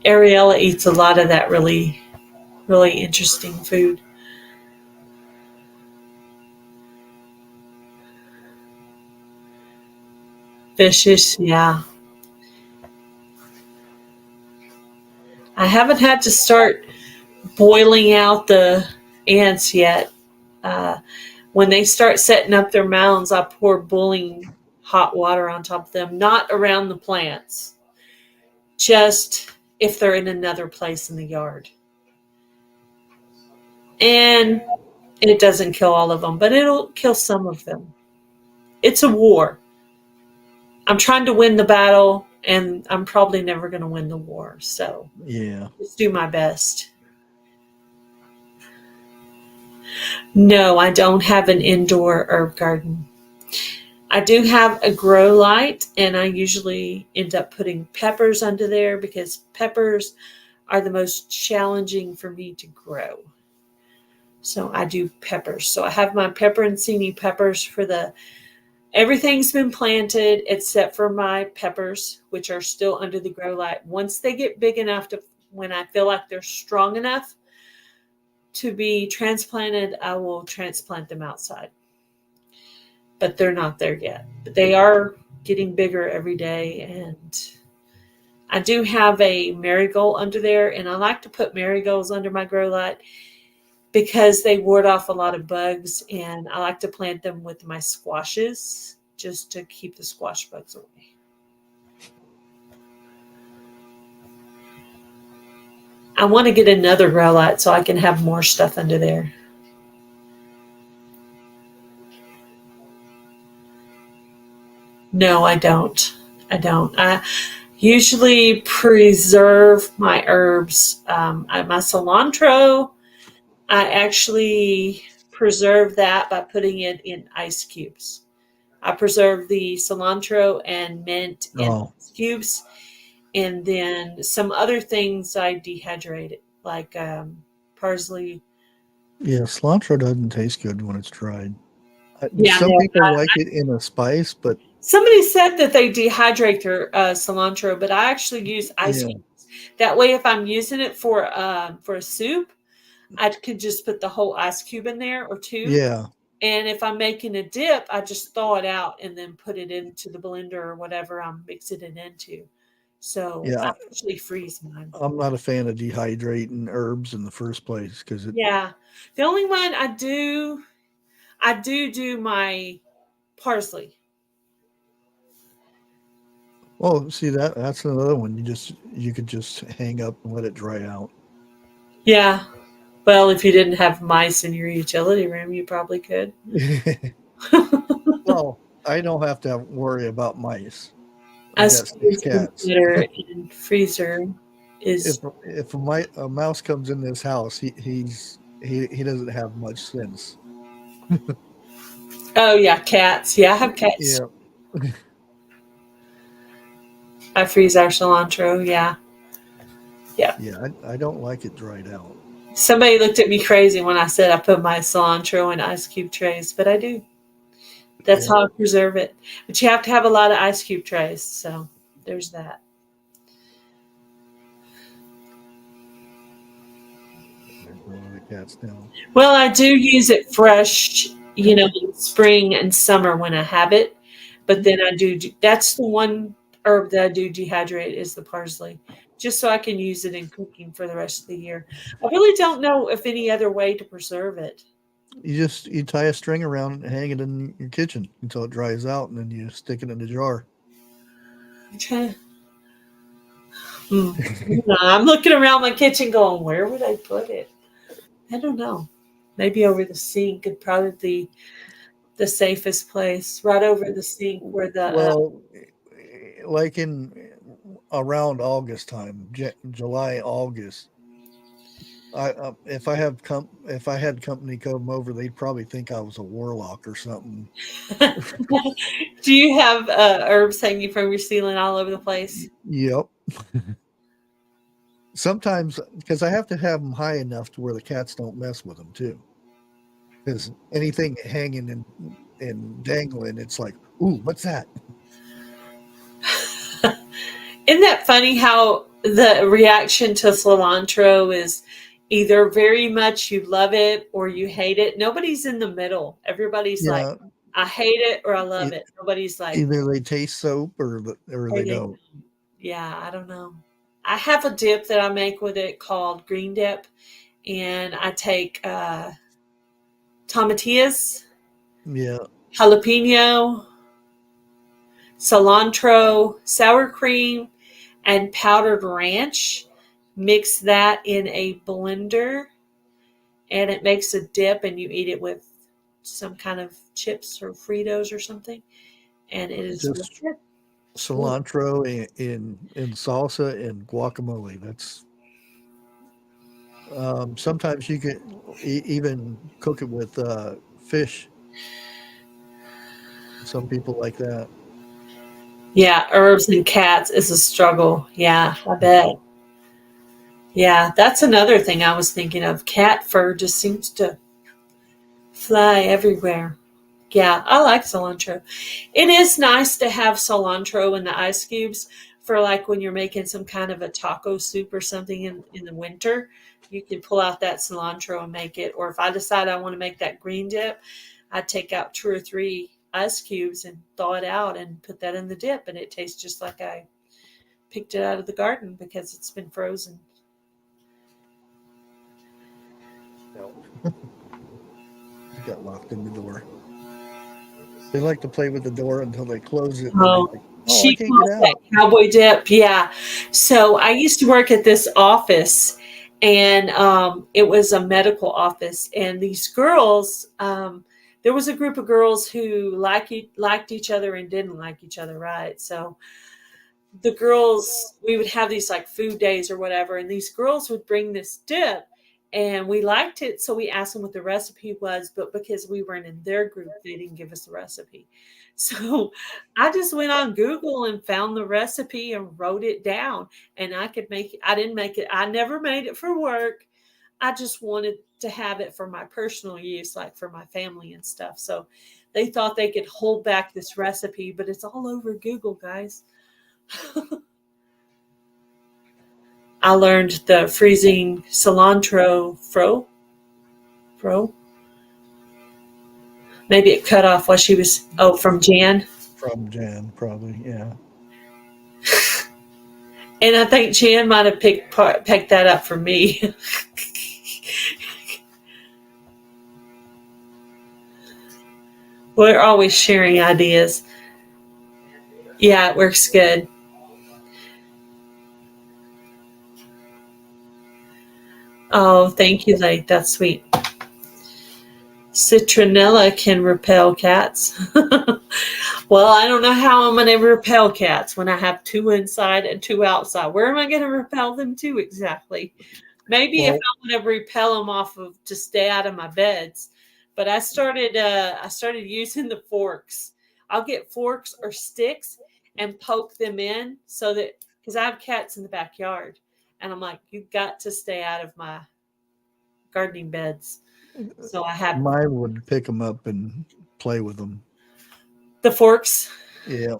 Ariella eats a lot of that really, really interesting food. Fishes, yeah. I haven't had to start boiling out the ants yet. Uh, when they start setting up their mounds, I pour boiling hot water on top of them, not around the plants, just if they're in another place in the yard. And it doesn't kill all of them, but it'll kill some of them. It's a war. I'm trying to win the battle, and I'm probably never going to win the war. So yeah. just do my best. No, I don't have an indoor herb garden. I do have a grow light, and I usually end up putting peppers under there because peppers are the most challenging for me to grow. So I do peppers. So I have my pepperoncini peppers everything's been planted except for my peppers, which are still under the grow light. Once they get big enough when I feel like they're strong enough, to be transplanted, I will transplant them outside. But they're not there yet. But they are getting bigger every day. And I do have a marigold under there, and I like to put marigolds under my grow light because they ward off a lot of bugs, and I like to plant them with my squashes just to keep the squash bugs away. I want to get another grow light so I can have more stuff under there. No, I don't. I usually preserve my herbs. My cilantro, I actually preserve that by putting it in ice cubes. I preserve the cilantro and mint in ice cubes. And then some other things I dehydrate it, like parsley. Yeah, cilantro doesn't taste good when it's dried. Yeah, Some no, people like it in a spice, but somebody said that they dehydrate their cilantro, but I actually use ice cubes. That way, if I'm using it for a soup, I could just put the whole ice cube in there or two. Yeah. And if I'm making a dip, I just thaw it out and then put it into the blender or whatever I'm mixing it into. So Yeah, I actually freeze mine. I'm not a fan of dehydrating herbs in the first place because Yeah, the only one I do my parsley. Well, see that's another one. You could just hang up and let it dry out. Yeah. Well, if you didn't have mice in your utility room, you probably could. Well, I don't have to worry about mice. I got As 6 cats. in freezer is. If a mouse comes in this house, he doesn't have much sense. Oh yeah, cats. Yeah, I have cats. Yeah. I freeze our cilantro. Yeah. Yeah. Yeah, I don't like it dried out. Somebody looked at me crazy when I said I put my cilantro in ice cube trays, but I do. That's how I preserve it. But you have to have a lot of ice cube trays, so there's that. The cats now. Well, I do use it fresh, in spring and summer when I have it. But then that's the one herb that I do dehydrate is the parsley, just so I can use it in cooking for the rest of the year. I really don't know if any other way to preserve it. You tie a string around and hang it in your kitchen until it dries out, and then you stick it in a jar. I'm looking around my kitchen going, where would I put it? I don't know. Maybe over the sink would probably be the safest place, right over the sink where the like in around August time, July, August. If I had company come over, they'd probably think I was a warlock or something. Do you have herbs hanging from your ceiling all over the place? Yep. Sometimes, because I have to have them high enough to where the cats don't mess with them too. Because anything hanging and dangling, it's like, ooh, what's that? Isn't that funny how the reaction to cilantro is either very much you love it or you hate it? Nobody's in the middle. Everybody's like, I hate it or I love it. Nobody's like, either they taste soap or they don't. Yeah, I don't know. I have a dip that I make with it called green dip, and I take tomatillas, jalapeno, cilantro, sour cream, and powdered ranch. Mix that in a blender, and it makes a dip, and you eat it with some kind of chips or Fritos or something, and it is just cilantro in salsa and guacamole. That's sometimes you can even cook it with fish. Some people like that. Yeah, herbs and cats is a struggle. Yeah, I bet. Yeah, that's another thing I was thinking of. Cat fur just seems to fly everywhere. Yeah, I like cilantro. It is nice to have cilantro in the ice cubes for like when you're making some kind of a taco soup or something in the winter, you can pull out that cilantro and make it. Or if I decide I want to make that green dip, I take out 2 or 3 ice cubes and thaw it out and put that in the dip, and it tastes just like I picked it out of the garden because it's been frozen. No. He got locked in the door. They like to play with the door until they close it. And Oh, like, I she can't get calls that out. cowboy dip. Yeah. So I used to work at this office, and it was a medical office. And these girls, there was a group of girls who liked each other and didn't like each other, right? So the girls, we would have these like food days or whatever, and these girls would bring this dip, and we liked it, so we asked them what the recipe was, but because we weren't in their group, they didn't give us the recipe. So I just went on Google and found the recipe and wrote it down, and I could make it. I didn't make it. I never made it for work. I just wanted to have it for my personal use, like for my family and stuff. So they thought they could hold back this recipe, but it's all over Google, guys. I learned the freezing cilantro fro. Maybe it cut off while she was, from Jan. From Jan, probably, yeah. And I think Jan might have picked that up for me. We're always sharing ideas. Yeah, it works good. Oh, thank you, Lake. That's sweet. Citronella can repel cats. Well, I don't know how I'm going to repel cats when I have 2 inside and 2 outside. Where am I going to repel them to exactly? Maybe if I want to repel them off of to stay out of my beds. But I started using the forks. I'll get forks or sticks and poke them in so that, because I have cats in the backyard, and I'm like, you've got to stay out of my gardening beds. So I have Mine would pick them up and play with them. the forks. Yeah.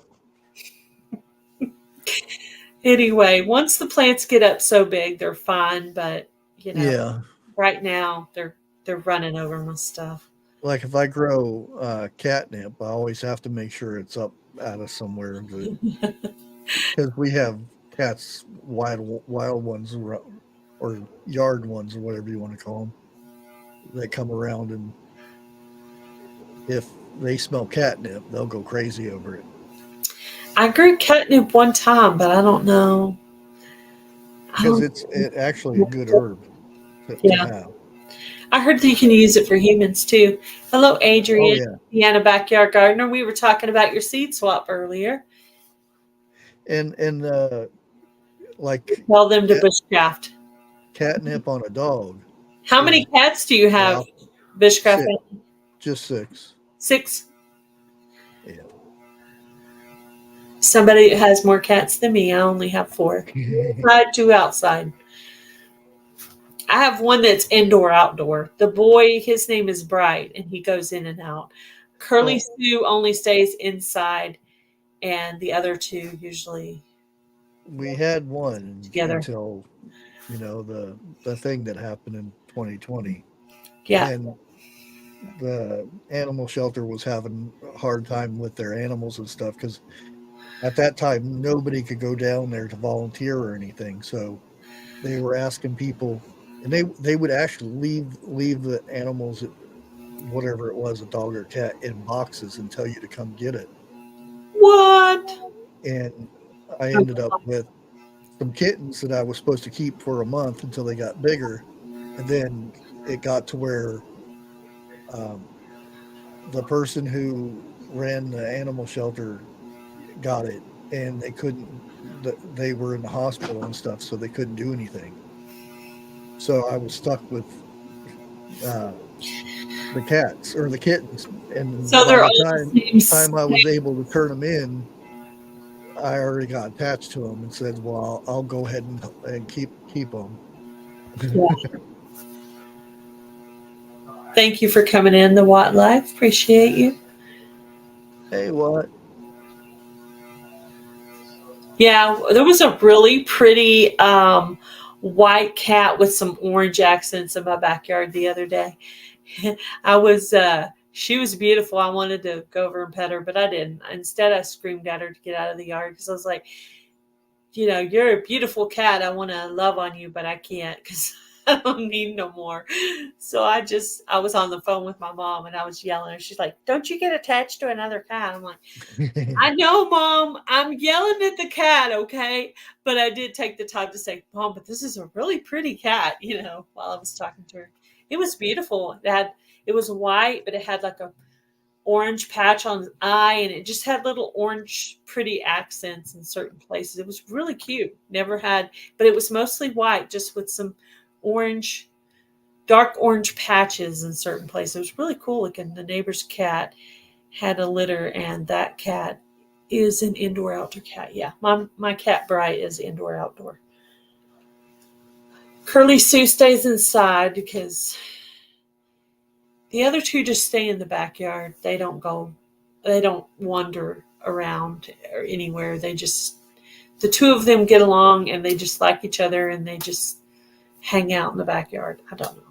Anyway, once the plants get up so big, they're fine. But Yeah. right now they're running over my stuff. Like if I grow catnip, I always have to make sure it's up out of somewhere because we have cats, wild ones or yard ones or whatever you want to call them. They come around, and if they smell catnip, they'll go crazy over it. I grew catnip one time, but I don't know. Because it's actually a good herb to have. I heard that you can use it for humans too. Hello, Adrian, Deanna Backyard Gardener. We were talking about your seed swap earlier. And like tell them to bushcraft. Catnip on a dog. How many cats do you have, Bushcraft? Just 6. 6? Yeah. Somebody has more cats than me. I only have 4. 2 outside. I have one that's indoor, outdoor. The boy, his name is Bright, and he goes in and out. Curly Sue only stays inside, and the other 2 usually. We had one together until the thing that happened in 2020. Yeah. And the animal shelter was having a hard time with their animals and stuff because at that time nobody could go down there to volunteer or anything. So they were asking people, and they would actually leave the animals, whatever it was, a dog or cat, in boxes and tell you to come get it. What? And I ended up with some kittens that I was supposed to keep for a month until they got bigger. And then it got to where the person who ran the animal shelter got it, and they were in the hospital and stuff, so they couldn't do anything. So I was stuck with the cats or the kittens. And so by the time I was able to turn them in, I already got attached to them and said, well, I'll go ahead and keep them. Yeah. Thank you for coming in the Watt Live. Appreciate you. Hey, Watt. Yeah, there was a really pretty white cat with some orange accents in my backyard the other day. I was she was beautiful. I wanted to go over and pet her, but I didn't. Instead, I screamed at her to get out of the yard because I was like, you're a beautiful cat. I want to love on you, but I can't because I don't need no more. So I was on the phone with my mom and I was yelling. And she's like, "Don't you get attached to another cat?" I'm like, "I know, Mom. I'm yelling at the cat, okay?" But I did take the time to say, "Mom, but this is a really pretty cat," while I was talking to her. It was beautiful. It was white, but it had like a orange patch on its eye, and it just had little orange pretty accents in certain places. It was really cute. But it was mostly white, just with some orange, dark orange patches in certain places. It was really cool looking. The neighbor's cat had a litter, and that cat is an indoor outdoor cat. Yeah, my cat Bright is indoor outdoor. Curly Sue stays inside because the other two just stay in the backyard. They don't wander around or anywhere. The two of them get along and they just like each other and they just hang out in the backyard. I don't know.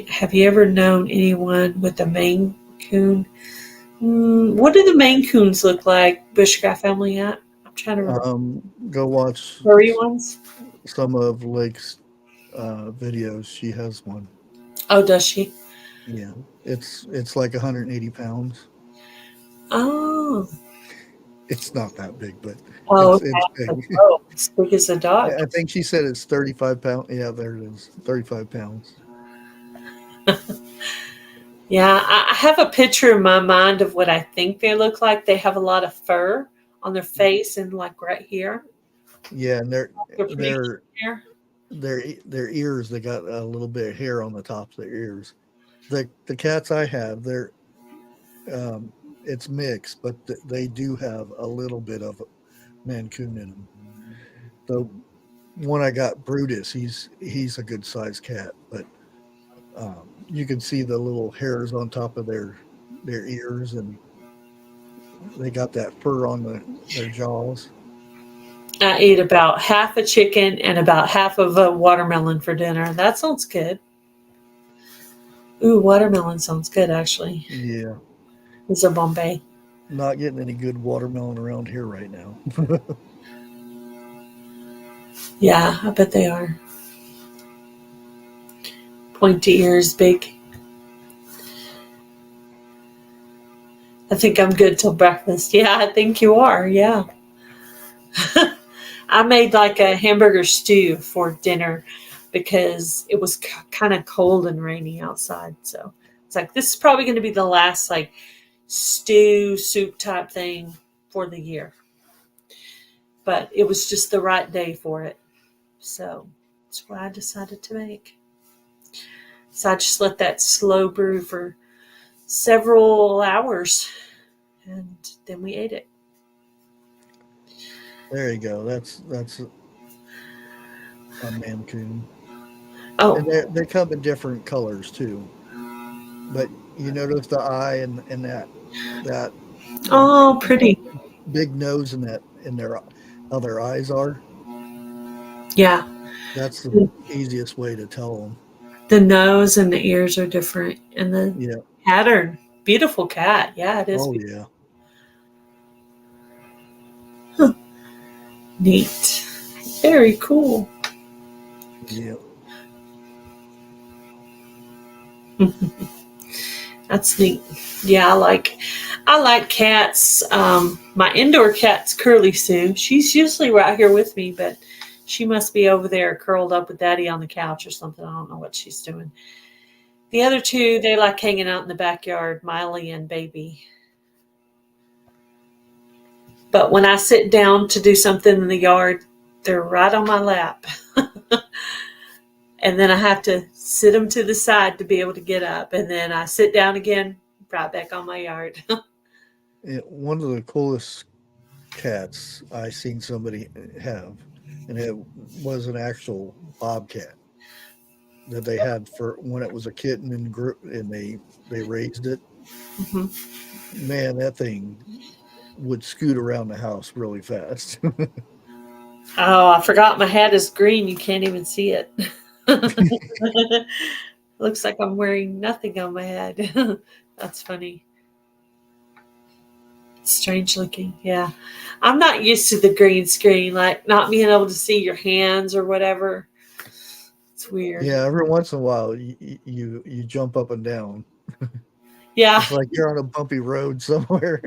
Have you ever known anyone with a Maine Coon? What do the Maine Coons look like? Bushcraft family at? I'm trying to remember. Go watch Furry ones? some of Lake's videos. She has one. Oh, does she? Yeah, it's like 180 pounds. Oh. It's not that big, but Oh, it's big. oh, as big as a dog. I think she said it's 35 pounds. Yeah, there it is, 35 pounds. Yeah, I have a picture in my mind of what I think they look like. They have a lot of fur on their face and like right here. Yeah, and They're pretty cute here. their ears. They got a little bit of hair on the tops of their ears. The cats I have, um, it's mixed, but they do have a little bit of Mancoon in them. The one I got, Brutus, he's a good sized cat, but you can see the little hairs on top of their ears, and they got that fur on their jaws. I ate about half a chicken and about half of a watermelon for dinner. That sounds good. Ooh, watermelon sounds good, actually. Yeah, It's a Bombay. not getting any good watermelon around here right now. Yeah, I bet they are. Pointy ears, big. I think I'm good till breakfast. Yeah, I think you are. Yeah. I made like a hamburger stew for dinner because it was kind of cold and rainy outside. So it's like, this is probably going to be the last like stew soup type thing for the year. But it was just the right day for it. So that's what I decided to make. So I just let that slow brew for several hours and then we ate it. There you go. That's a Mancoon. Oh, And they come in different colors too. But you notice the eye and that oh, pretty. big nose and that in their how their eyes are. Yeah. That's the easiest way to tell them. The nose and the ears are different. And the Yeah. pattern. Beautiful cat. Yeah, it is. Oh beautiful. yeah. Huh. Neat. Very cool. Yeah. That's neat. Yeah, I like cats. My indoor cat's Curly Sue. She's usually right here with me, but she must be over there curled up with Daddy on the couch or something. I don't know what she's doing. The other two, they like hanging out in the backyard, Miley and Baby. But when I sit down to do something in the yard, they're right on my lap. And then I have to sit them to the side to be able to get up. And then I sit down again, right back on my yard. One of the coolest cats I seen somebody have, and it was an actual bobcat. that they had for when it was a kitten and they raised it. Mhm. Man, that thing would scoot around the house really fast. Oh, I forgot my hat is green. You can't even see it. Looks like I'm wearing nothing on my head. That's funny. Strange looking. Yeah. I'm not used to the green screen, like not being able to see your hands or whatever. It's weird. Yeah, every once in a while you jump up and down. Yeah. It's like you're on a bumpy road somewhere.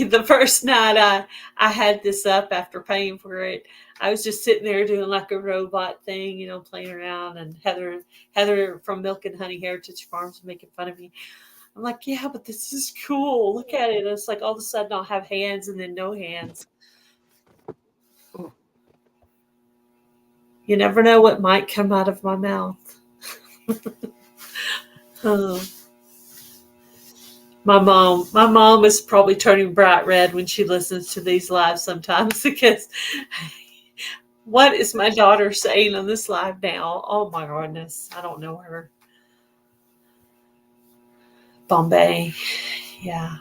The first night I had this up after paying for it, I was just sitting there doing like a robot thing, playing around, and Heather from Milk and Honey Heritage Farms was making fun of me. I'm like, yeah, but this is cool. Look at it. And it's like all of a sudden I'll have hands and then no hands. You never know what might come out of my mouth. Oh. My mom is probably turning bright red when she listens to these lives sometimes, because what is my daughter saying on this live now? Oh my goodness, I don't know her. Bombay, yeah.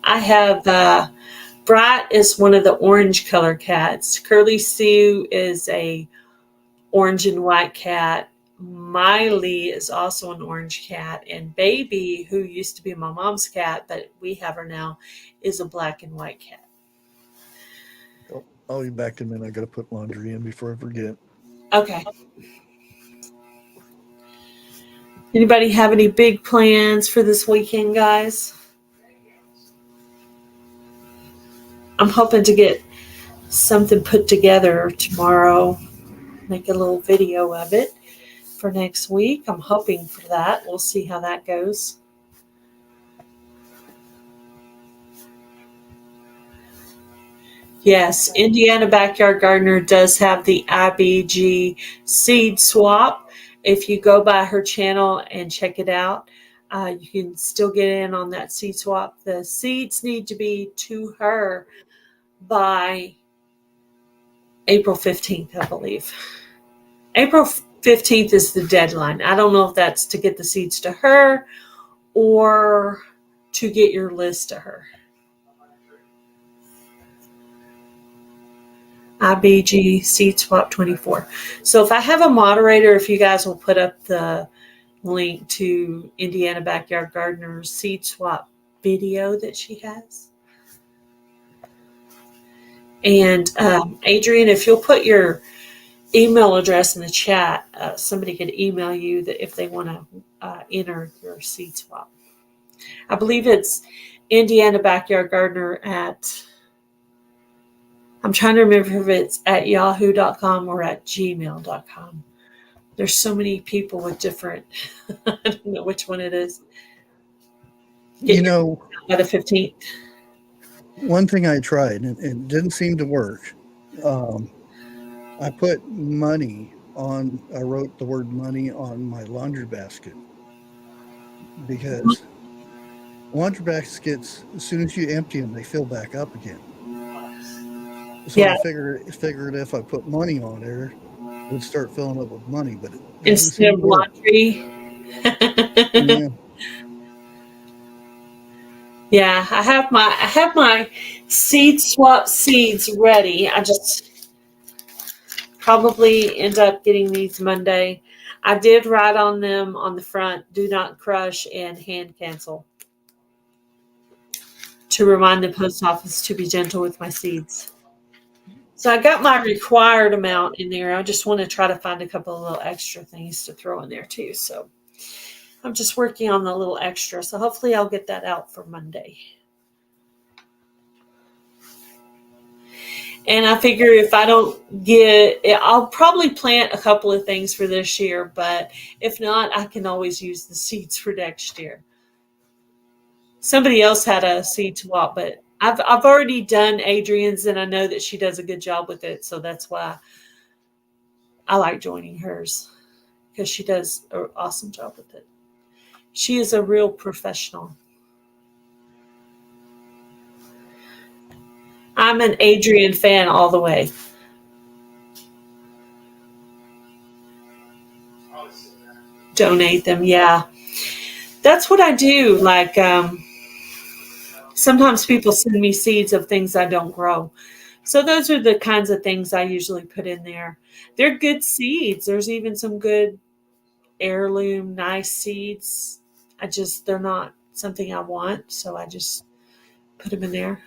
I have Bright is one of the orange color cats. Curly Sue is a orange and white cat. Miley is also an orange cat, and Baby, who used to be my mom's cat, but we have her now, is a black and white cat. Oh, I'll be back in a minute. I got to put laundry in before I forget. Okay. Anybody have any big plans for this weekend, guys? I'm hoping to get something put together tomorrow, make a little video of it for next week. I'm hoping for that. We'll see how that goes. Yes, Indiana Backyard Gardener does have the IBG seed swap. If you go by her channel and check it out, you can still get in on that seed swap. The seeds need to be to her by April 15th, I believe. April 15th is the deadline. I don't know if that's to get the seeds to her or to get your list to her. IBG Seed Swap 24. So if I have a moderator, if you guys will put up the link to Indiana Backyard Gardener's Seed Swap video that she has. And Adrian, if you'll put your email address in the chat, somebody could email you that if they want to enter your seed swap. I believe it's Indiana Backyard Gardener at, I'm trying to remember if it's at yahoo.com or at gmail.com. There's so many people with different, I don't know which one it is. By the 15th. One thing I tried, and it didn't seem to work. I put money on, I wrote the word money on my laundry basket, because laundry baskets, as soon as you empty them, they fill back up again. So Yeah. I figured if I put money on there, it would start filling up with money, but it doesn't Instead seem of to work. laundry. Yeah. Yeah, I have my seed swap seeds ready. I just probably end up getting these Monday. I did write on them on the front, do not crush and hand cancel, to remind the post office to be gentle with my seeds. So I got my required amount in there. I just want to try to find a couple of little extra things to throw in there too. So I'm just working on the little extra. So hopefully I'll get that out for Monday. And I figure if I don't get it, I'll probably plant a couple of things for this year. But if not, I can always use the seeds for next year. Somebody else had a seed swap, but I've already done Adrian's, and I know that she does a good job with it. So that's why I like joining hers, because she does an awesome job with it. She is a real professional. I'm an Adrian fan all the way. Donate them, yeah. That's what I do. Like sometimes people send me seeds of things I don't grow. So those are the kinds of things I usually put in there. They're good seeds. There's even some good heirloom, nice seeds. They're not something I want, so I just put them in there.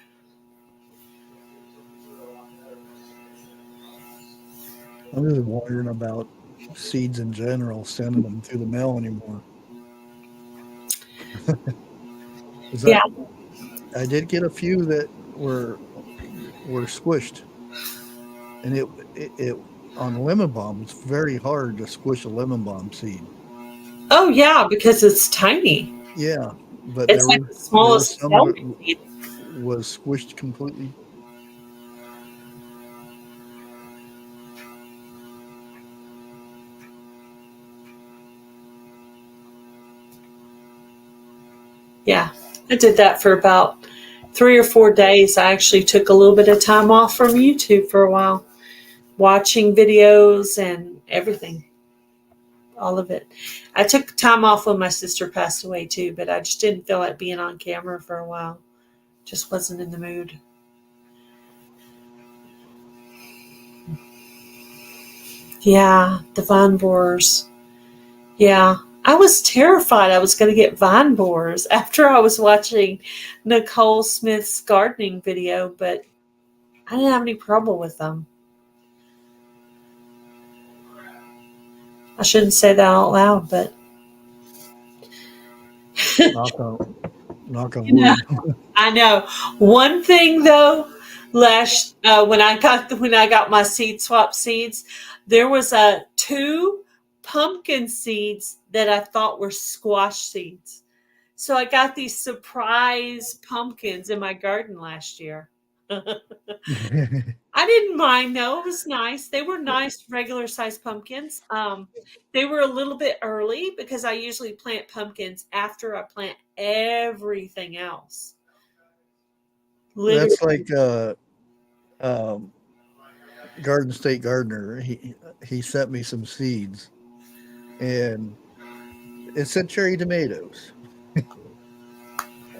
I'm just wondering about seeds in general, sending them through the mail anymore. Yeah. I did get a few that were squished, and it on lemon balm. It's very hard to squish a lemon balm seed. Oh yeah, because it's tiny. Yeah, but It's like the there were smallest some that celery seed. was squished completely. Yeah, I did that for about 3 or 4 days. I actually took a little bit of time off from YouTube for a while, watching videos and everything, all of it. I took time off when my sister passed away too, but I just didn't feel like being on camera for a while. Just wasn't in the mood. Yeah, the vine borers. Yeah, I was terrified I was going to get vine borers after I was watching Nicole Smith's gardening video, but I didn't have any trouble with them. I shouldn't say that out loud, but Knock on you know, wood. I know. One thing though, when I got my seed swap seeds, there was two pumpkin seeds that I thought were squash seeds. So I got these surprise pumpkins in my garden last year. I didn't mind though. It was nice. They were nice, regular sized pumpkins. They were a little bit early because I usually plant pumpkins after I plant everything else. That's Literally. like um, Garden State Gardener. He sent me some seeds, and it said cherry tomatoes.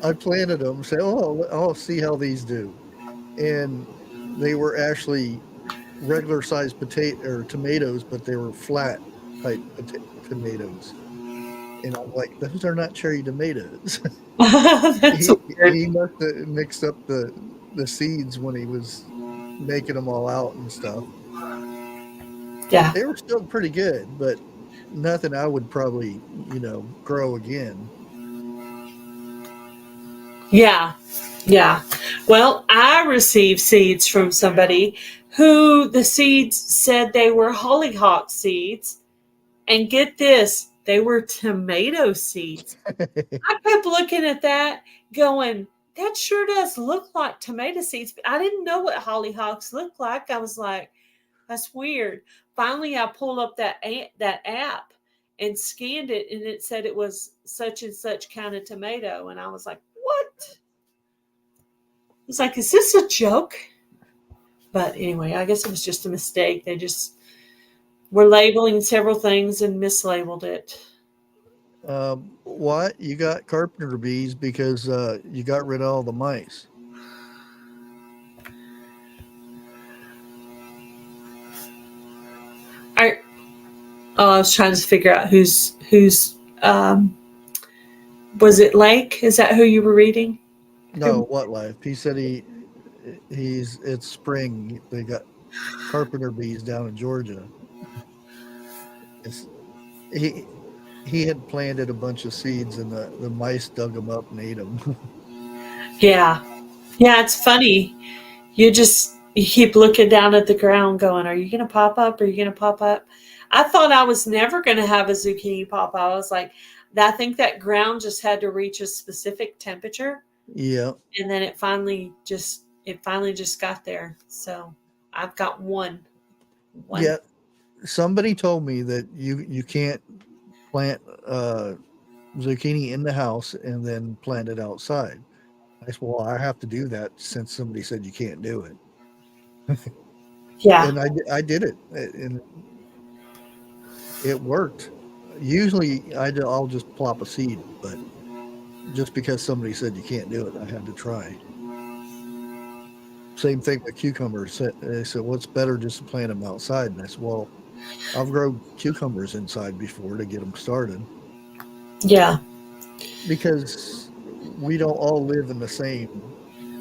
I planted them. Say, oh, I'll see how these do, and they were actually regular sized potato or tomatoes, but they were flat type tomatoes. And I'm like, those are not cherry tomatoes. That's weird. He must have mixed up the seeds when he was making them all out and stuff. Yeah. They were still pretty good, but nothing I would probably grow again. Yeah. Yeah. Well, I received seeds from somebody who the seeds said they were hollyhock seeds. And get this, they were tomato seeds. I kept looking at that going, that sure does look like tomato seeds, but I didn't know what hollyhocks looked like. I was like, that's weird. Finally, I pulled up that app and scanned it, and it said it was such and such kind of tomato. And I was like, what? I was like, is this a joke? But anyway, I guess it was just a mistake. They just were labeling several things and mislabeled it. What you got carpenter bees because you got rid of all the mice. I was trying to figure out who's was it Lake? Is that who you were reading? No, what life? He said it's spring. They got carpenter bees down in Georgia. It's, he he had planted a bunch of seeds and the mice dug them up and ate them. Yeah. Yeah, it's funny. You keep looking down at the ground going, are you going to pop up? Are you going to pop up? I thought I was never going to have a zucchini pop up. I was like, I think that ground just had to reach a specific temperature. Yeah. And then it finally just got there. So I've got one. Yeah. Somebody told me that you can't plant zucchini in the house and then plant it outside. I said, well, I have to do that since somebody said you can't do it. Yeah. And I did it, and it worked. Usually I'll just plop a seed, but just because somebody said you can't do it, I had to try. Same thing with cucumbers. They said, what's better just to plant them outside? And I said, well, I've grown cucumbers inside before to get them started Yeah. because we don't all live in the same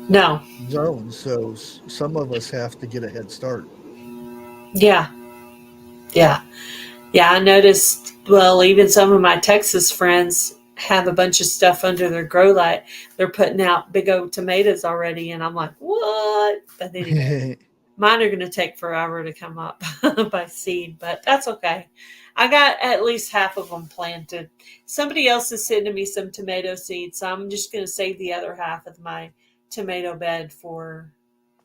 No. zone. So some of us have to get a head start. Yeah. Yeah. Yeah. I noticed, well, even some of my Texas friends have a bunch of stuff under their grow light. They're putting out big old tomatoes already. And I'm like, what? But anyway, mine are going to take forever to come up by seed, but that's okay. I got at least half of them planted. Somebody else is sending me some tomato seeds, so I'm just going to save the other half of my tomato bed for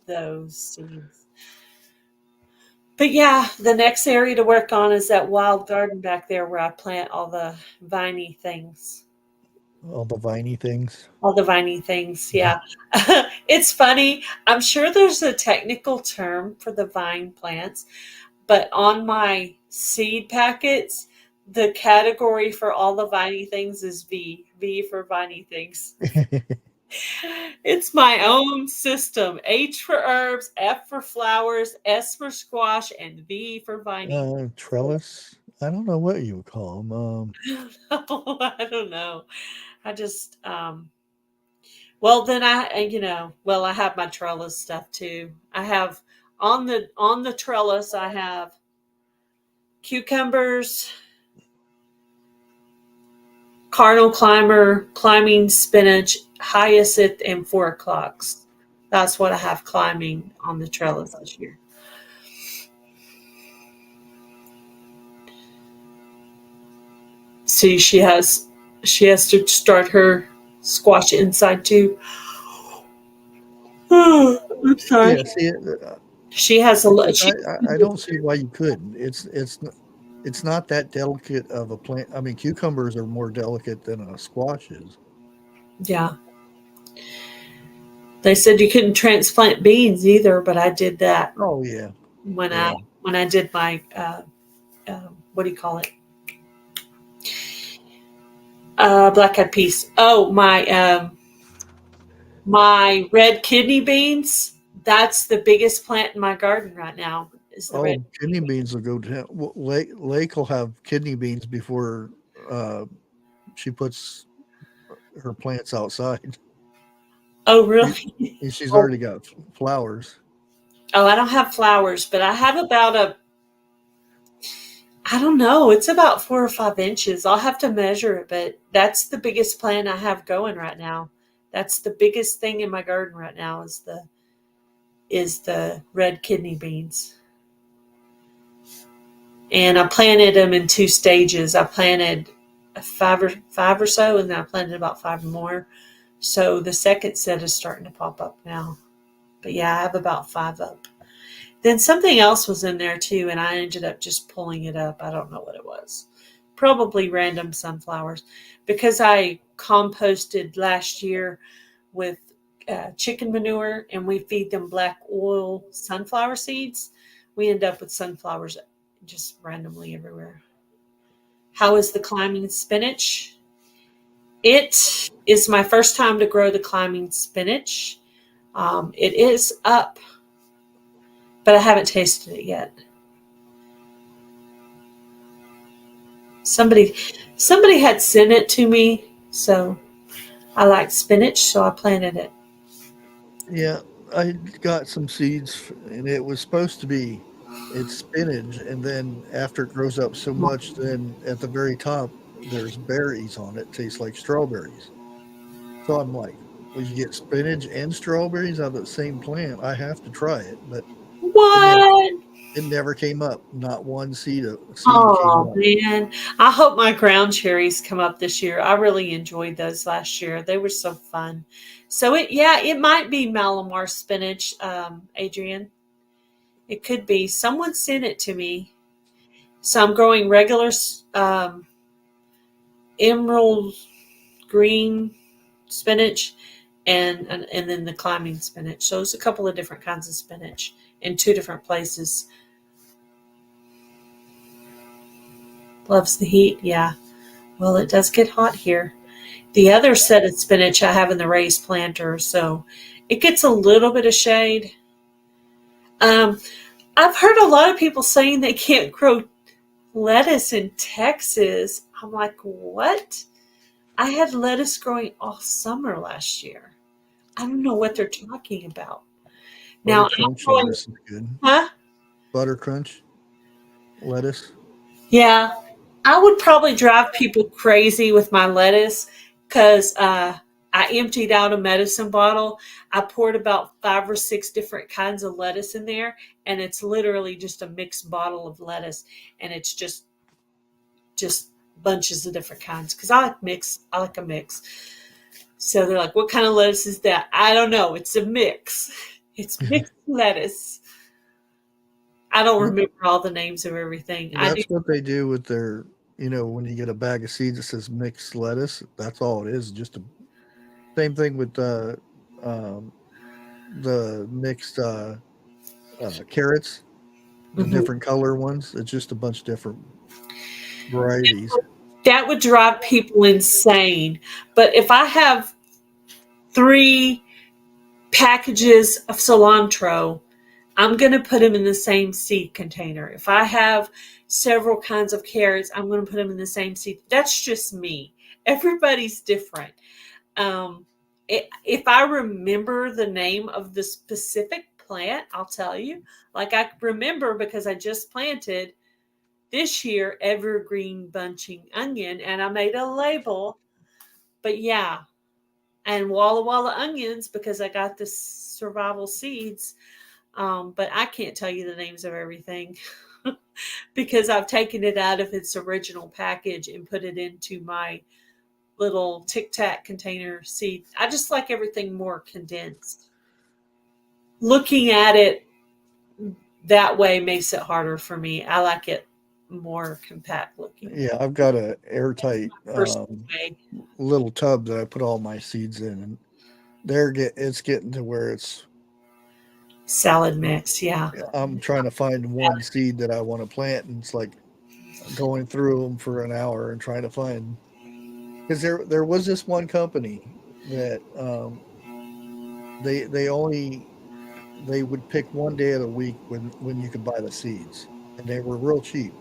those seeds. But yeah, the next area to work on is that wild garden back there where I plant all the viney things. All the viney things. All the viney things, yeah. It's funny. I'm sure there's a technical term for the vine plants, but on my seed packets, the category for all the viney things is V. V for viney things. It's my own system. H for herbs, F for flowers, S for squash, and V for viney. Trellis. I don't know what you would call them. I don't know. I just well then I have my trellis stuff too. I have on the trellis I have cucumbers, cardinal climber, climbing spinach, hyacinth, and 4 o'clocks. That's what I have climbing on the trellis this year. See, she has to start her squash inside too. I'm sorry. Yeah, see, She has a lot. I don't see why you couldn't. It's not that delicate of a plant. I mean, cucumbers are more delicate than a squash is. Yeah. They said you couldn't transplant beans either, but I did that Oh yeah, when yeah. I did my what do you call it? Black eyed peas. Oh, my red kidney beans. That's the biggest plant in my garden right now. Is the red Kidney beans will go down. Well, Lake will have kidney beans before she puts her plants outside. Oh, really? And she's Oh, already got flowers. I don't have flowers, but I have about I don't know, it's about 4 or 5 inches. I'll have to measure it, but that's the biggest plant I have going right now. That's the biggest thing in my garden right now is the red kidney beans. And I planted them in 2 stages. I planted five or so, and then I planted about 5 more. So the second set is starting to pop up now. But yeah, I have about 5 up. Then something else was in there too, and I ended up just pulling it up. I don't know what it was. Probably random sunflowers. Because I composted last year with chicken manure and we feed them black oil sunflower seeds, we end up with sunflowers just randomly everywhere. How is the climbing spinach? It is my first time to grow the climbing spinach. It is up, but I haven't tasted it yet. Somebody had sent it to me, so I like spinach, so I planted it. Yeah, I got some seeds, and it was supposed to be it's spinach, and then after it grows up so much, then at the very top there's berries on it, tastes like strawberries. So I'm like, well, you get spinach and strawberries out of the same plant. I have to try it, but it never What? it never came up. Not one seed came Oh up. man, I hope my ground cherries come up this year. I really enjoyed those last year. They were so fun. So it might be Malamar spinach, Adrian. It could be. Someone sent it to me. So I'm growing regular emerald green spinach and then the climbing spinach. So it's a couple of different kinds of spinach in 2 different places. Loves the heat, yeah. Well, it does get hot here. The other set of spinach I have in the raised planter, so it gets a little bit of shade. I've heard a lot of people saying they can't grow lettuce in Texas. I'm like, what? I had lettuce growing all summer last year. I don't know what they're talking about. Butter Now, crunch lettuce is good. huh? Butter crunch lettuce. Yeah, I would probably drive people crazy with my lettuce because I emptied out a medicine bottle. I poured about 5 or 6 different kinds of lettuce in there, and it's literally just a mixed bottle of lettuce, and it's just bunches of different kinds because I like mix. I like a mix. So they're like, "What kind of lettuce is that?" I don't know. It's a mix. It's mixed lettuce. I don't remember all the names of everything. I do. That's what they do with their, when you get a bag of seeds that says mixed lettuce, that's all it is. Just a same thing with um, the mixed carrots, the Mhm. different color ones. It's just a bunch of different varieties. That would drive people insane. But if I have 3 packages of cilantro, I'm going to put them in the same seed container. If I have several kinds of carrots, I'm going to put them in the same seed. That's just me. Everybody's different. Um, if I remember the name of the specific plant, I'll tell you. Like I remember because I just planted this year evergreen bunching onion and I made a label. But yeah, and Walla Walla onions because I got the survival seeds. But I can't tell you the names of everything because I've taken it out of its original package and put it into my little Tic Tac container seed. I just like everything more condensed. Looking at it that way makes it harder for me. I like it more compact looking. Yeah, I've got a airtight Personal way. little tub that I put all my seeds in, and it's getting to where Salad mix, yeah. I'm trying to find one seed that I want to plant, and it's like going through them for an hour and trying to find, because there was this one company that they would pick one day of the week when you could buy the seeds, and they were real cheap.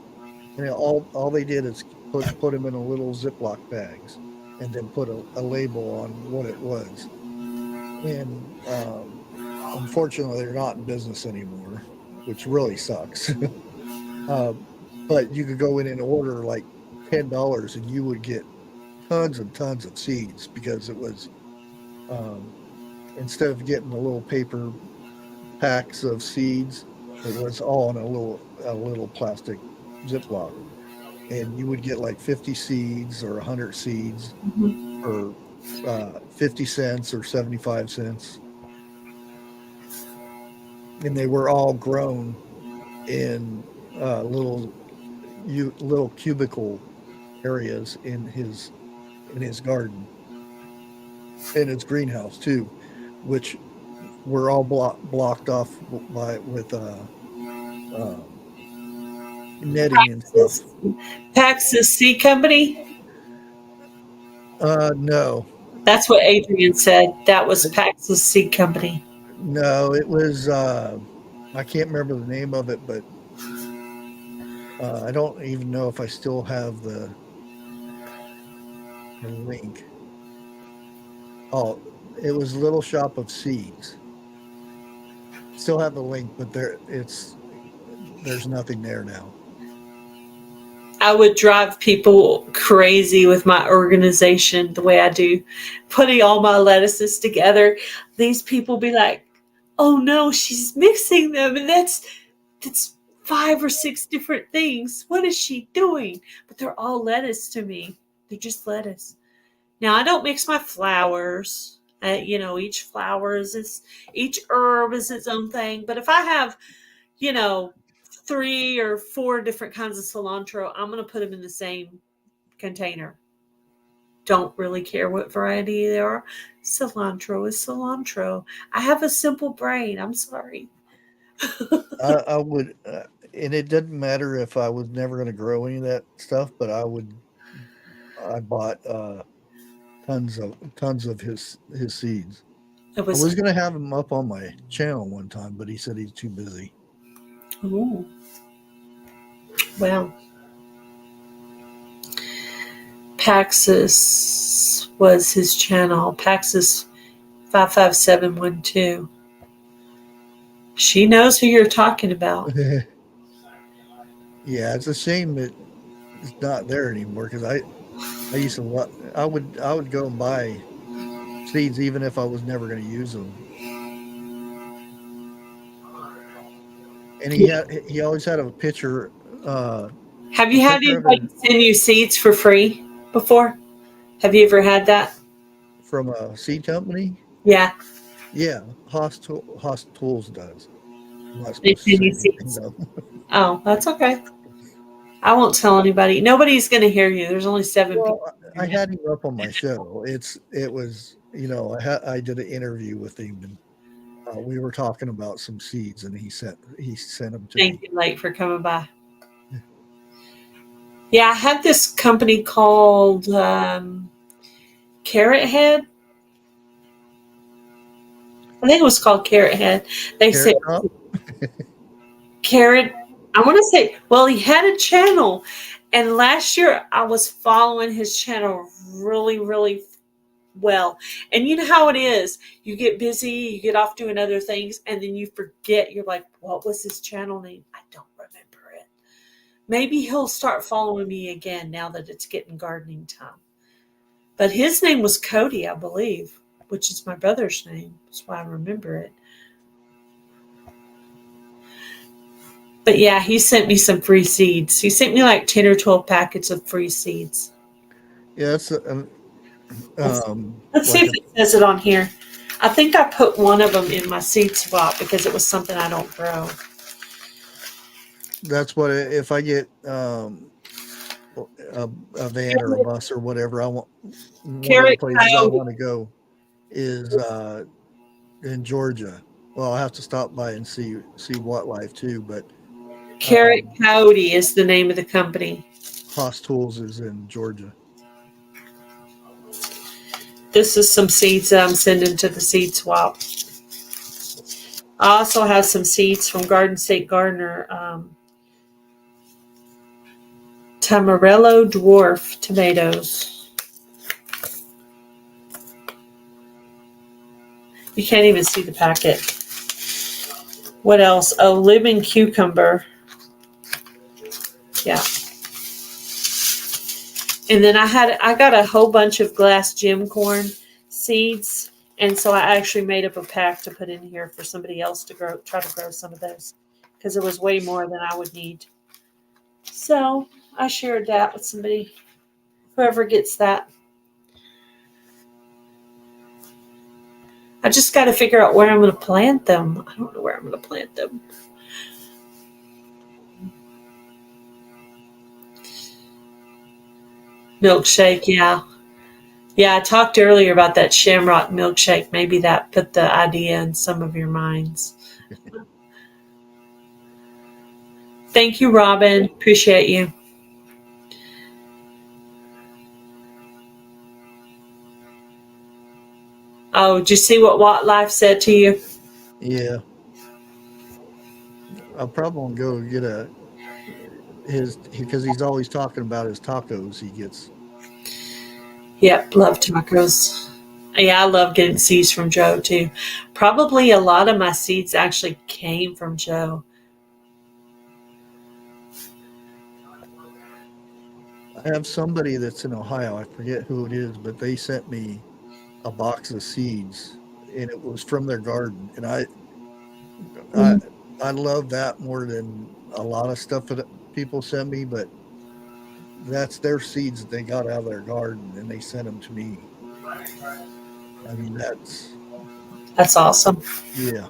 And all they did is put them in a little Ziploc bags, and then put a label on what it was. And unfortunately, they're not in business anymore, which really sucks. um, but you could go in and order like $10, and you would get tons and tons of seeds because it was, um, instead of getting the little paper packs of seeds, it was all in a little plastic Ziploc, and you would get like 50 seeds or 100 seeds Mhm. for 50 cents or 75 cents, and they were all grown in little cubicle areas in his garden, in his greenhouse too, which were all blocked off with um, netting and stuff. Pax's Seed Company. No, That's what Adrian said. That was Pax's Seed Company. no, it was. I can't remember the name of it, but I don't even know if I still have the link. Oh, it was Little Shop of Seeds. Still have the link, but there's nothing there now. I would drive people crazy with my organization the way I do, putting all my lettuces together. These people be like, "Oh no, she's mixing them, and that's 5 or 6 different things. What is she doing?" But they're all lettuce to me. They're just lettuce. Now I don't mix my flowers. Each herb is its own thing. But if I have, you know, 3 or 4 different kinds of cilantro, I'm going to put them in the same container. don't really care what variety they are. Cilantro is cilantro. I have a simple brain. I'm sorry. I would, and it didn't matter if I was never going to grow any of that stuff, but I bought tons of his seeds. It I was, was going to have him up on my channel one time, but he said he's too busy. ooh, well, Paxis was his channel. Paxis 55712. She knows who you're talking about. Yeah, it's a shame that it's not there anymore because I used to I would go and buy seeds even if I was never going to use them. And he always had a picture Have a you had picture of anybody it send you seeds for free before? Have you ever had that? from a seed company. Yeah, Yeah, Haas Tools does. I'm not they supposed to send say you anything seeds. though. Oh, that's okay. I won't tell anybody. Nobody's going to hear you. There's only 7 people. Well, I had him up on my show. It was I did an interview with him and we were talking about some seeds and he sent them to Thank me. you, Lake, for coming by. Yeah, I had this company called Carrot Head. I think it was called Carrot Head. They said Carrot Top. Carrot. I want to say, well, he had a channel, and last year I was following his channel really, really well. And you know how it is. You get busy, you get off doing other things, and then you forget. You're like, what was his channel name? I don't remember it. Maybe he'll start following me again now that it's getting gardening time. But his name was Cody, I believe, which is my brother's name. That's why I remember it. But yeah, he sent me some free seeds. He sent me like 10 or 12 packets of free seeds. Yeah, it's Let's see like if it says it on here. I think I put one of them in my seed swap because it was something I don't grow. that's what if I get a van or a bus or whatever, I want one of the Carrot places I coyote. want to go is in Georgia. Well, I'll have to stop by and see what life too, but Carrot um, coyote is the name of the company. Haas Tools is in Georgia. This is some seeds that I'm sending to the seed swap. I also have some seeds from Garden State Gardener. Tamarello dwarf tomatoes. You can't even see the packet. What else? Oh, lemon cucumber. Yeah. And then I got a whole bunch of glass gem corn seeds. And so I actually made up a pack to put in here for somebody else to try to grow some of those. Because it was way more than I would need. So I shared that with somebody. Whoever gets that. I just got to figure out where I'm going to plant them. I don't know where I'm going to plant them. Milkshake, yeah. Yeah, I talked earlier about that shamrock milkshake. Maybe that put the idea in some of your minds. Thank you, Robin. Appreciate you. Oh, did you see what Life said to you? Yeah, I'll probably go get his because he's always talking about his tacos he gets. Yep, love tacos. Yeah, I love getting seeds from Joe too. Probably a lot of my seeds actually came from Joe. I have somebody that's in Ohio. I forget who it is, but they sent me a box of seeds, and it was from their garden. And I Mhm. I love that more than a lot of stuff that people send me. But that's their seeds that they got out of their garden, and they sent them to me. I mean, That's awesome. yeah.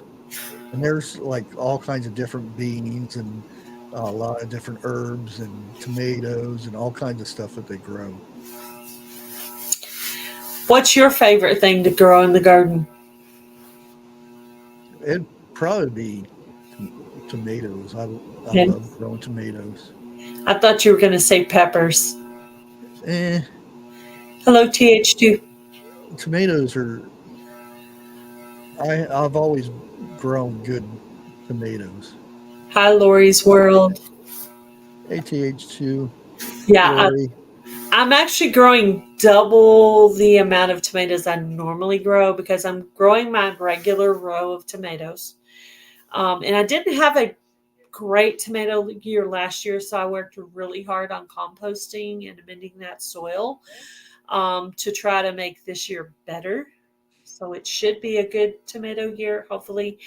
And there's like all kinds of different beans and a lot of different herbs and tomatoes and all kinds of stuff that they grow. What's your favorite thing to grow in the garden? It'd probably be tomatoes. I Okay. love growing tomatoes. I thought you were going to say peppers. Eh, Hello, TH2. tomatoes are. I've always grown good tomatoes. Hi, Lori's World. ATH2, Yeah, Lori. I'm actually growing double the amount of tomatoes I normally grow because I'm growing my regular row of tomatoes. And I didn't have a great tomato year last year, so I worked really hard on composting and amending that soil to try to make this year better. So it should be a good tomato year, hopefully.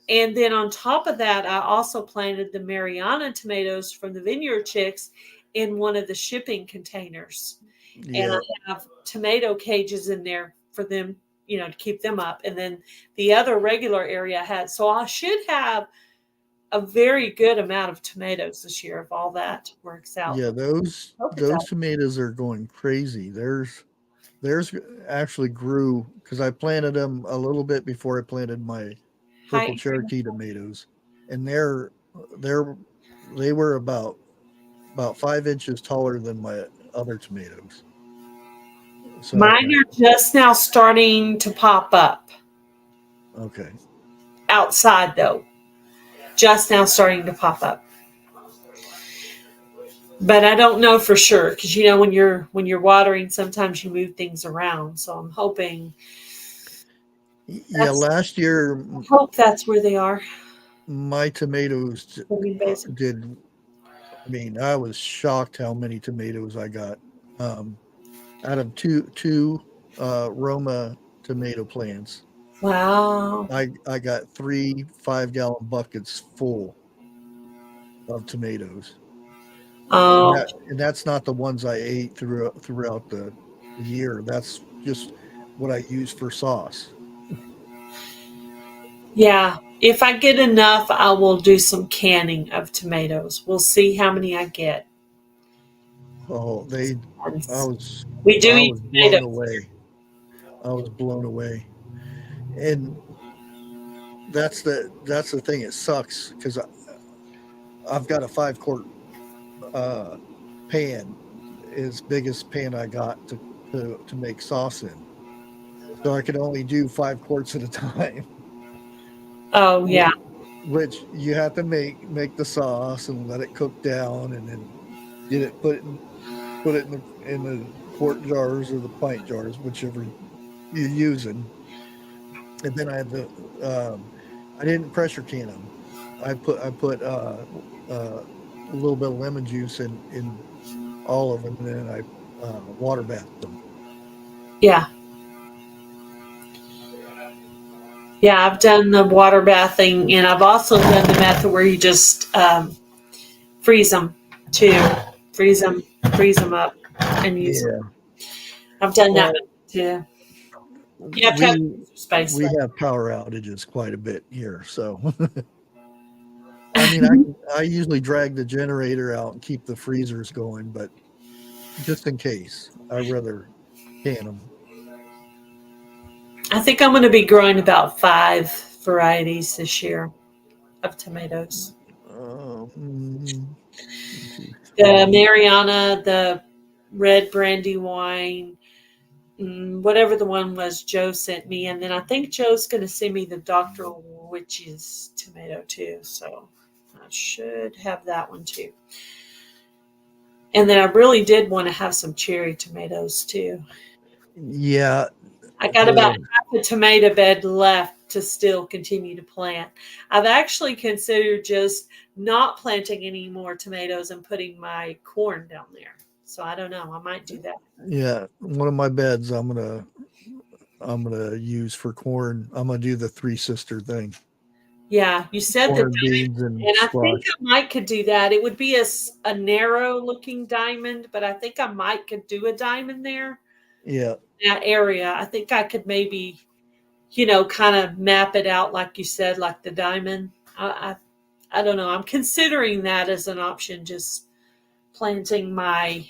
And then on top of that, I also planted the Mariana tomatoes from the Vineyard Chicks in one of the shipping containers. And I Yeah, have tomato cages in there for them, to keep them up. And then the other regular area had, so I should have a very good amount of tomatoes this year if all that works out. yeah. Those Hope it's those out. tomatoes are going crazy. There's actually grew because I planted them a little bit before I planted my purple Hi. Cherokee tomatoes, and they're they were about 5 inches taller than my other tomatoes. So I'm Mine like, are just now starting to pop up okay, outside though. Just now starting to pop up. But I don't know for sure because when you're watering, sometimes you move things around. So I'm hoping yeah. that's Last year, I hope that's where they are. my tomatoes Moving basin. did. I mean, I was shocked how many tomatoes I got. Um, Out of two Roma tomato plants, Wow. I got 3 5-gallon buckets full of tomatoes, and Um, that's not the ones I ate throughout the year. That's just what I use for sauce. yeah. If I get enough, I will do some canning of tomatoes. We'll see how many I get. Oh, I was We do I eat was blown tomatoes. away. I was blown away, and that's the thing. It sucks because I've got a 5-quart uh, pan, as biggest pan I got to make sauce in. So I could only do 5 quarts at a time, Oh yeah, which you have to make the sauce and let it cook down, and then get it put it in the quart jars or the pint jars, whichever you're using. And then I had to I didn't pressure can them. I put a little bit of lemon juice in all of them, and then I water bathed them. yeah, yeah. I've done the water bathing, and I've also done the method where you just freeze them too. Freeze them, freeze them up, and use them. Yeah. I've done that Well, too. You have to have we space we though. have power outages quite a bit here, so I mean, I usually drag the generator out and keep the freezers going, but just in case, I rather can them. I think I'm going to be growing about 5 varieties this year of tomatoes. Um, 1, 2, The 3. Mariana, the red brandy wine, whatever the one was Joe sent me, and then I think Joe's going to send me the Dr. Witch's tomato too. So I should have that one too. And then I really did want to have some cherry tomatoes too. Yeah, I got about the half a tomato bed left to still continue to plant. I've actually considered just not planting any more tomatoes and putting my corn down there. So I don't know. I might do that. yeah, one of my beds I'm gonna use for corn. I'm gonna do the three sister thing: Yeah, you said the corn, diamond, beans, and and I think squash. I might could do that. It would be a narrow looking diamond, but I think I might could do a diamond there, Yeah, that area. I think I could maybe, kind of map it out like you said, like the diamond. I don't know. I'm considering that as an option, just planting my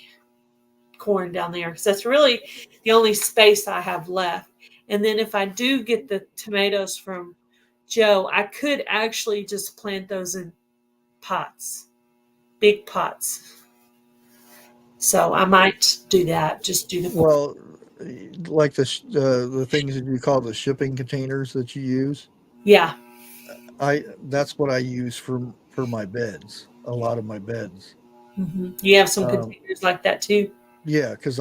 corn down there because that's really the only space I have left. And then if I do get the tomatoes from Joe, I could actually just plant those in pots, big pots. So I might do that. Just do the Well, like the things that you call the shipping containers that you use, yeah. that's what I use for my beds. A lot of my beds. You have some Um, containers like that too. yeah, because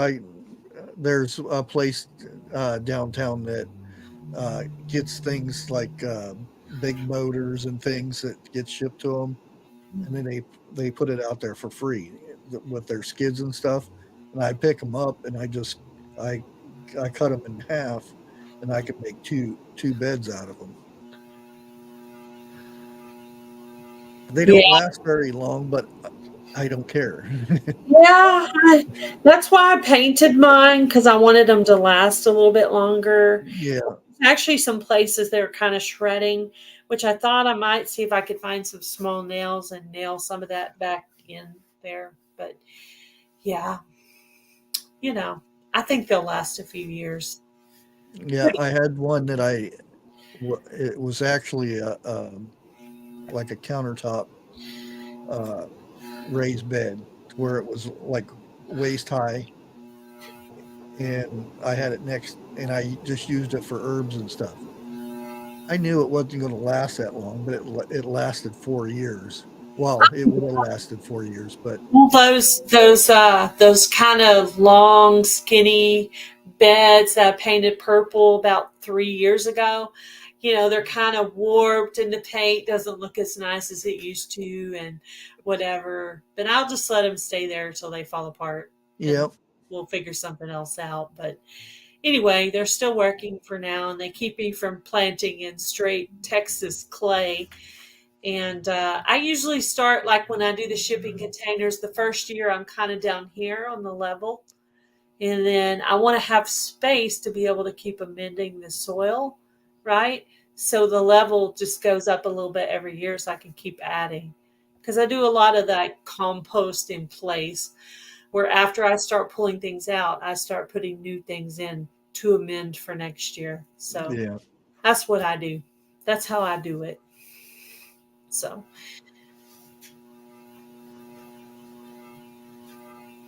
there's a place downtown that gets things like big motors and things that get shipped to them, and then they put it out there for free with their skids and stuff. And I pick them up and I I cut them in half, and I can make two beds out of them. They don't Yeah. last very long, but I don't care. Yeah, that's why I painted mine because I wanted them to last a little bit longer. Yeah, Actually, some places they're kind of shredding, which I thought I might see if I could find some small nails and nail some of that back in there. But yeah, I think they'll last a few years. yeah. I had one that it was actually like a countertop uh, raised bed where it was like waist high, and I had it next, and I just used it for herbs and stuff. I knew it wasn't going to last that long, but it lasted 4 years. Well, it would have lasted 4 years, but Well, those kind of long, skinny beds that I painted purple about 3 years ago. They're kind of warped, and the paint doesn't look as nice as it used to, and whatever. But I'll just let them stay there until they fall apart, and yeah, we'll figure something else out. But anyway, they're still working for now, and they keep me from planting in straight Texas clay. And I usually start like when I do the shipping containers, the first year I'm kind of down here on the level. And then I want to have space to be able to keep amending the soil, right? So the level just goes up a little bit every year so I can keep adding. Because I do a lot of that compost in place where after I start pulling things out, I start putting new things in to amend for next year. So yeah, that's what I do. That's how I do it. So.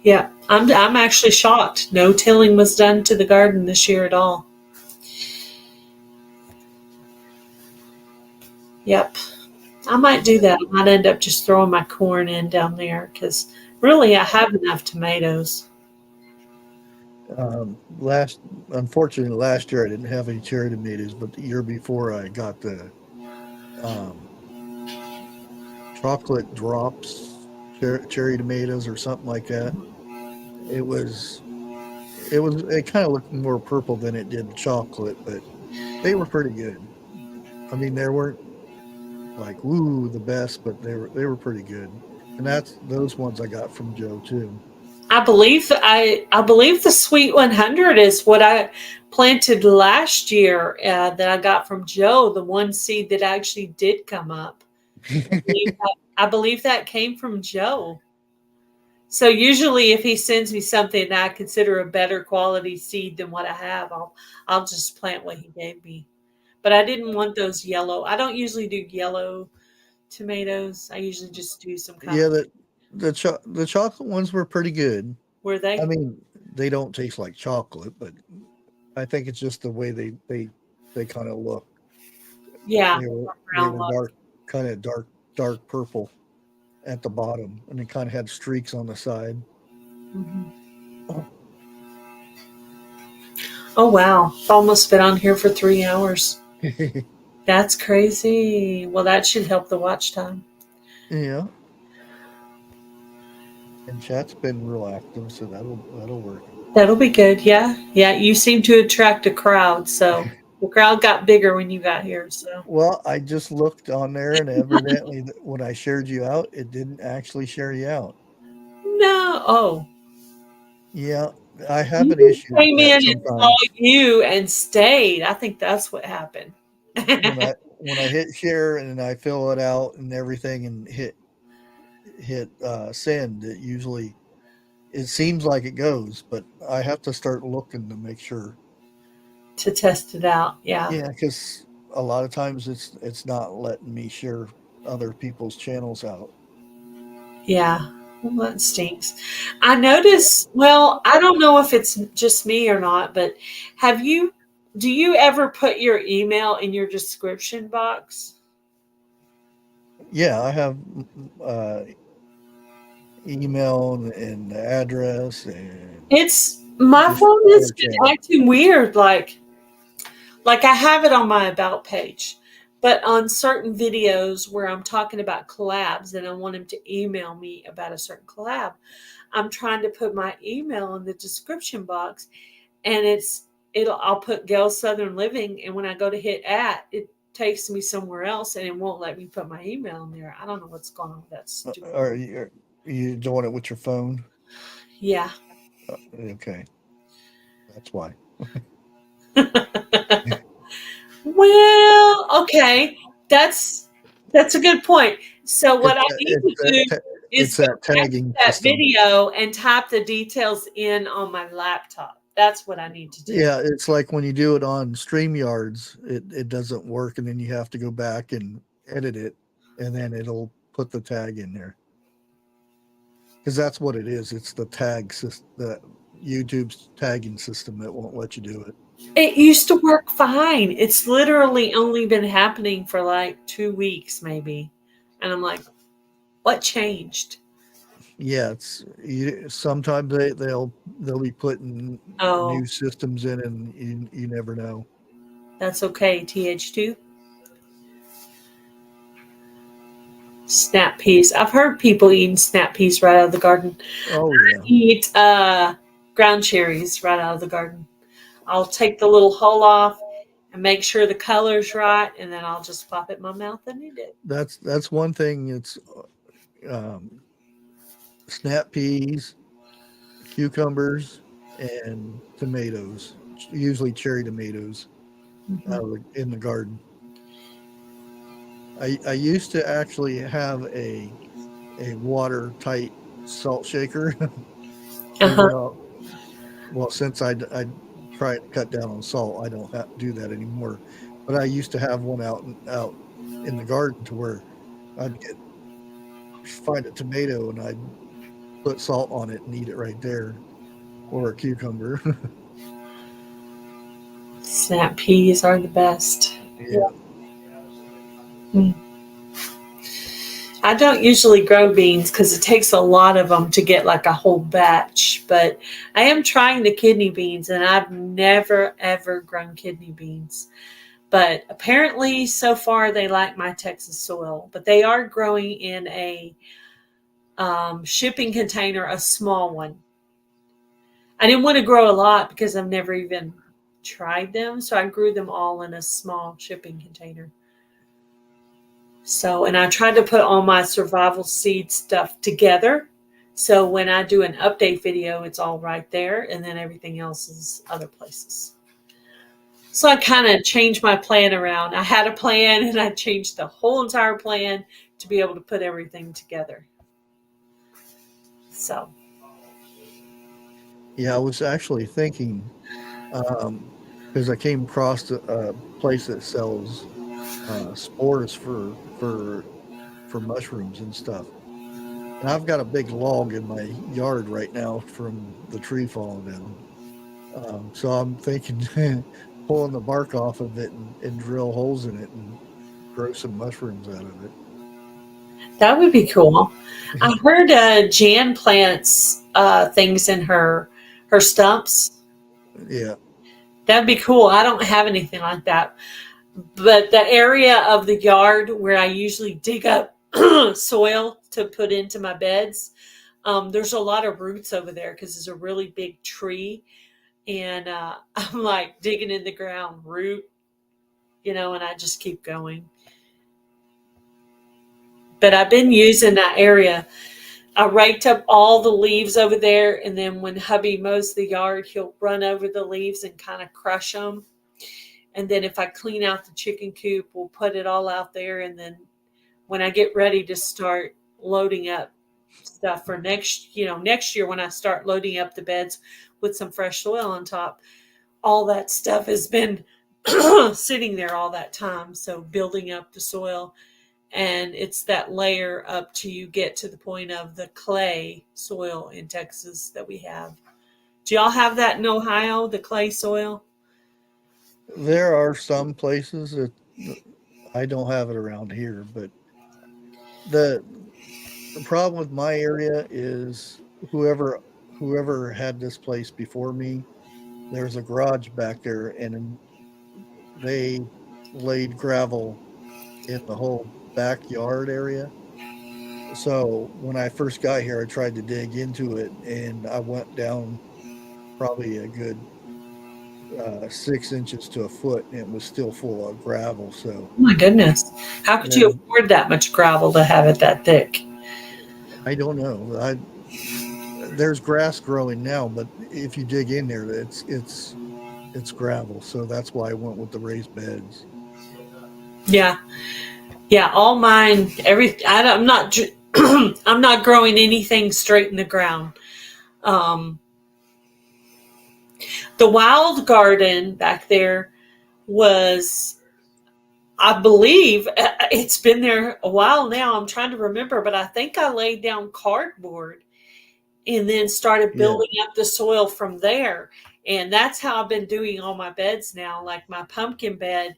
Yeah, I'm actually shocked. No tilling was done to the garden this year at all. Yep, I might do that. I might end up just throwing my corn in down there because really I have enough tomatoes. last unfortunately last year I didn't have any cherry tomatoes, but the year before I got the um, chocolate drops cherry tomatoes or something like that. It was it kind of looked more purple than it did chocolate, but they were pretty good. I mean, they weren't like woo the best, but they were pretty good. And that's those ones I got from Joe too. I believe the Sweet 100 is what I planted last year that I got from Joe. The one seed that actually did come up. I believe that came from Joe. So usually, if he sends me something that I consider a better quality seed than what I have, I'll just plant what he gave me. But I didn't want those yellow. I don't usually do yellow tomatoes. I usually just do some kind Yeah, of the chocolate ones were pretty good. where I they mean, they don't taste like chocolate, but I think it's just the way they kind of look. yeah They brown were look. dark, kind of dark purple at the bottom, and it kind of had streaks on the side. Mhm. Oh wow! I've almost been on here for 3 hours. That's crazy. Well, that should help the watch time. Yeah, and chat's been real active, so that'll work. That'll be good. Yeah, yeah. You seem to attract a crowd, so the crowd got bigger when you got here. So Well, I just looked on there, and evidently, when I shared you out, it didn't actually share you out. no. Oh, Yeah, I have an you issue with came in that and saw sometimes. you and stayed. I think that's what happened. When I hit share and I fill it out and everything and hit send, it seems like it goes, but I have to start looking to make sure. to test it out. Yeah. Yeah, because a lot of times it's not letting me share other people's channels out. Yeah. Well, that stinks. I notice, well, I don't know if it's just me or not, but do you ever put your email in your description box? Yeah, I have uh, email and address and My just phone other is channel. acting weird. Like I have it on my about page, but on certain videos where I'm talking about collabs and I want them to email me about a certain collab, I'm trying to put my email in the description box, and I'll put Gail Southern Living, and when I go to hit it takes me somewhere else and it won't let me put my email in there. I don't know what's going on with that stupid. Are you doing it with your phone? Yeah. Okay, that's why. Well, okay. That's that's a good point. So what It's I that need it's to that do ta- is it's go that back to tagging that system. video and type the details in on my laptop. That's what I need to do. Yeah, it's like when you do it on StreamYards, it doesn't work, and then you have to go back and edit it, and then it'll put the tag in there because that's what it is. It's the tag system, the YouTube's tagging system that won't let you do it. It used to work fine. It's literally only been happening for like 2 weeks, maybe. And I'm like, what changed? Yeah, sometimes they'll be putting Oh, new systems in, and you never know. that's okay. TH2. Snap peas. I've heard people eating snap peas right out of the garden. Oh yeah, Eat ground cherries right out of the garden. I'll take the little hull off and make sure the color's right, and then I'll just pop it in my mouth and eat it. that's one thing. It's um, snap peas, cucumbers, and tomatoes. Usually cherry tomatoes Mhm. in the garden. I used to actually have a watertight salt shaker, and Uh-huh. well, since I try to cut down on salt, I don't do that anymore. But I used to have one out in the garden to where I'd find a tomato and I'd put salt on it and eat it right there, or a cucumber. Snap peas are the best. Yeah, Mm. I don't usually grow beans because it takes a lot of them to get like a whole batch, but I am trying the kidney beans, and I've never ever grown kidney beans. But apparently, so far, they like my Texas soil. But they are growing in a shipping container, a small one. I didn't want to grow a lot because I've never even tried them. So I grew them all in a small shipping container. So, and I tried to put all my survival seed stuff together. So when I do an update video, it's all right there. And then everything else is other places. So I kind of changed my plan around. I had a plan and I changed the whole entire plan to be able to put everything together. So, yeah. I was actually thinking because I came across a place that sells spores for mushrooms and stuff. And I've got a big log in my yard right now from the tree falling down. So I'm thinking pulling the bark off of it and drill holes in it and grow some mushrooms out of it. that would be cool. I heard Jan plants things in her stumps. Yeah, That'd be cool. I don't have anything like that. But the area of the yard where I usually dig up soil to put into my beds, there's a lot of roots over there because it's a really big tree. And I'm like digging in the ground, root, and I just keep going. But I've been using that area. I raked up all the leaves over there, and then when hubby mows the yard, he'll run over the leaves and kind of crush them. And then if I clean out the chicken coop, we'll put it all out there. And then when I get ready to start loading up stuff for next year when I start loading up the beds with some fresh soil on top. All that stuff has been sitting there all that time. So building up the soil, and it's that layer up to you get to the point of the clay soil in Texas that we have. Do y'all have that in Ohio, the clay soil? There are some places that I don't have it around here, but the the problem with my area is whoever had this place before me, there's a garage back there, and they laid gravel in the whole backyard area. So when I first got here, I tried to dig into it, and I went down probably a good 6 inches to a foot, and it was still full of gravel. So, Oh my goodness. How could you and afford that much gravel to have it that thick? I don't know. There's grass growing now, but if you dig in there, it's gravel. So that's why I went with the raised beds. Yeah. Yeah, all mine, I'm not, I'm not growing anything straight in the ground. Um, the wild garden back there was, I believe, it's been there a while now. I'm trying to remember, but I think I laid down cardboard and then started Yeah, building up the soil from there. And that's how I've been doing all my beds now. Like my pumpkin bed,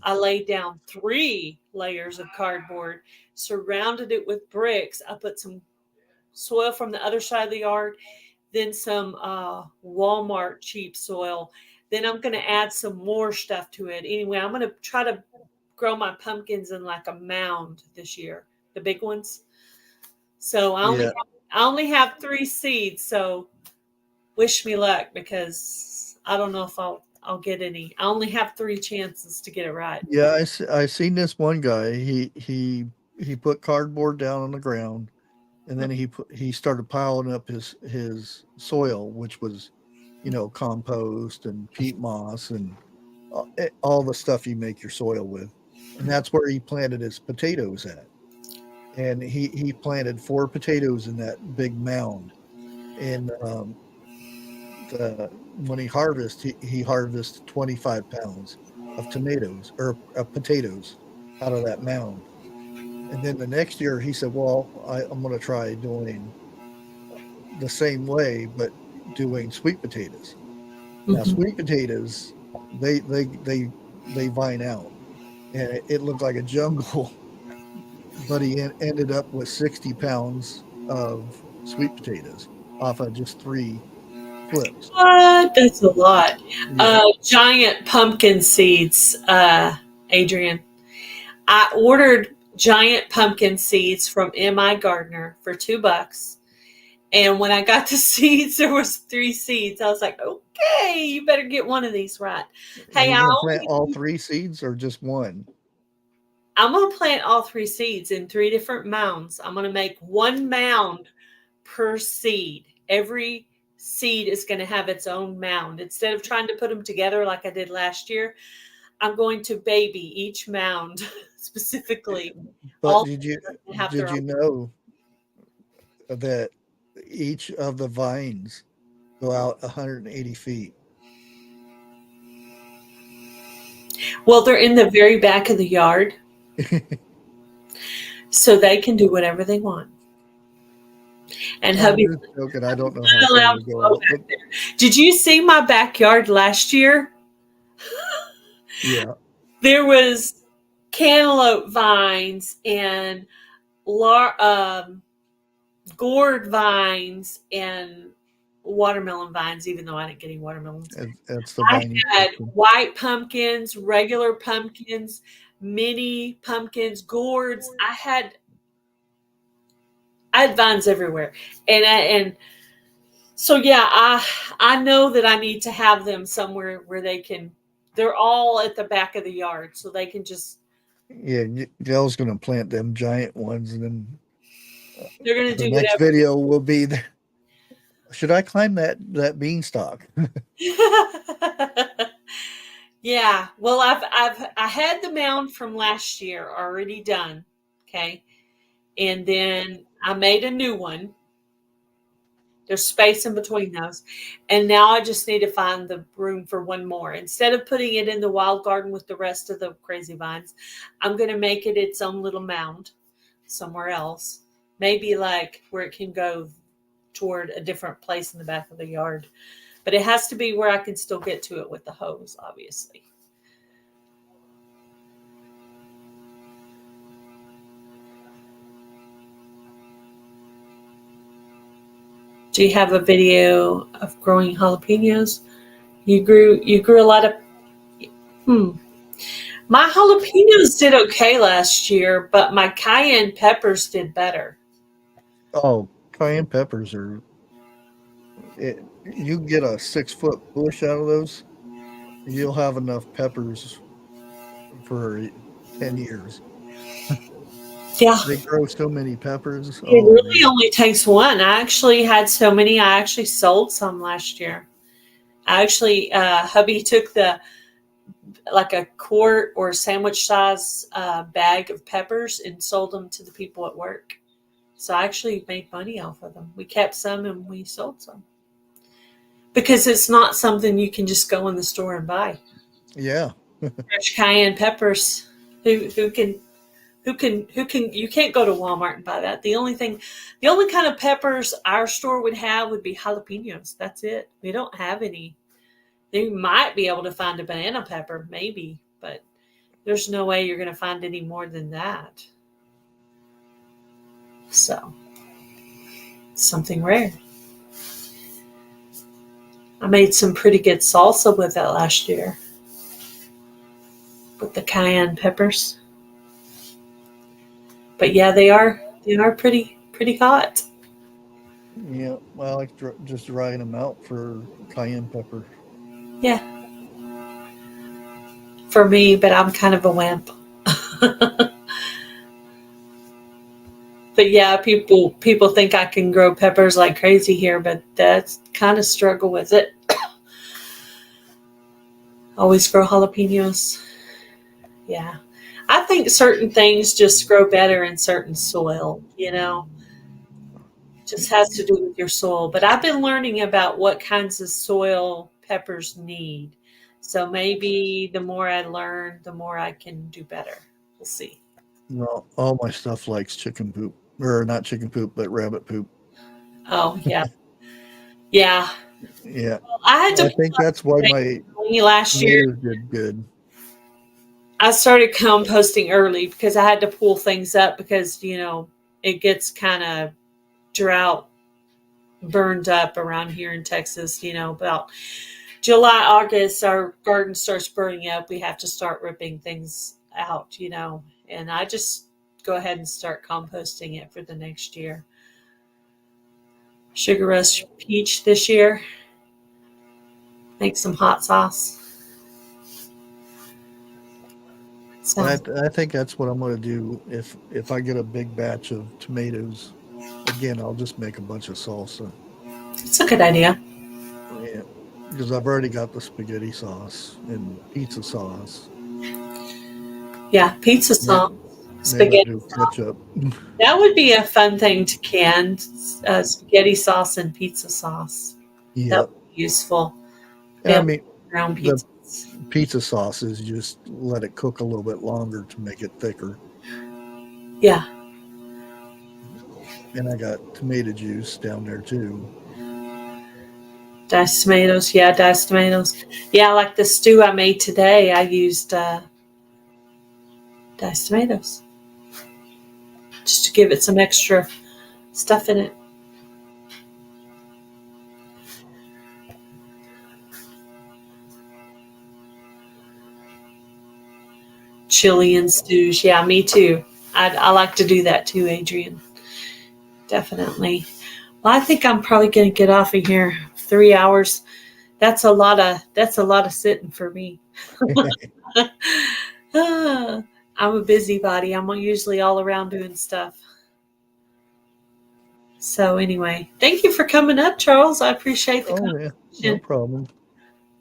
I laid down 3 layers of cardboard, surrounded it with bricks. I put some soil from the other side of the yard, then some Walmart cheap soil. Then I'm going to add some more stuff to it. Anyway, I'm going to try to grow my pumpkins in like a mound this year, the big ones. So yeah, I only have 3 seeds. So wish me luck, because I don't know if I'll get any. I only have 3 chances to get it right. yeah. I seen this one guy. He put cardboard down on the ground, and then he started piling up his soil, which was, compost and peat moss and all the stuff you make your soil with, and that's where he planted his potatoes at. And he planted 4 potatoes in that big mound. And when he harvested 25 pounds of tomatoes or potatoes out of that mound. And then the next year he said, "Well, I'm going to try doing the same way, but doing sweet potatoes." Now, Mm-hmm. sweet potatoes, they vine out, and it looked like a jungle. But he ended up with 60 pounds of sweet potatoes off of just 3 flips. What? That's a lot. Yeah, Giant pumpkin seeds, Adrian. I ordered giant pumpkin seeds from M.I. Gardner for $2. And when I got the seeds, there was 3 seeds. I was like, okay, you better get one of these right. are Hey, you going to plant all 3 seeds or just one? I'm going to plant all 3 seeds in 3 different mounds. I'm going to make one mound per seed. Every seed is going to have its own mound. Instead of trying to put them together like I did last year, I'm going to baby each mound specifically. But All did you have did their you own. know that each of the vines go out 180 feet? Well, they're in the very back of the yard, so they can do whatever they want. And I'm hubby's just joking. I don't know how not far allowed they to go go out, but back there. Did you see my backyard last year? yeah, There was cantaloupe vines and gourd vines and watermelon vines, even though I didn't get any watermelons. that's the I vining had section. white pumpkins, regular pumpkins, mini pumpkins, gourds. I had vines everywhere. And so yeah, I know that I need to have them somewhere where they're all at the back of the yard, so they can just Yeah, Dell's going to plant them giant ones, and then they're gonna the do next whatever. video will be should I climb that beanstalk? Yeah. Well, I had the mound from last year already done. Okay. And then I made a new one. There's space in between those. And now I just need to find the room for one more. Instead of putting it in the wild garden with the rest of the crazy vines, I'm going to make it its own little mound somewhere else. Maybe like where it can go toward a different place in the back of the yard. But it has to be where I can still get to it with the hose, obviously. Do you have a video of growing jalapenos? You grew a lot of My jalapenos did okay last year, but my cayenne peppers did better. Oh, cayenne peppers are. You get a 6-foot bush out of those, you'll have enough peppers for 10 years. Yeah. They grow so many peppers. It Oh, really man. only takes one. I actually had so many, I actually sold some last year. Hubby took like a quart or sandwich size bag of peppers and sold them to the people at work. So I actually made money off of them. We kept some and we sold some. Because it's not something you can just go in the store and buy. Yeah. Fresh cayenne peppers. Who can you can't go to Walmart and buy that. The only kind of peppers our store would have would be jalapenos. That's it. We don't have any. You might be able to find a banana pepper, maybe, but there's no way you're going to find any more than that. So, something rare. I made some pretty good salsa with that last year. With the cayenne peppers. But yeah, they are pretty hot. Yeah. I like just drying them out for cayenne pepper. Yeah. For me, but I'm kind of a wimp. But yeah, people think I can grow peppers like crazy here, but that's kind of struggle with it. Always grow jalapenos. Yeah. I think certain things just grow better in certain soil, Just has to do with your soil. But I've been learning about what kinds of soil peppers need. So maybe the more I learn, the more I can do better. We'll see. Well, all my stuff likes chicken poop. Or not chicken poop, but rabbit poop. Oh, yeah. Yeah. Yeah. Well, I had to I think that's why my last year. tomatoes did good. I started composting early because I had to pull things up because, it gets kind of drought burned up around here in Texas, about July, August, our garden starts burning up. We have to start ripping things out, and I just go ahead and start composting it for the next year. Sugar Rush peach this year. Make some hot sauce. I think that's what I'm going to do if I get a big batch of tomatoes. Again, I'll just make a bunch of salsa. It's a good idea. Yeah, because I've already got the spaghetti sauce and pizza sauce. Yeah, pizza sauce, spaghetti sauce. Ketchup. That would be a fun thing to can, spaghetti sauce and pizza sauce. Yeah, that would be useful. I mean, ground pizza. The pizza sauce is just let it cook a little bit longer to make it thicker. Yeah. And I got tomato juice down there too. Diced tomatoes. Yeah, diced tomatoes. Yeah, like the stew I made today, I used diced tomatoes. Just to give it some extra stuff in it. Chili and stews. Yeah, me too. I like to do that too, Adrian. Definitely. Well, I think I'm probably going to get off of here. 3 hours. That's a lot of sitting for me. I'm a busybody. I'm usually all around doing stuff. So anyway, thank you for coming up, Charles. I appreciate the conversation. Yeah, no problem.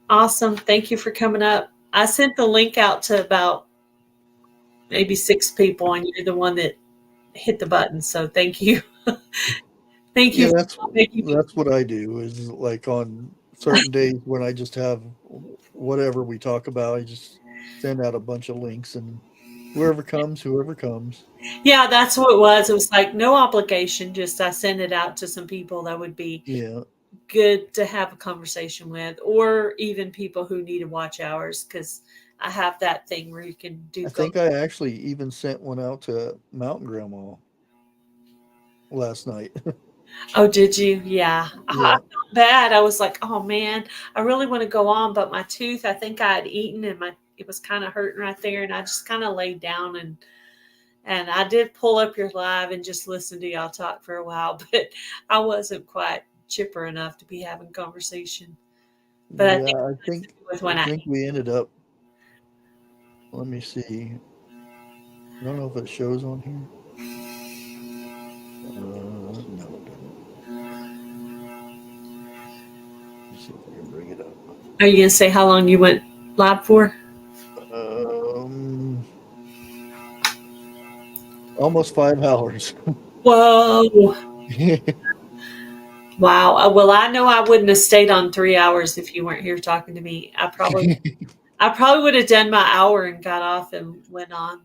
Awesome. Thank you for coming up. I sent the link out to about maybe 6 people, and you're the one that hit the button. So thank you. Thank Yeah, you for making me. that's what I do is like on certain days when I just have whatever we talk about, I just send out a bunch of links and whoever comes. Yeah, that's what it was. It was like no obligation. Just I send it out to some people that would be Yeah. good to have a conversation with, or even people who need to watch hours, because I have that thing where you can do I go. think I actually even sent one out to Mountain Grandma last night. Oh, did you? Yeah. I Yeah. felt bad. I was like, oh man, I really want to go on, but my tooth, I think I had eaten and it was kind of hurting right there. And I just kind of laid down and I did pull up your live and just listen to y'all talk for a while, but I wasn't quite chipper enough to be having conversation. But I think Yeah, it has to do with I when I think ate. we ended up, let me see. I don't know if it shows on here. No, it doesn't. Let me see if I can bring it up. Are you going to say how long you went live for? Um, almost 5 hours. Whoa. Wow. Well, I know I wouldn't have stayed on 3 hours if you weren't here talking to me. I probably would have done my hour and got off and went on.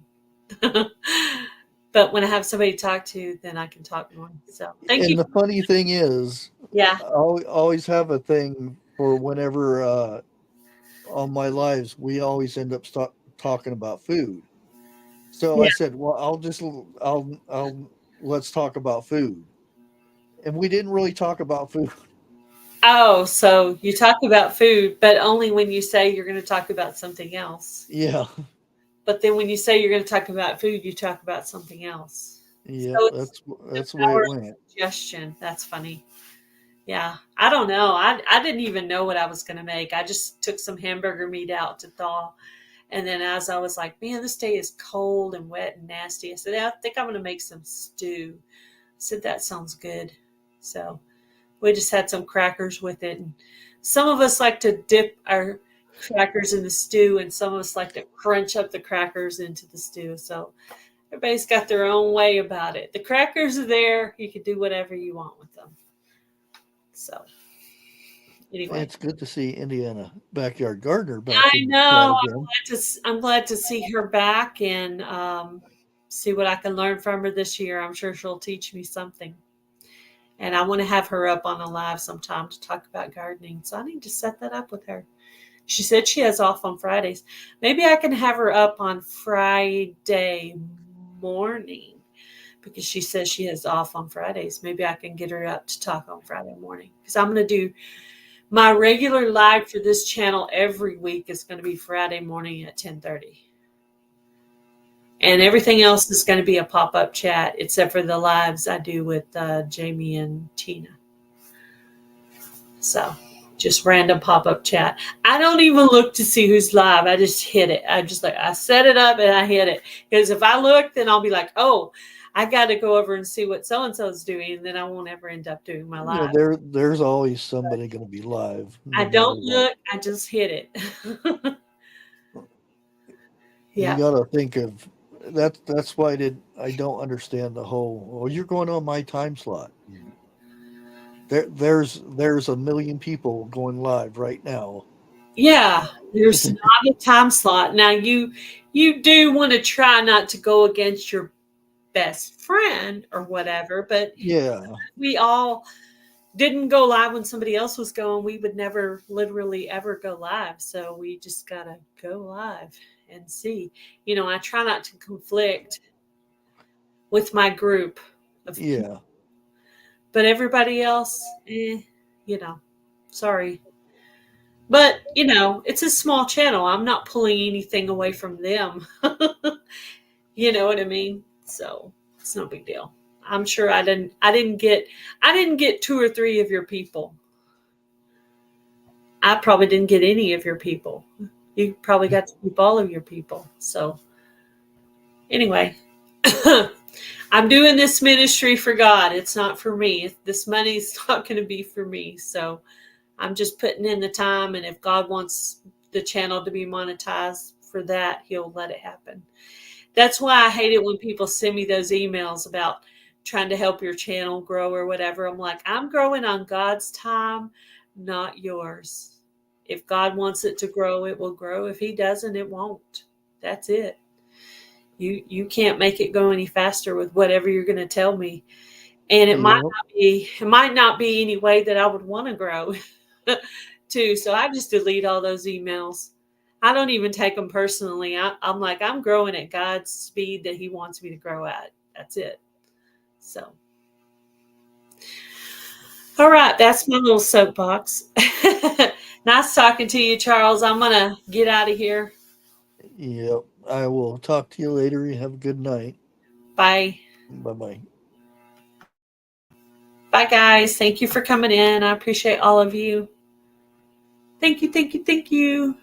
But when I have somebody to talk to, then I can talk more. So thank you. And the funny thing is, Yeah. I always have a thing for whenever on my lives we always end up talking about food. So Yeah. I said, well, I'll let's talk about food. And we didn't really talk about food. Oh, so you talk about food, but only when you say you're going to talk about something else. Yeah. But then when you say you're going to talk about food, you talk about something else. Yeah, So it's that's the way it our went. suggestion. That's funny. Yeah. I don't know. I didn't even know what I was going to make. I just took some hamburger meat out to thaw. And then as I was like, man, this day is cold and wet and nasty, I said, I think I'm going to make some stew. I said, that sounds good. So we just had some crackers with it. And some of us like to dip our crackers in the stew, and some of us like to crunch up the crackers into the stew. So everybody's got their own way about it. The crackers are there. You can do whatever you want with them. So anyway, It's good to see Indiana backyard gardener back I in chat know again. I'm glad to see her back and see what I can learn from her this year. I'm sure she'll teach me something. And I want to have her up on a live sometime to talk about gardening. So I need to set that up with her. She said she has off on Fridays. Maybe I can have her up on Friday morning because she says she has off on Fridays. Maybe I can get her up to talk on Friday morning because I'm going to do my regular live for this channel every week is going to be Friday morning at 10:30. And everything else is going to be a pop-up chat except for the lives I do with Jamie and Tina. So just random pop-up chat. I don't even look to see who's live. I just hit it. I set it up and I hit it. Because if I look, then I'll be like, oh, I got to go over and see what so-and-so is doing. And then I won't ever end up doing my Yeah, live. there's always somebody going to be live, I no matter don't what. look. I just hit it. You Yeah. got to think of that. That's why I don't understand the whole. Well, you're going on my time slot. There's a million people going live right now. Yeah, there's not a time slot. Now you do want to try not to go against your best friend or whatever, but Yeah, we all didn't go live when somebody else was going. We would never literally ever go live. So we just gotta go live and see. I try not to conflict with my group of people, yeah, but everybody else, sorry. But, it's a small channel. I'm not pulling anything away from them. You know what I mean? So it's no big deal. I'm sure I didn't get two or three of your people. I probably didn't get any of your people. You probably got to keep all of your people. So anyway, I'm doing this ministry for God. It's not for me. This money's not going to be for me. So I'm just putting in the time, and if God wants the channel to be monetized for that, he'll let it happen. That's why I hate it when people send me those emails about trying to help your channel grow or whatever. I'm like, I'm growing on God's time, not yours. If God wants it to grow, it will grow. If he doesn't, it won't. That's it. You can't make it go any faster with whatever you're going to tell me. And it might not be any way that I would want to grow too. So I just delete all those emails. I don't even take them personally. I'm like, I'm growing at God's speed that he wants me to grow at. That's it. So, all right. That's my little soapbox. Nice talking to you, Charles. I'm going to get out of here. Yep. I will talk to you later. You have a good night. Bye. Bye-bye. Bye, guys. Thank you for coming in. I appreciate all of you. Thank you, thank you, thank you.